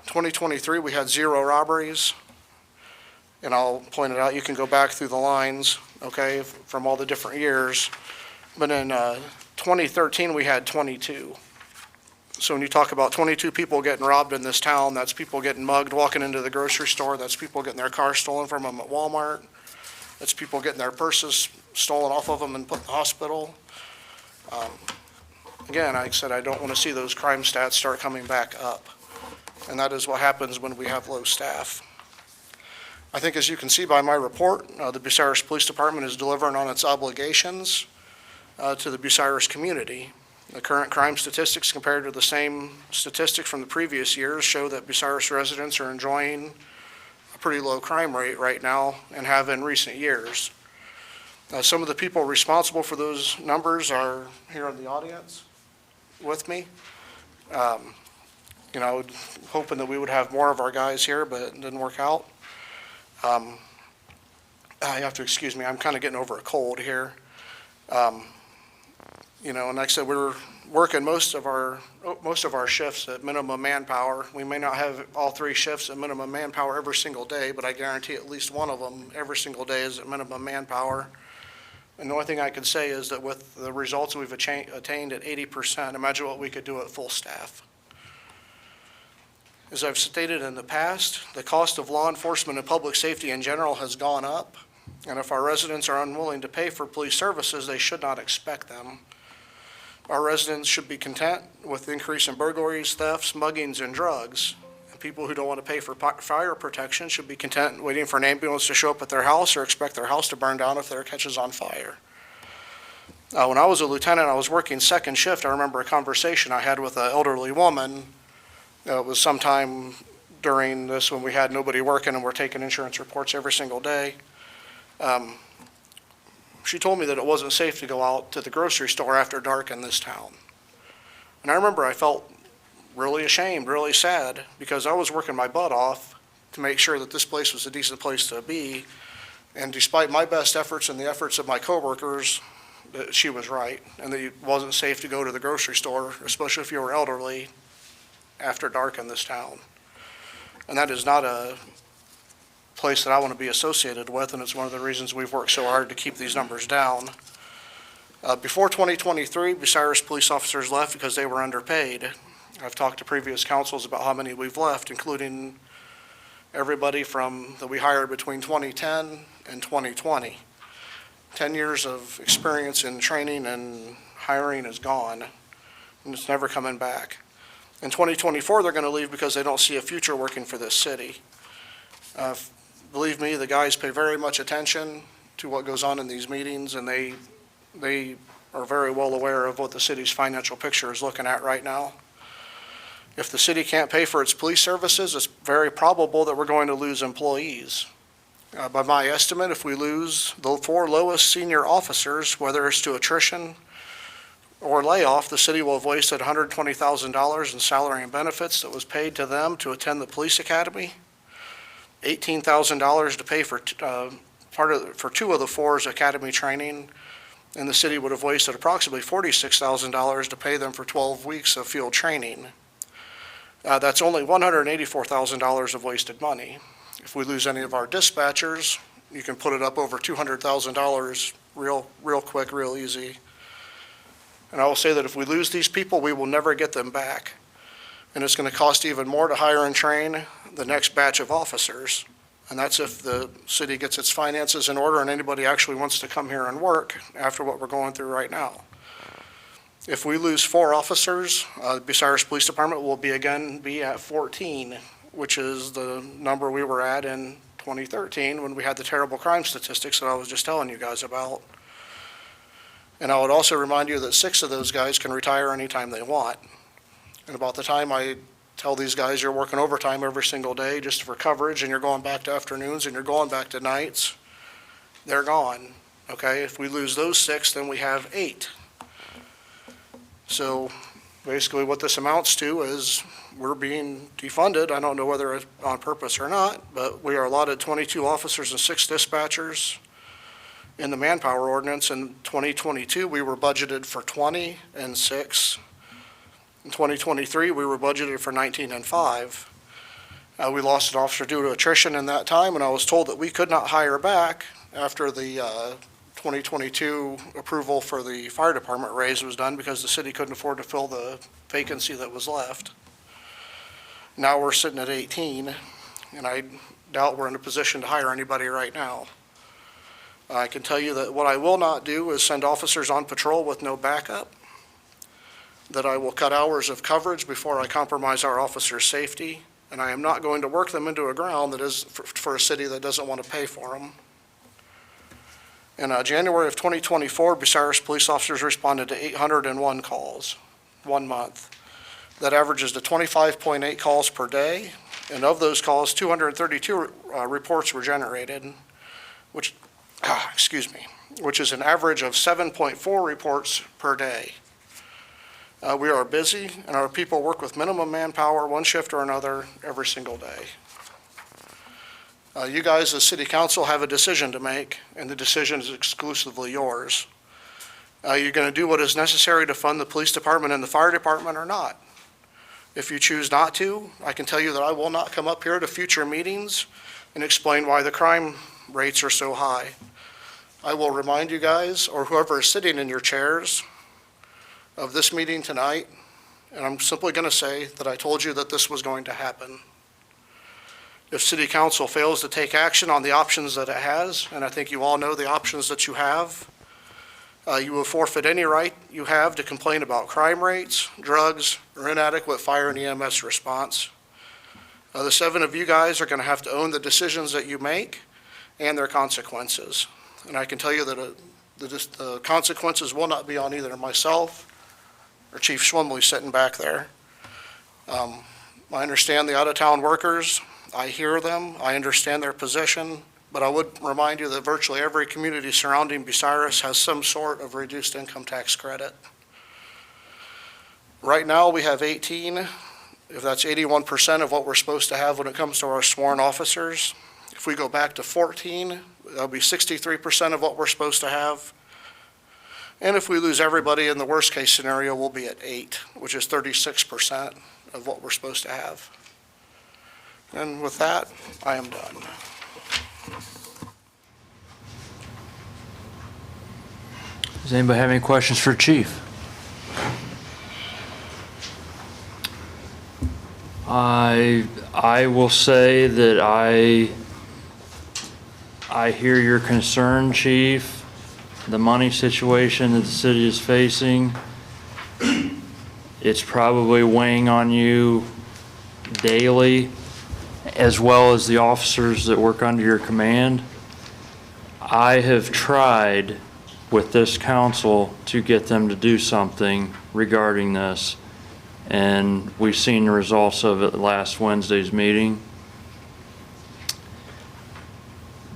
2023, we had 0 robberies, and I'll point it out, you can go back through the lines, okay, from all the different years. But in 2013, we had 22. So when you talk about 22 people getting robbed in this town, that's people getting mugged walking into the grocery store, that's people getting their car stolen from them at Walmart, that's people getting their purses stolen off of them and put in the hospital. Again, like I said, I don't want to see those crime stats start coming back up. And that is what happens when we have low staff. I think as you can see by my report, the Bucyrus Police Department is delivering on its obligations to the Bucyrus community. The current crime statistics compared to the same statistics from the previous years show that Bucyrus residents are enjoying a pretty low crime rate right now and have in recent years. Some of the people responsible for those numbers are here in the audience with me. Hoping that we would have more of our guys here, but it didn't work out. You have to excuse me, I'm kind of getting over a cold here. And like I said, we're working most of our shifts at minimum manpower. We may not have all 3 shifts at minimum manpower every single day, but I guarantee at least one of them every single day is at minimum manpower. And the only thing I can say is that with the results we've attained at 80%, imagine what we could do at full staff. As I've stated in the past, the cost of law enforcement and public safety in general has gone up. And if our residents are unwilling to pay for police services, they should not expect them. Our residents should be content with the increase in burglaries, thefts, muggings, and drugs. And people who don't want to pay for fire protection should be content waiting for an ambulance to show up at their house or expect their house to burn down if their catches on fire. When I was a lieutenant, I was working second shift. I remember a conversation I had with an elderly woman. It was sometime during this when we had nobody working and we're taking insurance reports every single day. She told me that it wasn't safe to go out to the grocery store after dark in this town. And I remember I felt really ashamed, really sad, because I was working my butt off to make sure that this place was a decent place to be. And despite my best efforts and the efforts of my coworkers, that she was right, and that it wasn't safe to go to the grocery store, especially if you were elderly, after dark in this town. And that is not a place that I want to be associated with, and it's one of the reasons we've worked so hard to keep these numbers down. Before 2023, Bucyrus police officers left because they were underpaid. I've talked to previous councils about how many we've left, including everybody that we hired between 2010 and 2020. 10 years of experience in training and hiring is gone, and it's never coming back. In 2024, they're going to leave because they don't see a future working for this city. Believe me, the guys pay very much attention to what goes on in these meetings, and they are very well aware of what the city's financial picture is looking at right now. If the city can't pay for its police services, it's very probable that we're going to lose employees. By my estimate, if we lose the 4 lowest senior officers, whether it's to attrition or layoff, the city will have wasted $120,000 in salary and benefits that was paid to them to attend the police academy, $18,000 to pay for 2 of the 4's academy training, and the city would have wasted approximately $46,000 to pay them for 12 weeks of field training. That's only $184,000 of wasted money. If we lose any of our dispatchers, you can put it up over $200,000 real quick, real easy. And I will say that if we lose these people, we will never get them back. And it's going to cost even more to hire and train the next batch of officers. And that's if the city gets its finances in order and anybody actually wants to come here and work after what we're going through right now. If we lose 4 officers, the Bucyrus Police Department will be at 14, which is the number we were at in 2013 when we had the terrible crime statistics that I was just telling you guys about. And I would also remind you that 6 of those guys can retire anytime they want. And about the time I tell these guys you're working overtime every single day just for coverage and you're going back to afternoons and you're going back to nights, they're gone. Okay, if we lose those 6, then we have 8. So basically what this amounts to is we're being defunded. I don't know whether it's on purpose or not, but we are allotted 22 officers and 6 dispatchers. in the manpower ordinance. In 2022, we were budgeted for 20 and 6. In 2023, we were budgeted for 19 and 5. We lost an officer due to attrition in that time, and I was told that we could not hire back after the 2022 approval for the fire department raise was done because the city couldn't afford to fill the vacancy that was left. Now we're sitting at 18, and I doubt we're in a position to hire anybody right now. I can tell you that what I will not do is send officers on patrol with no backup, that I will cut hours of coverage before I compromise our officers' safety, and I am not going to work them into a ground that is for a city that doesn't want to pay for them. In January of 2024, Bucyrus police officers responded to 801 calls, 1 month. That averages to 25.8 calls per day, and of those calls, 232 reports were generated, which is an average of 7.4 reports per day. We are busy, and our people work with minimum manpower, one shift or another, every single day. You guys, as city council, have a decision to make, and the decision is exclusively yours. You're going to do what is necessary to fund the police department and the fire department or not. If you choose not to, I can tell you that I will not come up here to future meetings and explain why the crime rates are so high. I will remind you guys, or whoever is sitting in your chairs, of this meeting tonight, and I'm simply going to say that I told you that this was going to happen. If city council fails to take action on the options that it has, and I think you all know the options that you have, you will forfeit any right you have to complain about crime rates, drugs, or inadequate fire and EMS response. The 7 of you guys are going to have to own the decisions that you make and their consequences. And I can tell you that the consequences will not be on either myself or Chief Schwemley sitting back there. I understand the out-of-town workers. I hear them. I understand their position. But I would remind you that virtually every community surrounding Bucyrus has some sort of reduced income tax credit. Right now, we have 18. If that's 81% of what we're supposed to have when it comes to our sworn officers, if we go back to 14, that'll be 63% of what we're supposed to have. And if we lose everybody in the worst case scenario, we'll be at 8, which is 36% of what we're supposed to have. And with that, I am done. Does anybody have any questions for Chief? I will say that I hear your concern, Chief. The money situation that the city is facing, it's probably weighing on you daily, as well as the officers that work under your command. I have tried with this council to get them to do something regarding this, and we've seen the results of it last Wednesday's meeting.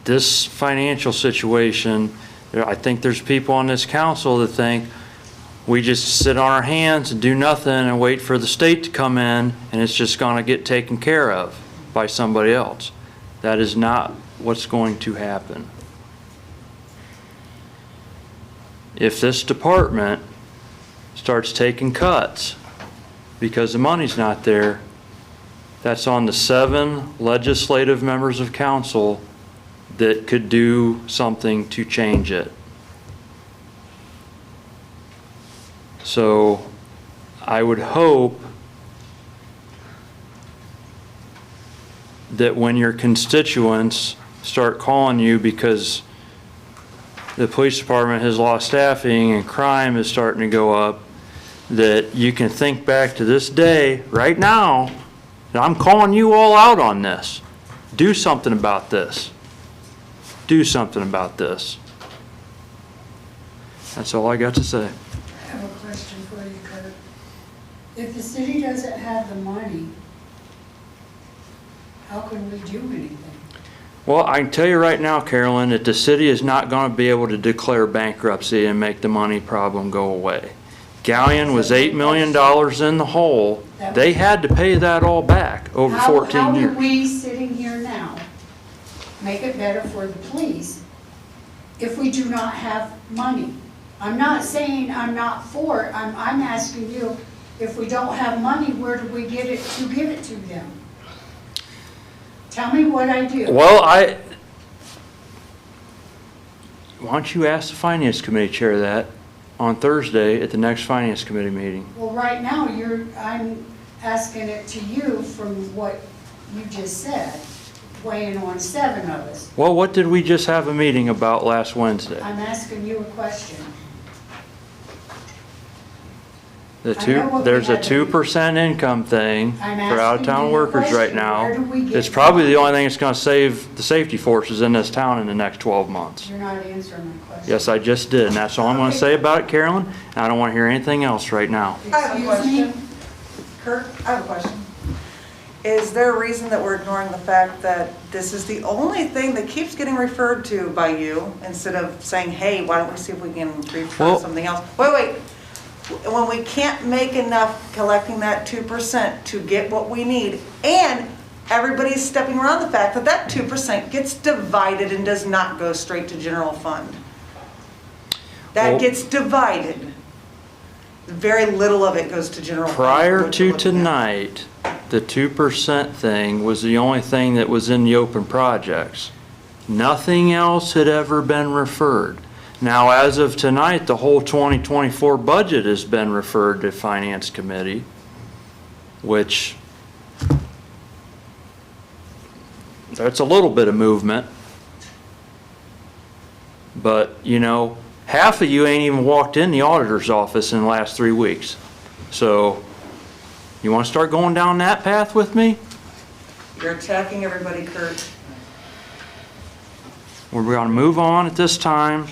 This financial situation, I think there's people on this council that think we just sit on our hands and do nothing and wait for the state to come in and it's just going to get taken care of by somebody else. That is not what's going to happen. If this department starts taking cuts because the money's not there, that's on the 7 legislative members of council that could do something to change it. So I would hope that when your constituents start calling you because the police department has lost staffing and crime is starting to go up, that you can think back to this day, right now, and I'm calling you all out on this. Do something about this. Do something about this. That's all I got to say. I have a question for you, Kurt. If the city doesn't have the money, how can we do anything? Well, I can tell you right now, Carolyn, that the city is not going to be able to declare bankruptcy and make the money problem go away. Galleon was $8 million in the hole. They had to pay that all back over 14 How years. do we, sitting here now, make it better for the police if we do not have money? I'm not saying I'm not for it, I'm asking you, if we don't have money, where do we get it to give it to them? Tell me what I do. Well, why don't you ask the Finance Committee Chair that on Thursday at the next Finance Committee meeting? Well, right now, I'm asking it to you from what you just said, weighing on 7 of us. Well, what did we just have a meeting about last Wednesday? I'm asking you a question. There's a 2% income thing for I'm out-of-town asking you a workers right question. now. Where do we get It's probably money? the only thing that's gonna save the safety forces in this town in the next 12 months. You're not answering my question. Yes, I just did, and that's all I'm gonna say about it, Carolyn. And I don't wanna hear anything else right now. I have a Excuse me? question. Kurt, I have a question. Is there a reason that we're ignoring the fact that this is the only thing that keeps getting referred to by you instead of saying, hey, why don't we see if we can refer to something else? Wait. When we can't make enough collecting that 2% to get what we need, and everybody's stepping around the fact that that 2% gets divided and does not go straight to general fund. That gets divided. Very little of it goes to general fund. Prior to tonight, the 2% thing was the only thing that was in the open projects. Nothing else had ever been referred. Now, as of tonight, the whole 2024 budget has been referred to Finance Committee, which that's a little bit of movement. But, you know, half of you ain't even walked in the auditor's office in the last 3 weeks. So, you want to start going down that path with me? You're attacking everybody, Kurt. We're going to move on at this time.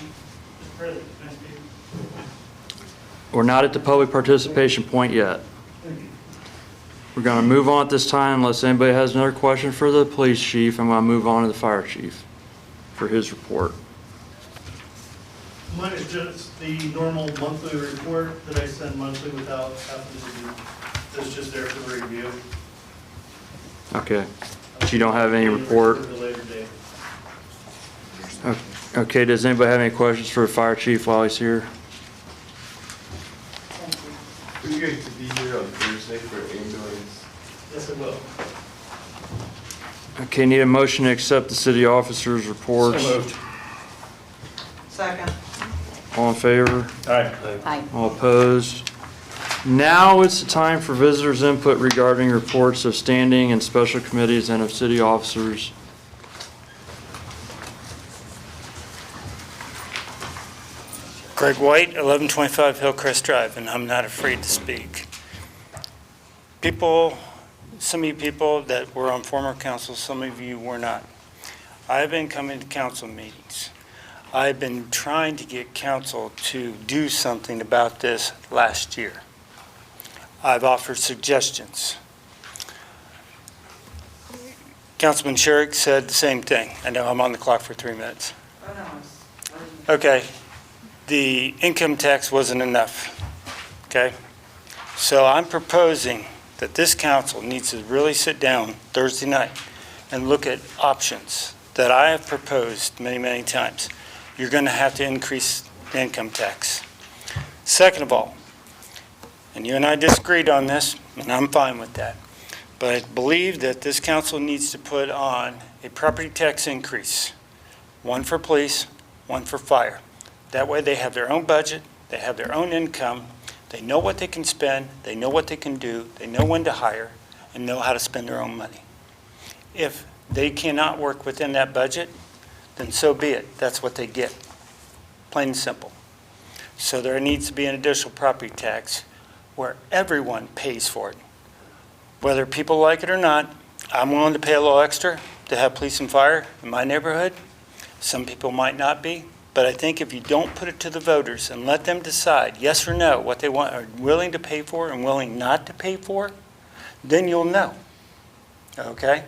We're not at the public participation point yet. We're going to move on at this time unless anybody has another question for the police chief. I'm going to move on to the fire chief for his report. Mine is just the normal monthly report that I send monthly without having to do, that's just there for the review. Okay. So you don't have any report? For the later date. Okay, does anybody have any questions for the fire chief while he's here? Are you going to be here on Thursday for ambulance? Yes, I will. Okay, need a motion to accept the city officers' reports. So moved. Second. All in favor? Aye. Aye. All opposed? Now it's the time for visitors' input regarding reports of standing and special committees and of city officers. Greg White, 1125 Hillcrest Drive, and I'm not afraid to speak. People, some of you people that were on former council, some of you were not. I've been coming to council meetings. I've been trying to get council to do something about this last year. I've offered suggestions. Councilman Sherrick said the same thing. I know I'm on the clock for 3 minutes. Okay. The income tax wasn't enough, okay? So I'm proposing that this council needs to really sit down Thursday night and look at options that I have proposed many, many times. You're going to have to increase the income tax. Second of all, and you and I disagreed on this, and I'm fine with that, but I believe that this council needs to put on a property tax increase, one for police, one for fire. That way they have their own budget, they have their own income, they know what they can spend, they know what they can do, they know when to hire, and know how to spend their own money. If they cannot work within that budget, then so be it. That's what they get, plain and simple. So there needs to be an additional property tax where everyone pays for it. Whether people like it or not, I'm willing to pay a little extra to have police and fire in my neighborhood. Some people might not be. But I think if you don't put it to the voters and let them decide yes or no what they want, are willing to pay for and willing not to pay for, then you'll know, okay?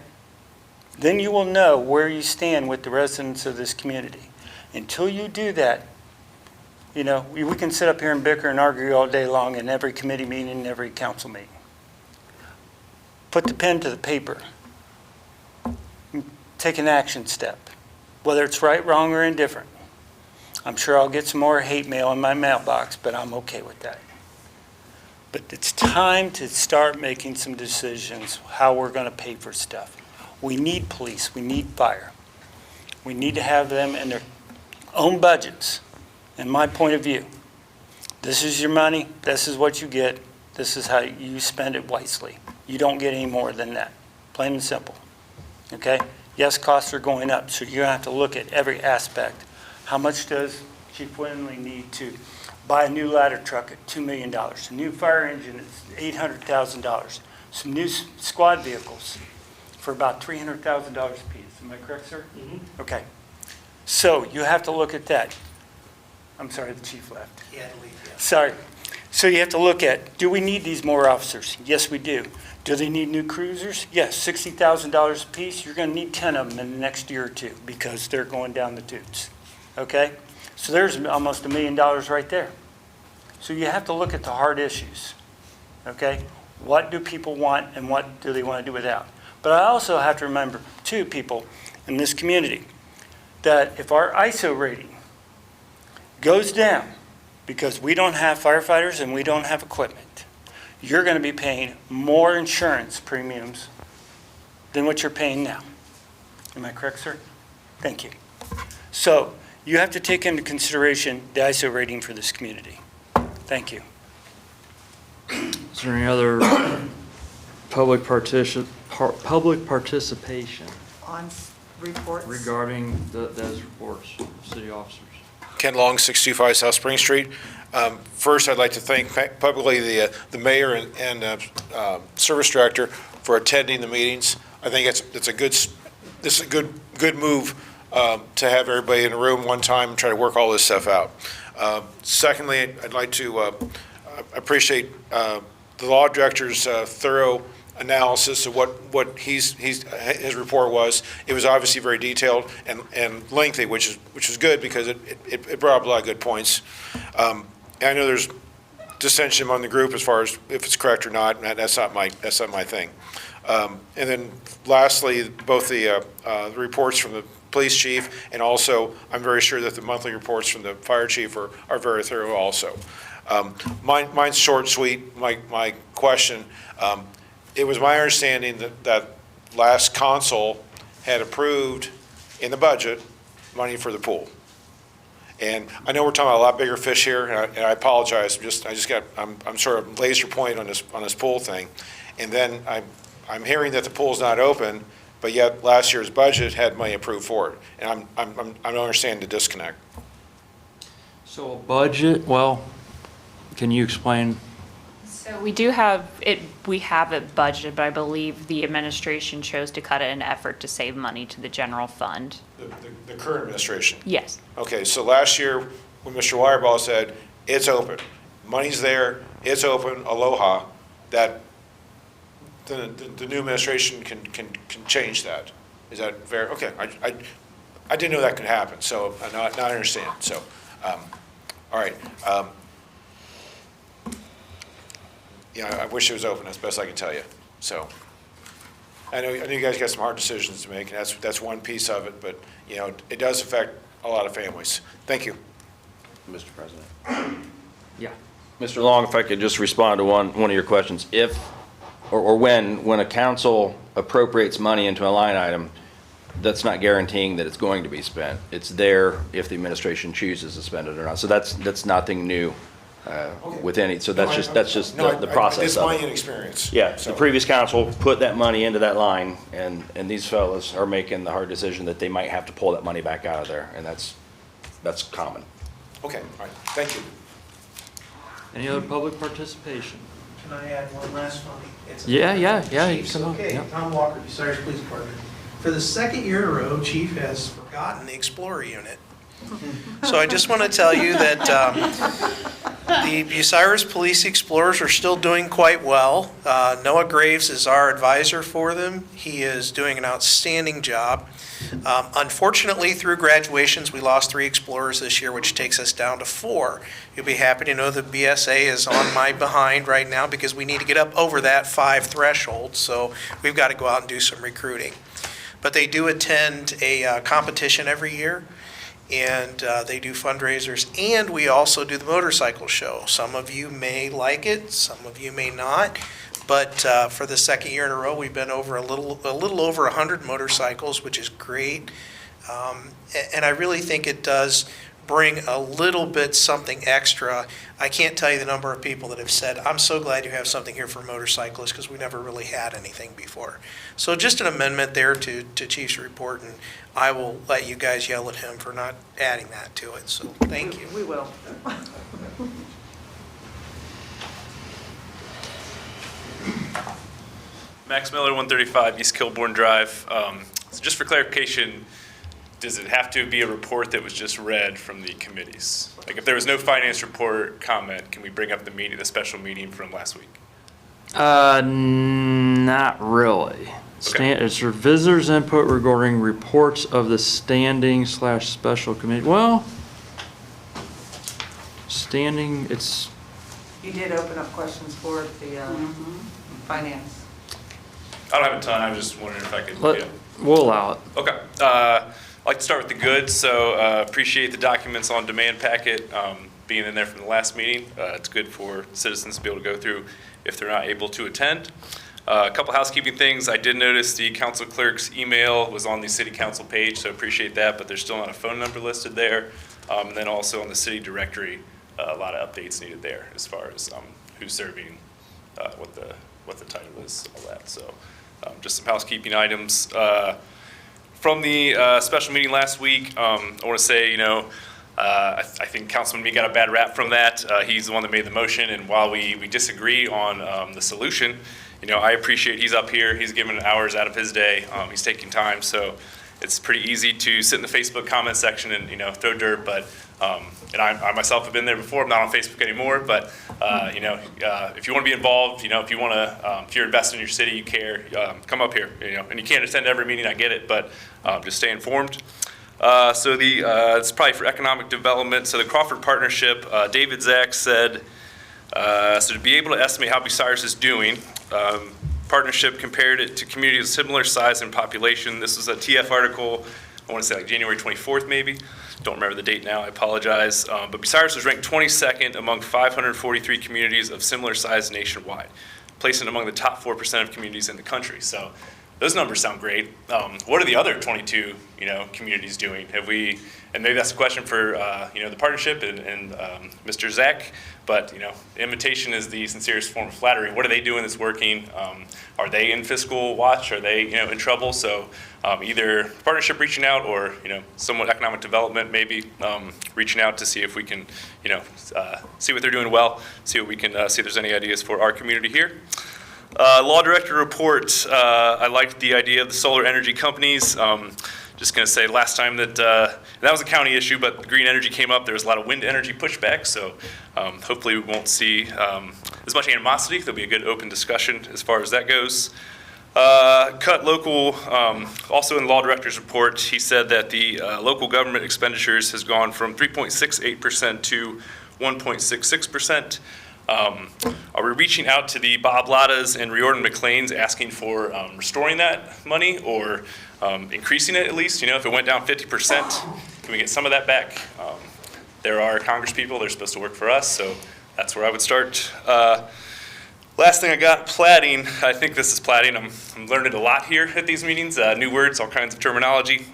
Then you will know where you stand with the residents of this community. Until you do that, you know, we can sit up here and bicker and argue all day long in every committee meeting and every council meeting. Put the pen to the paper. Take an action step, whether it's right, wrong, or indifferent. I'm sure I'll get some more hate mail in my mailbox, but I'm okay with that. But it's time to start making some decisions how we're going to pay for stuff. We need police, we need fire. We need to have them in their own budgets, in my point of view. This is your money, this is what you get, this is how you spend it wisely. You don't get any more than that, plain and simple, okay? Yes, costs are going up, so you're going to have to look at every aspect. How much does Chief Schwemley need to buy a new ladder truck at $2 million, a new fire engine at $800,000, some new squad vehicles for about $300,000 a piece. Am I correct, sir? Mm-hmm. Okay. So you have to look at that. I'm sorry, the chief left. He had to leave, yeah. Sorry. So you have to look at, do we need these more officers? Yes, we do. Do they need new cruisers? Yes, $60,000 a piece. You're going to need 10 of them in the next year or two because they're going down the tubes. Okay? So there's almost $1 million right there. So you have to look at the hard issues. Okay? What do people want and what do they want to do without? But I also have to remember, too, people in this community, that if our ISO rating goes down because we don't have firefighters and we don't have equipment, you're going to be paying more insurance premiums than what you're paying now. Am I correct, sir? Thank you. So you have to take into consideration the ISO rating for this community. Thank you. Is there any other public participation On reports? regarding those reports, city officers? Ken Long, 625 South Spring Street. First, I'd like to thank publicly the mayor and service director for attending the meetings. I think it's a good move to have everybody in a room one time and try to work all this stuff out. Secondly, I'd like to appreciate the law director's thorough analysis of what his report was. It was obviously very detailed and lengthy, which is good because it brought up a lot of good points. And I know there's dissension among the group as far as if it's correct or not. And that's not my thing. And then lastly, both the reports from the police chief and also I'm very sure that the monthly reports from the fire chief are very thorough also. Mine's short, sweet. My question. It was my understanding that last council had approved in the budget money for the pool. And I know we're talking about a lot bigger fish here, and I apologize. I'm sort of laser point on this pool thing. And then I'm hearing that the pool's not open, but yet last year's budget had money approved for it. And I don't understand the disconnect. So a budget, well, can you explain? So we have it budgeted, but I believe the administration chose to cut it in an effort to save money to the general fund. The current administration? Yes. Okay, so last year, when Mr. Wireball said, it's open, money's there, it's open, aloha, that the new administration can change that. Is that fair? Okay, I didn't know that could happen, so now I understand. So, all right. I wish it was open, as best I can tell you. So, I know you guys got some hard decisions to make, and that's one piece of it, but, it does affect a lot of families. Thank you. Mr. President. Yeah. Mr. Long, if I could just respond to one of your questions. If, or when a council appropriates money into a line item, that's not guaranteeing that it's going to be spent. It's there if the administration chooses to spend it or not. So that's nothing new. With any, so that's just the process It's of my it. inexperience. Yeah, So- the previous council put that money into that line, and these fellows are making the hard decision that they might have to pull that money back out of there, and that's common. Okay, all right, thank you. Any other public participation? Can I add one last one? It's Yeah, you Chiefs, come on, okay, yeah. Tom Walker, Bucyrus Police Department. For the second year in a row, Chief has forgotten the Explorer unit. So I just want to tell you that the Bucyrus Police Explorers are still doing quite well. Noah Graves is our advisor for them. He is doing an outstanding job. Unfortunately, through graduations, we lost 3 Explorers this year, which takes us down to 4. You'll be happy to know the BSA is on my behind right now because we need to get up over that 5 threshold. So we've got to go out and do some recruiting. But they do attend a competition every year. and they do fundraisers, and we also do the motorcycle show. Some of you may like it, some of you may not, but for the second year in a row, we've been over a little over 100 motorcycles, which is great. And I really think it does bring a little bit something extra. I can't tell you the number of people that have said, I'm so glad you have something here for motorcyclists, because we never really had anything before. So just an amendment there to Chief's report, and I will let you guys yell at him for not adding that to it, so thank you. We will. Max Miller, 135 East Kilbourne Drive. So just for clarification, does it have to be a report that was just read from the committees? Like if there was no finance report comment, can we bring up the meeting, the special meeting from last week? Not really. It's for visitors' input regarding reports of the standing/special committee. Well, standing, it's, You did open up questions for the finance. I don't have a ton, I was just wondering if I could. we'll allow it. Okay. I'd like to start with the good. So appreciate the documents on demand packet being in there from the last meeting. It's good for citizens to be able to go through if they're not able to attend. A couple housekeeping things. I did notice the council clerk's email was on the city council page, so appreciate that, but there's still not a phone number listed there. And then also on the city directory, a lot of updates needed there as far as who's serving, what the title is, all that. So just some housekeeping items. From the special meeting last week, I want to say, I think Councilman Mee got a bad rap from that. He's the one that made the motion, and while we disagree on the solution, I appreciate he's up here. He's given hours out of his day. He's taking time, so it's pretty easy to sit in the Facebook comment section and throw dirt. But and I myself have been there before. I'm not on Facebook anymore, but if you want to be involved, if you want to, if you're invested in your city, you care, come up here. And you can't attend every meeting. I get it, but just stay informed. So it's probably for economic development. So the Crawford Partnership, David Zach said, so to be able to estimate how Bucyrus is doing, partnership compared it to communities of similar size and population. This was a TF article, I want to say like January 24th maybe. Don't remember the date now, I apologize. But Bucyrus was ranked 22nd among 543 communities of similar size nationwide, placing among the top 4% of communities in the country. So those numbers sound great. What are the other 22, communities doing? Have we, and maybe that's a question for, the partnership and Mr. Zach, but, imitation is the sincerest form of flattery. What are they doing that's working? Are they in fiscal watch? Are they, in trouble? So either partnership reaching out or, somewhat economic development maybe reaching out to see if we can, see what they're doing well, see what we can, see if there's any ideas for our community here. Law Director Report, I liked the idea of the solar energy companies. Just going to say last time that was a county issue, but the green energy came up. There was a lot of wind energy pushback, so hopefully we won't see as much animosity. There'll be a good open discussion as far as that goes. Cut local, also in the Law Director's Report, he said that the local government expenditures has gone from 3.68% to 1.66%. Are we reaching out to the Bob Lattas and Riordan McLean's asking for restoring that money or increasing it at least? If it went down 50%, can we get some of that back? There are Congress people, they're supposed to work for us, so that's where I would start. Last thing I got, platting. I think this is platting. I'm learning a lot here at these meetings, new words, all kinds of terminology.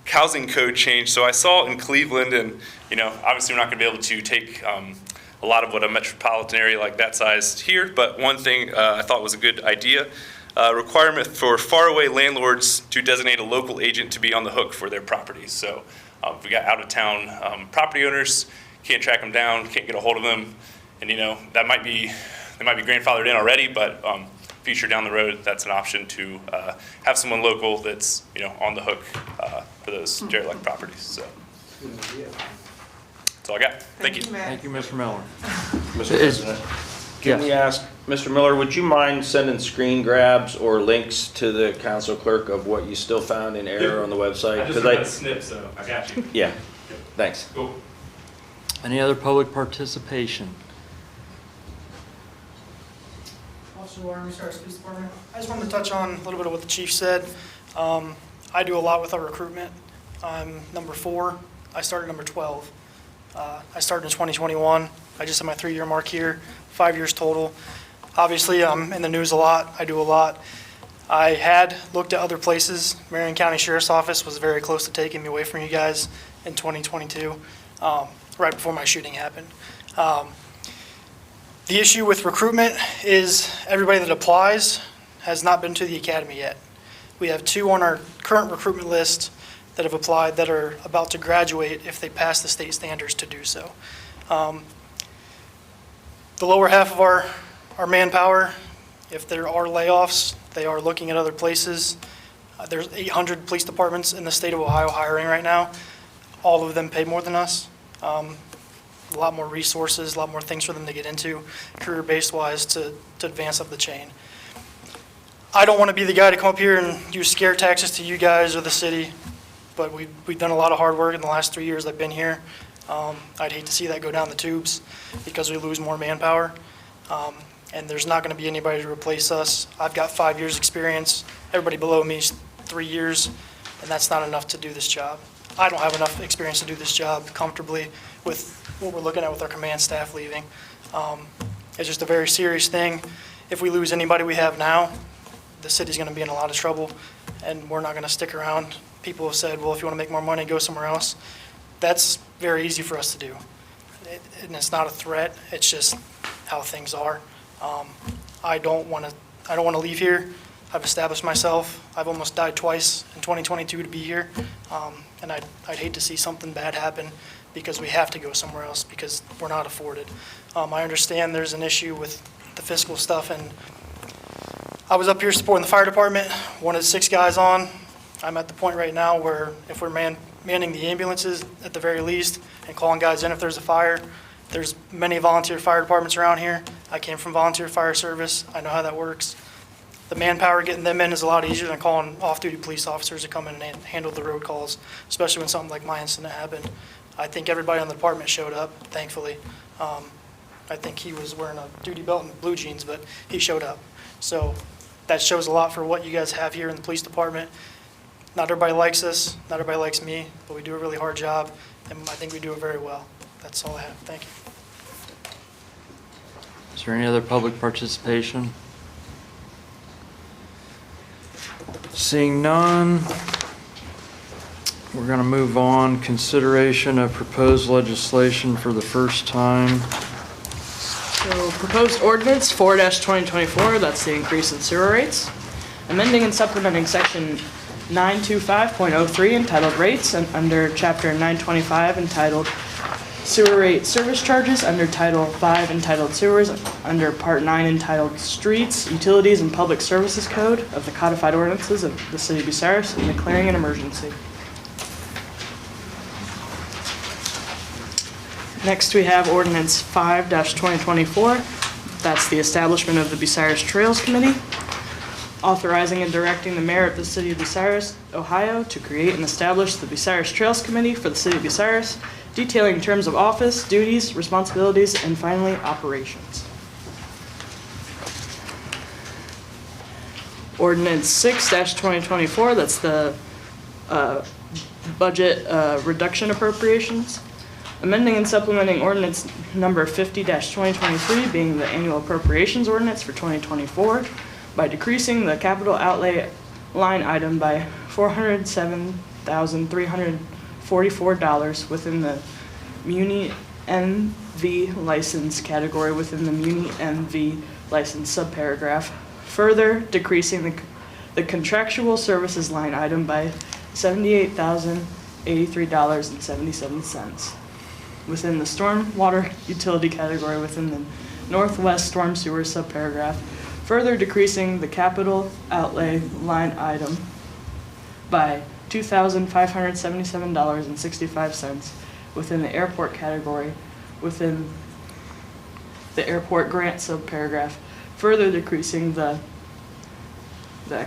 Housing code change. So I saw in Cleveland, and obviously we're not going to be able to take a lot of what a metropolitan area like that size here, but one thing I thought was a good idea, requirement for faraway landlords to designate a local agent to be on the hook for their properties. So if we got out-of-town property owners, can't track them down, can't get a hold of them, and they might be grandfathered in already, but future down the road, that's an option to have someone local that's on the hook for those derelict properties. So. That's all I got. Thank you. Thank you, Mr. Miller. Mr. President, can we ask, Mr. Miller, would you mind sending screen grabs or links to the council clerk of what you still found in error on the website? I just read that snip, so I got you. Yeah, thanks. Cool. Any other public participation? Officer Wireman, Bucyrus Police Department. I just wanted to touch on a little bit of what the chief said. I do a lot with our recruitment, I'm number 4. I started number 12. I started in 2021. I just had my 3-year mark here, 5 years total. Obviously, I'm in the news a lot. I do a lot. I had looked at other places. Marion County Sheriff's Office was very close to taking me away from you guys in 2022, right before my shooting happened. The issue with recruitment is everybody that applies has not been to the academy yet. We have 2 on our current recruitment list that have applied that are about to graduate if they pass the state standards to do so. The lower half of our manpower, if there are layoffs, they are looking at other places. There's 800 police departments in the state of Ohio hiring right now. All of them pay more than us. A lot more resources, a lot more things for them to get into, career-based wise, to advance up the chain. I don't want to be the guy to come up here and use scare tactics to you guys or the city, but we've done a lot of hard work in the last 3 years I've been here. I'd hate to see that go down the tubes because we lose more manpower. And there's not going to be anybody to replace us. I've got 5 years experience. Everybody below me is 3 years, and that's not enough to do this job. I don't have enough experience to do this job comfortably with what we're looking at with our command staff leaving. It's just a very serious thing. If we lose anybody we have now, the city's going to be in a lot of trouble, and we're not going to stick around. People have said, well, if you want to make more money, go somewhere else. That's very easy for us to do. And it's not a threat. It's just how things are. I don't want to leave here. I've established myself. I've almost died twice in 2022 to be here. And I'd hate to see something bad happen because we have to go somewhere else because we're not afforded. I understand there's an issue with the fiscal stuff, and I was up here supporting the fire department, wanted 6 guys on. I'm at the point right now where if we're manning the ambulances at the very least and calling guys in if there's a fire, there's many volunteer fire departments around here. I came from volunteer fire service. I know how that works. The manpower, getting them in is a lot easier than calling off-duty police officers to come in and handle the road calls, especially when something like my incident happened. I think everybody on the department showed up, thankfully. I think he was wearing a duty belt and blue jeans, but he showed up. So that shows a lot for what you guys have here in the police department. Not everybody likes us, not everybody likes me, but we do a really hard job, and I think we do it very well. That's all I have. Thank you. Is there any other public participation? Seeing none, we're going to move on. Consideration of proposed legislation for the first time. So proposed ordinance 4-2024, that's the increase in sewer rates. Amending and supplementing section 925.03 entitled Rates, and under chapter 925 entitled Sewer Rate Service Charges, under Title 5 entitled Sewers, under Part 9 entitled Streets, Utilities, and Public Services Code of the Codified Ordinances of the City of Bucyrus, and declaring an emergency. Next, we have ordinance 5-2024. That's the establishment of the Bucyrus Trails Committee, authorizing and directing the mayor of the City of Bucyrus, Ohio, to create and establish the Bucyrus Trails Committee for the City of Bucyrus, detailing terms of office, duties, responsibilities, and finally, operations. Ordinance 6-2024, that's the budget reduction appropriations. Amending and supplementing ordinance number 50-2023, being the annual appropriations ordinance for 2024, by decreasing the capital outlay line item by $407,344 within the Muni NV license category within the Muni NV license subparagraph, further decreasing the contractual services line item by $78,083.77 within the stormwater utility category within the Northwest Storm Sewer subparagraph, further decreasing the capital outlay line item by $2,577.65 within the airport category within the airport grant subparagraph, further decreasing the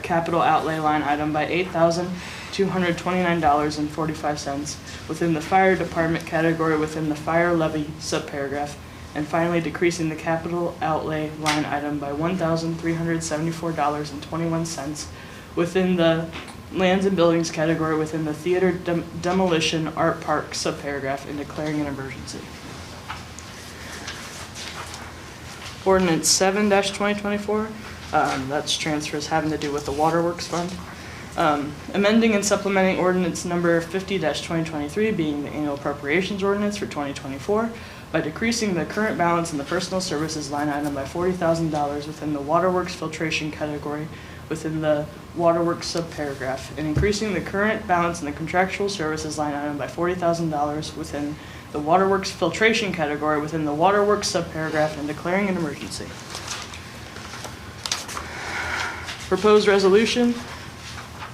capital outlay line item by $8,229.45 within the fire department category within the fire levy subparagraph, and finally decreasing the capital outlay line item by $1,374.21 within the lands and buildings category within the theater demolition art park subparagraph and declaring an emergency. Ordinance 7-2024, that's transfers having to do with the Waterworks Fund. Amending and supplementing ordinance number 50-2023, being the annual appropriations ordinance for 2024, by decreasing the current balance in the personal services line item by $40,000 within the Waterworks filtration category within the Waterworks subparagraph, and increasing the current balance in the contractual services line item by $40,000 within the Waterworks filtration category within the Waterworks subparagraph, and declaring an emergency. Proposed resolution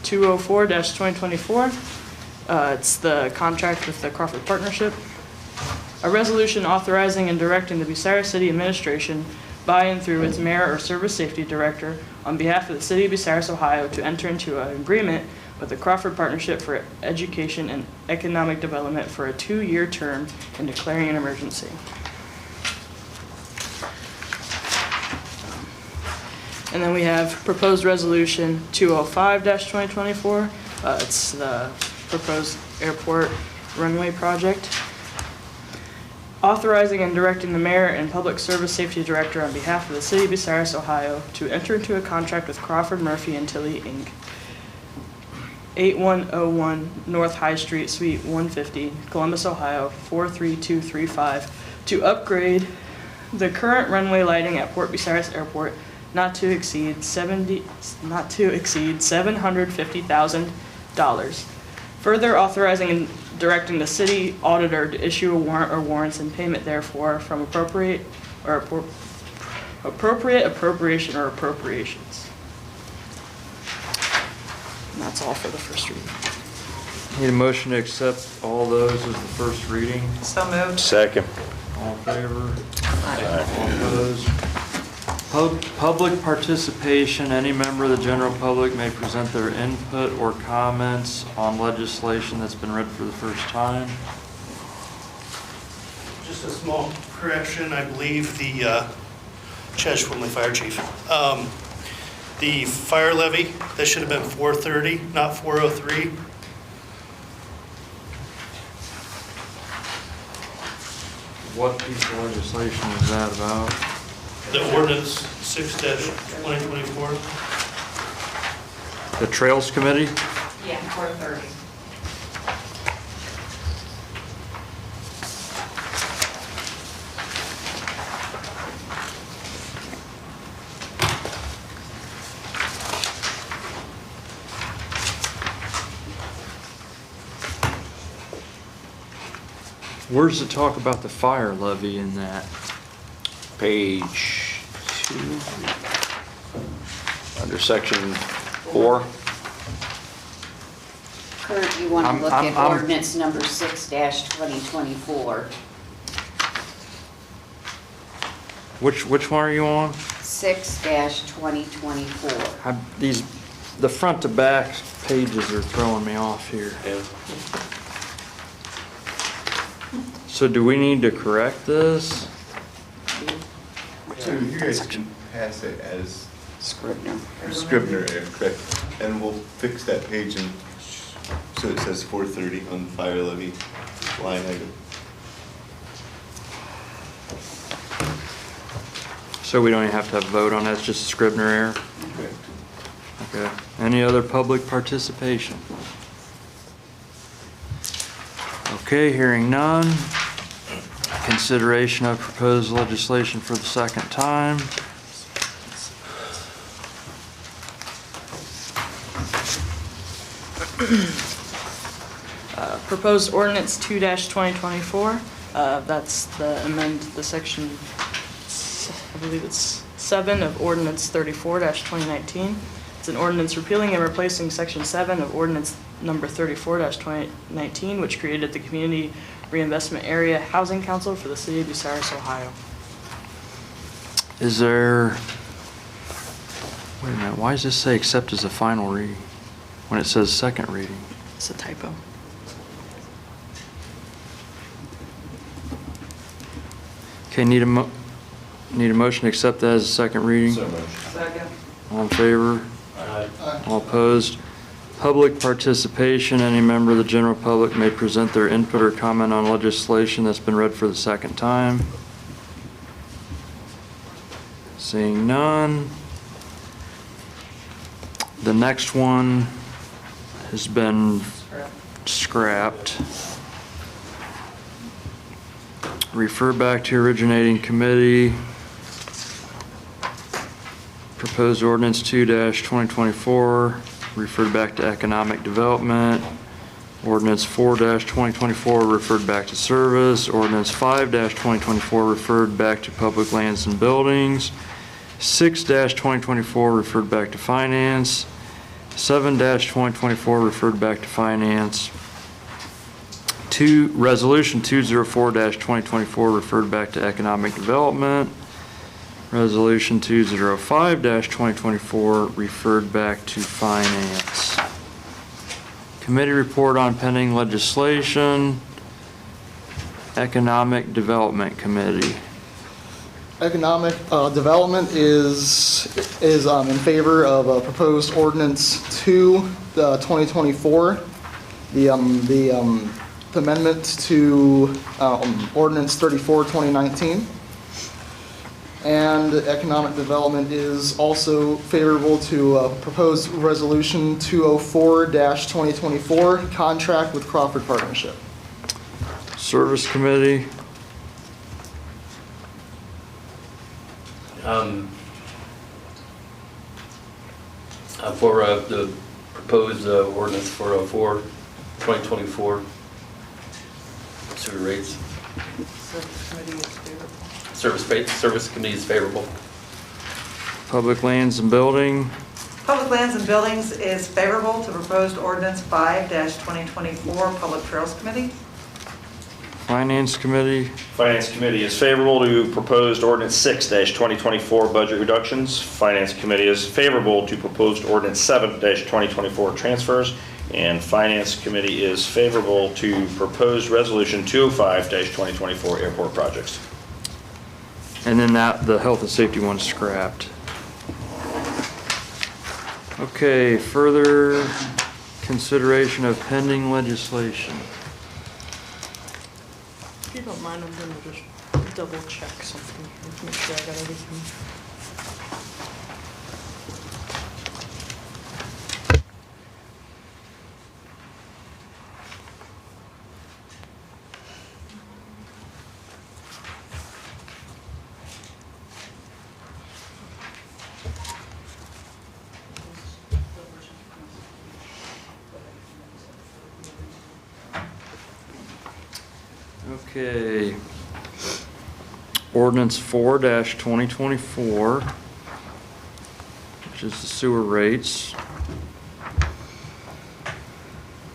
204-2024. It's the contract with the Crawford Partnership. A resolution authorizing and directing the Bucyrus City Administration by and through its mayor or service safety director on behalf of the City of Bucyrus, Ohio, to enter into an agreement with the Crawford Partnership for Education and Economic Development for a 2-year term and declaring an emergency. And then we have proposed resolution 205-2024. It's the proposed airport runway project. Authorizing and directing the mayor and public service safety director on behalf of the City of Bucyrus, Ohio, to enter into a contract with Crawford Murphy and Tilly, Inc., 8101 North High Street, Suite 150, Columbus, Ohio, 43235, to upgrade the current runway lighting at Port Bucyrus Airport not to exceed $750,000. Further authorizing and directing the city auditor to issue a warrant or warrants and payment therefore from appropriate appropriation or appropriations. And that's all for the first reading. Need a motion to accept all those as the first reading. So moved. Second. All in favor? All opposed? Public participation. Any member of the general public may present their input or comments on legislation that's been read for the first time. Just a small correction, I believe the Chad Schwemley Fire Chief. The fire levy, that should have been 430, not 403. What piece of legislation is that about? The ordinance 6-2024. The Trails Committee? Yeah, 430. Where's the talk about the fire levy in that? Page 2, under section 4. Kurt, you want to look I'm- at ordinance number 6-2024. Which one are you on? 6-2024. The front to back pages are throwing me off here. So do we need to correct this? So you guys can pass it as Scribner. Scribner, correct? And we'll fix that page and so it says 430 on the fire levy line item. So we don't even have to have a vote on that, it's just a Scribner error? Correct. Okay. Any other public participation? Okay, hearing none. Consideration of proposed legislation for the second time. Proposed ordinance 2-2024. That's the amend the section, I believe it's 7 of ordinance 34-2019. It's an ordinance repealing and replacing section 7 of ordinance number 34-2019, which created the Community Reinvestment Area Housing Council for the City of Bucyrus, Ohio. Is there, wait a minute, why does this say accept as a final reading when it says second reading? It's a typo. Okay, need a motion to accept that as a second reading? Second. All in favor? All opposed? Public participation. Any member of the general public may present their input or comment on legislation that's been read for the second time. Seeing none. The next one has been scrapped. Refer back to originating committee. Proposed ordinance 2-2024, referred back to economic development. Ordinance 4-2024, referred back to service. Ordinance 5-2024, referred back to public lands and buildings. 6-2024, referred back to finance. 7-2024, referred back to finance. Resolution 204-2024, referred back to economic development. Resolution 205-2024, referred back to finance. Committee report on pending legislation. Economic Development Committee. Economic Development is in favor of proposed ordinance 2-2024. The amendment to ordinance 34-2019. And Economic Development is also favorable to proposed resolution 204-2024, contract with Crawford Partnership. Service Committee. For the proposed ordinance 404-2024 sewer rates. Service Committee is favorable. Public Lands and Building. Public Lands and Buildings is favorable to proposed ordinance 5-2024. Public Trails Committee. Finance Committee. Finance Committee is favorable to proposed ordinance 6-2024 budget reductions. Finance Committee is favorable to proposed ordinance 7-2024 transfers. And Finance Committee is favorable to proposed resolution 205-2024 airport projects. And then the health and safety one's scrapped. Okay, further consideration of pending legislation. If you don't mind, I'm gonna just double check something, make sure I got everything. Okay. Ordinance 4-2024, which is the sewer rates.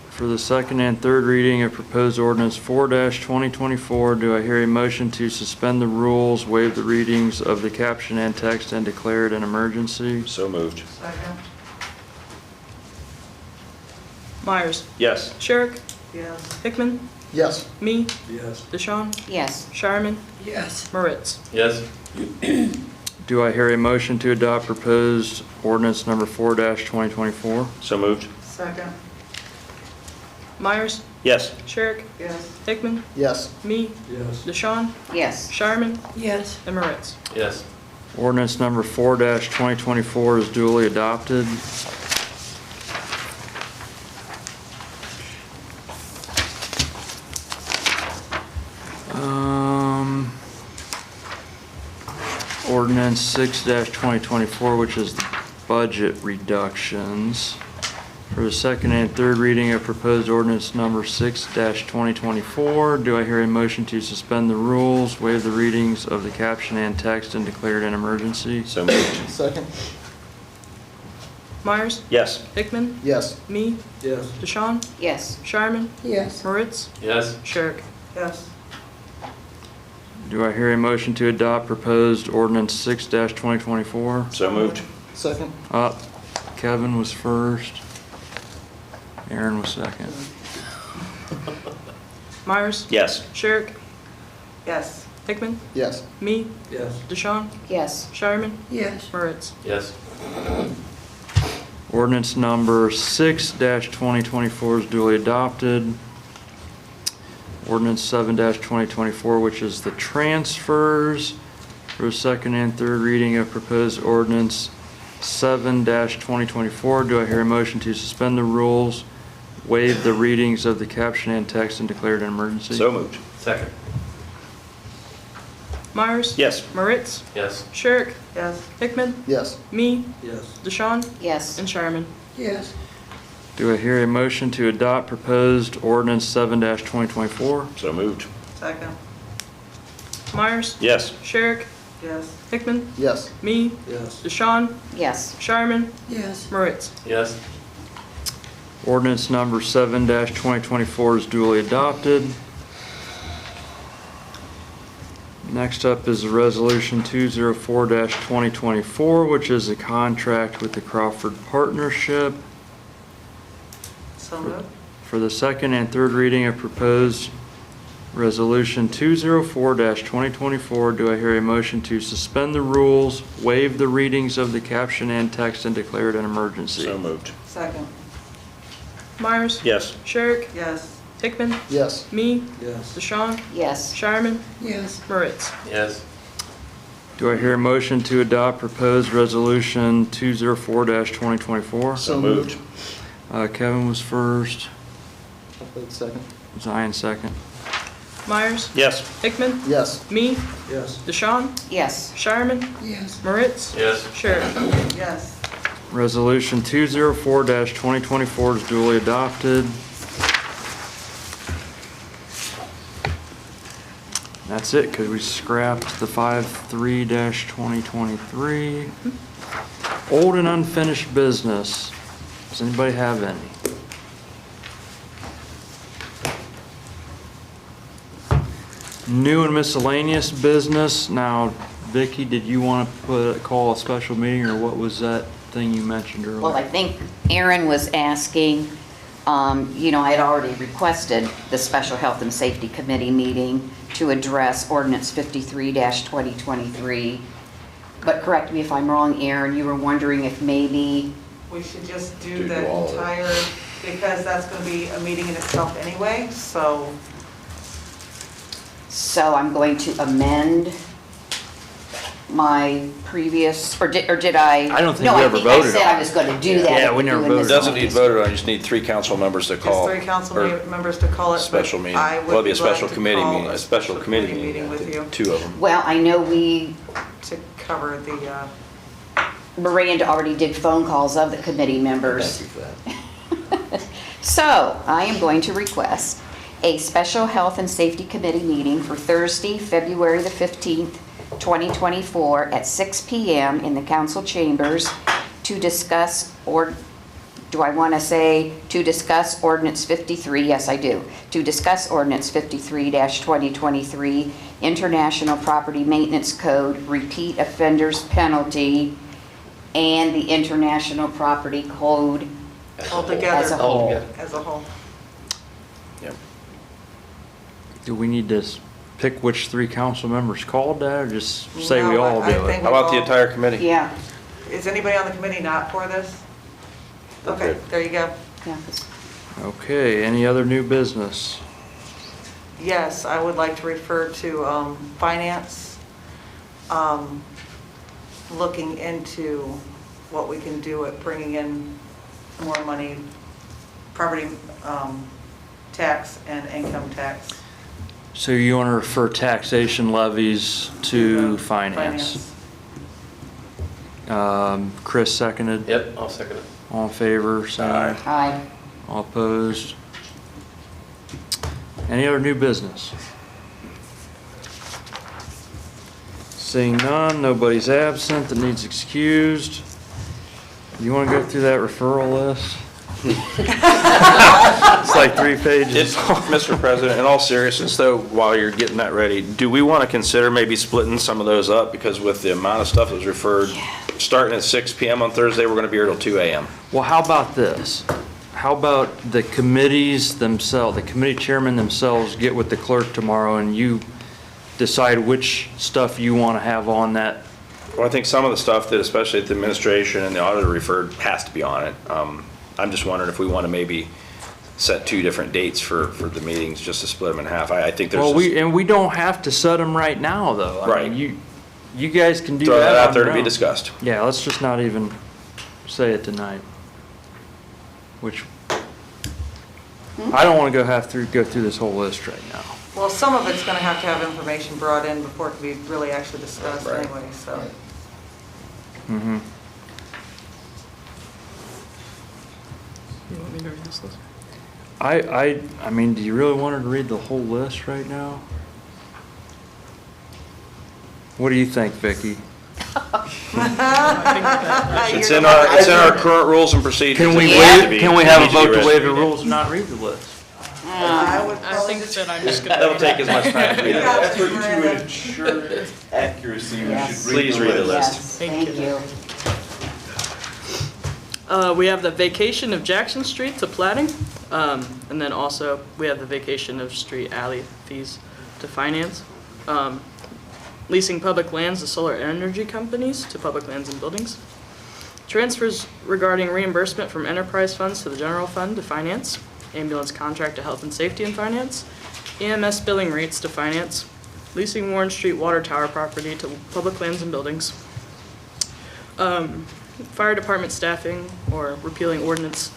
For the second and third reading of proposed ordinance 4-2024, do I hear a motion to suspend the rules, waive the readings of the caption and text, and declare it an emergency? So moved. Second. Myers. Yes. Sherrick. Yes. Hickman. Yes. Me. Yes. DeShawn. Yes. Shireman. Yes. Moritz. Yes. Do I hear a motion to adopt proposed ordinance number 4-2024? So moved. Second. Myers. Yes. Sherrick. Yes. Hickman. Yes. Me. Yes. DeShawn. Yes. Shireman. Yes. And Moritz. Yes. Ordinance number 4-2024 is duly adopted. Ordinance 6-2024, which is the budget reductions. For the second and third reading of proposed ordinance number 6-2024, do I hear a motion to suspend the rules, waive the readings of the caption and text, and declare it an emergency? So moved. Second. Myers. Yes. Hickman. Yes. Me. Yes. DeShawn. Yes. Shireman. Yes. Moritz. Yes. Sherrick. Yes. Do I hear a motion to adopt proposed ordinance 6-2024? So moved. Second. Kevin was first. Aaron was second. Myers. Yes. Sherrick. Yes. Hickman. Yes. Me. Yes. DeShawn. Yes. Shireman. Yes. Moritz. Yes. Ordinance number 6-2024 is duly adopted. Ordinance 7-2024, which is the transfers, for a second and third reading of proposed ordinance 7-2024. Do I hear a motion to suspend the rules, waive the readings of the caption and text, and declare it an emergency? So moved. Second. Myers? Yes. Moritz? Yes. Sherrick? Yes. Hickman? Yes. Me? Yes. DeShawn? Yes. And Shireman? Yes. Do I hear a motion to adopt proposed ordinance 7-2024? So moved. Second. Myers? Yes. Sherrick? Yes. Hickman? Yes. Me? Yes. DeShawn? Yes. Shireman? Yes. Moritz? Yes. Ordinance number 7-2024 is duly adopted. Next up is Resolution 204-2024, which is a contract with the Crawford Partnership So moved. for the second and third reading of proposed Resolution 204-2024. Do I hear a motion to suspend the rules, waive the readings of the caption and text, and declare it an emergency? So moved. Second. Myers? Yes. Sherrick? Yes. Hickman? Yes. Me? Yes. DeShawn? Yes. Shireman? Yes. Moritz? Yes. Do I hear a motion to adopt proposed Resolution 204-2024? So moved. Kevin was first, I'll take second. Zion second. Myers? Yes. Hickman? Yes. Me? Yes. DeShawn? Yes. Shireman? Yes. Moritz? Yes. Sherrick? Yes. Resolution 204-2024 is duly adopted. That's it, because we scrapped the 5-3-2023. Old and unfinished business. Does anybody have any? New and miscellaneous business. Now, Vicki, did you want to call a special meeting, or what was that thing you mentioned earlier? Well, I think Aaron was asking, I had already requested the Special Health and Safety Committee meeting to address Ordinance 53-2023. But correct me if I'm wrong, Aaron, you were wondering if maybe, We should just do Do the all of it. entire, because that's going to be a meeting in itself anyway, so I'm going to amend my previous, or did I? I don't think No, we I ever think I voted said on I it. was going to do that. Yeah, we if never we're doing voted. this Doesn't on need this. voted on, you just need 3 council members to just call. 3 council or members to call it. but Special meeting. I would Well, it'd be a glad special to committee call meeting, a special committee meeting. with you 2 of them. Well, I know we, to cover the, Miranda already did phone calls of the committee members. Thank you for that. So, I am going to request a Special Health and Safety Committee meeting for Thursday, February the 15th, 2024, at 6 PM in the council chambers to discuss, or do I want to say to discuss Ordinance 53? Yes, I do. To discuss Ordinance 53-2023, International Property Maintenance Code, Repeat Offenders Penalty, and the International Property Code altogether. as a whole. As a whole. Yep. Do we need to pick which 3 council members called that, or just say we No, all I do it? think How about the all- entire committee? Yeah. Is anybody on the committee not for this? Okay, there you go. Yeah. Okay, any other new business? Yes, I would like to refer to finance, looking into what we can do at bringing in more money, property tax and income tax. So you want to refer taxation levies to finance? Chris seconded. Yep, I'll second it. All in favor, say aye. Aye. All opposed? Any other new business? Seeing none, nobody's absent that needs excused. You want to go through that referral list? It's like 3 pages. Mr. President, in all seriousness though, while you're getting that ready, do we want to consider maybe splitting some of those up? Because with the amount of stuff that was referred, starting at 6 PM on Thursday, we're going to be here till 2 AM. Well, how about this? How about the committees themselves, the committee chairmen themselves get with the clerk tomorrow and you decide which stuff you want to have on that Well, I think some of the stuff that especially the administration and the auditor referred has to be on it. I'm just wondering if we want to maybe set 2 different dates for the meetings, just to split them in half. I think there's Well, just- we don't have to set them right now, though. I Right. mean, you guys can do that. Throw that out on there to your be own. discussed. Yeah, let's just not even say it tonight. Which, I don't want to go through this whole list right now. Well, some of it's gonna have to have information brought in before it can be really actually discussed Right. anyway, so. Mm-hmm. You want me to read this list? I mean, do you really want her to read the whole list right now? What do you think, Vicki? It's in our current rules and procedures. Can we It needs to be- can we it have a needs to be vote to read. waive the rules and not read the list? I think that I'm just gonna. That'll take as much time to read it. That's what to ensure its accuracy, we should Please read the list. Thank you. We have the vacation of Jackson Street to plating, and then also we have the vacation of street alley fees to finance. Leasing public lands to solar energy companies to public lands and buildings. Transfers regarding reimbursement from enterprise funds to the general fund to finance. Ambulance contract to health and safety and finance. EMS billing rates to finance. Leasing Warren Street water tower property to public lands and buildings. Fire department staffing or repealing ordinance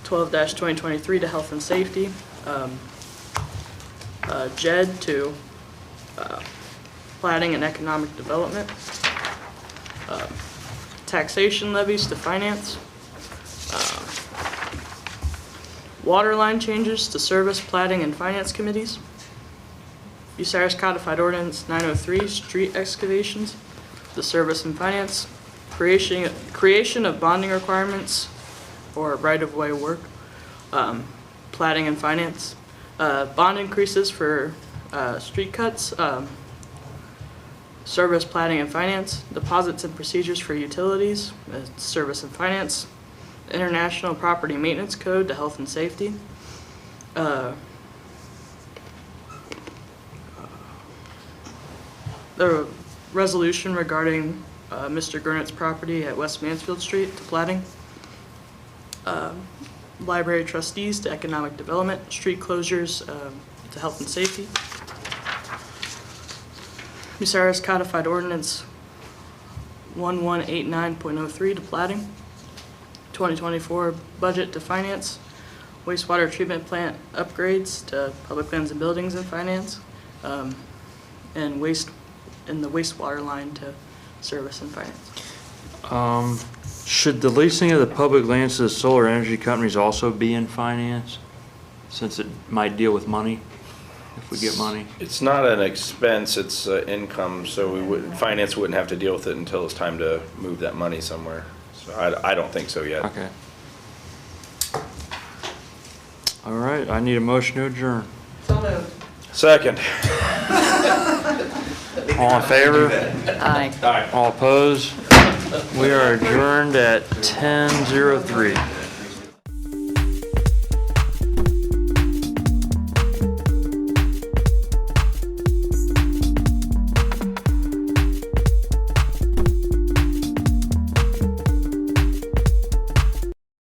12-2023 to health and safety. JED to planning and economic development. Taxation levies to finance. Water line changes to service, plating, and finance committees. Bucyrus Codified Ordinance 903, street excavations, the service and finance. Creation of bonding requirements or right-of-way work, plating and finance. Bond increases for street cuts, service, plating, and finance. Deposits and procedures for utilities, service and finance. International Property Maintenance Code to health and safety. The resolution regarding Mr. Gurnett's property at West Mansfield Street to plating. Library trustees to economic development. Street closures to health and safety. Bucyrus Codified Ordinance 1189.03 to plating. 2024 budget to finance. Wastewater treatment plant upgrades to public lands and buildings and finance. And the wastewater line to service and finance. Should the leasing of the public lands to the solar energy companies also be in finance? Since it might deal with money, if we get money. It's not an expense, it's income, so finance wouldn't have to deal with it until it's time to move that money somewhere. So I don't think so yet. Okay. All right, I need a motion to adjourn. So moved. Second. All in favor? Aye. All opposed? We are adjourned at 10:03.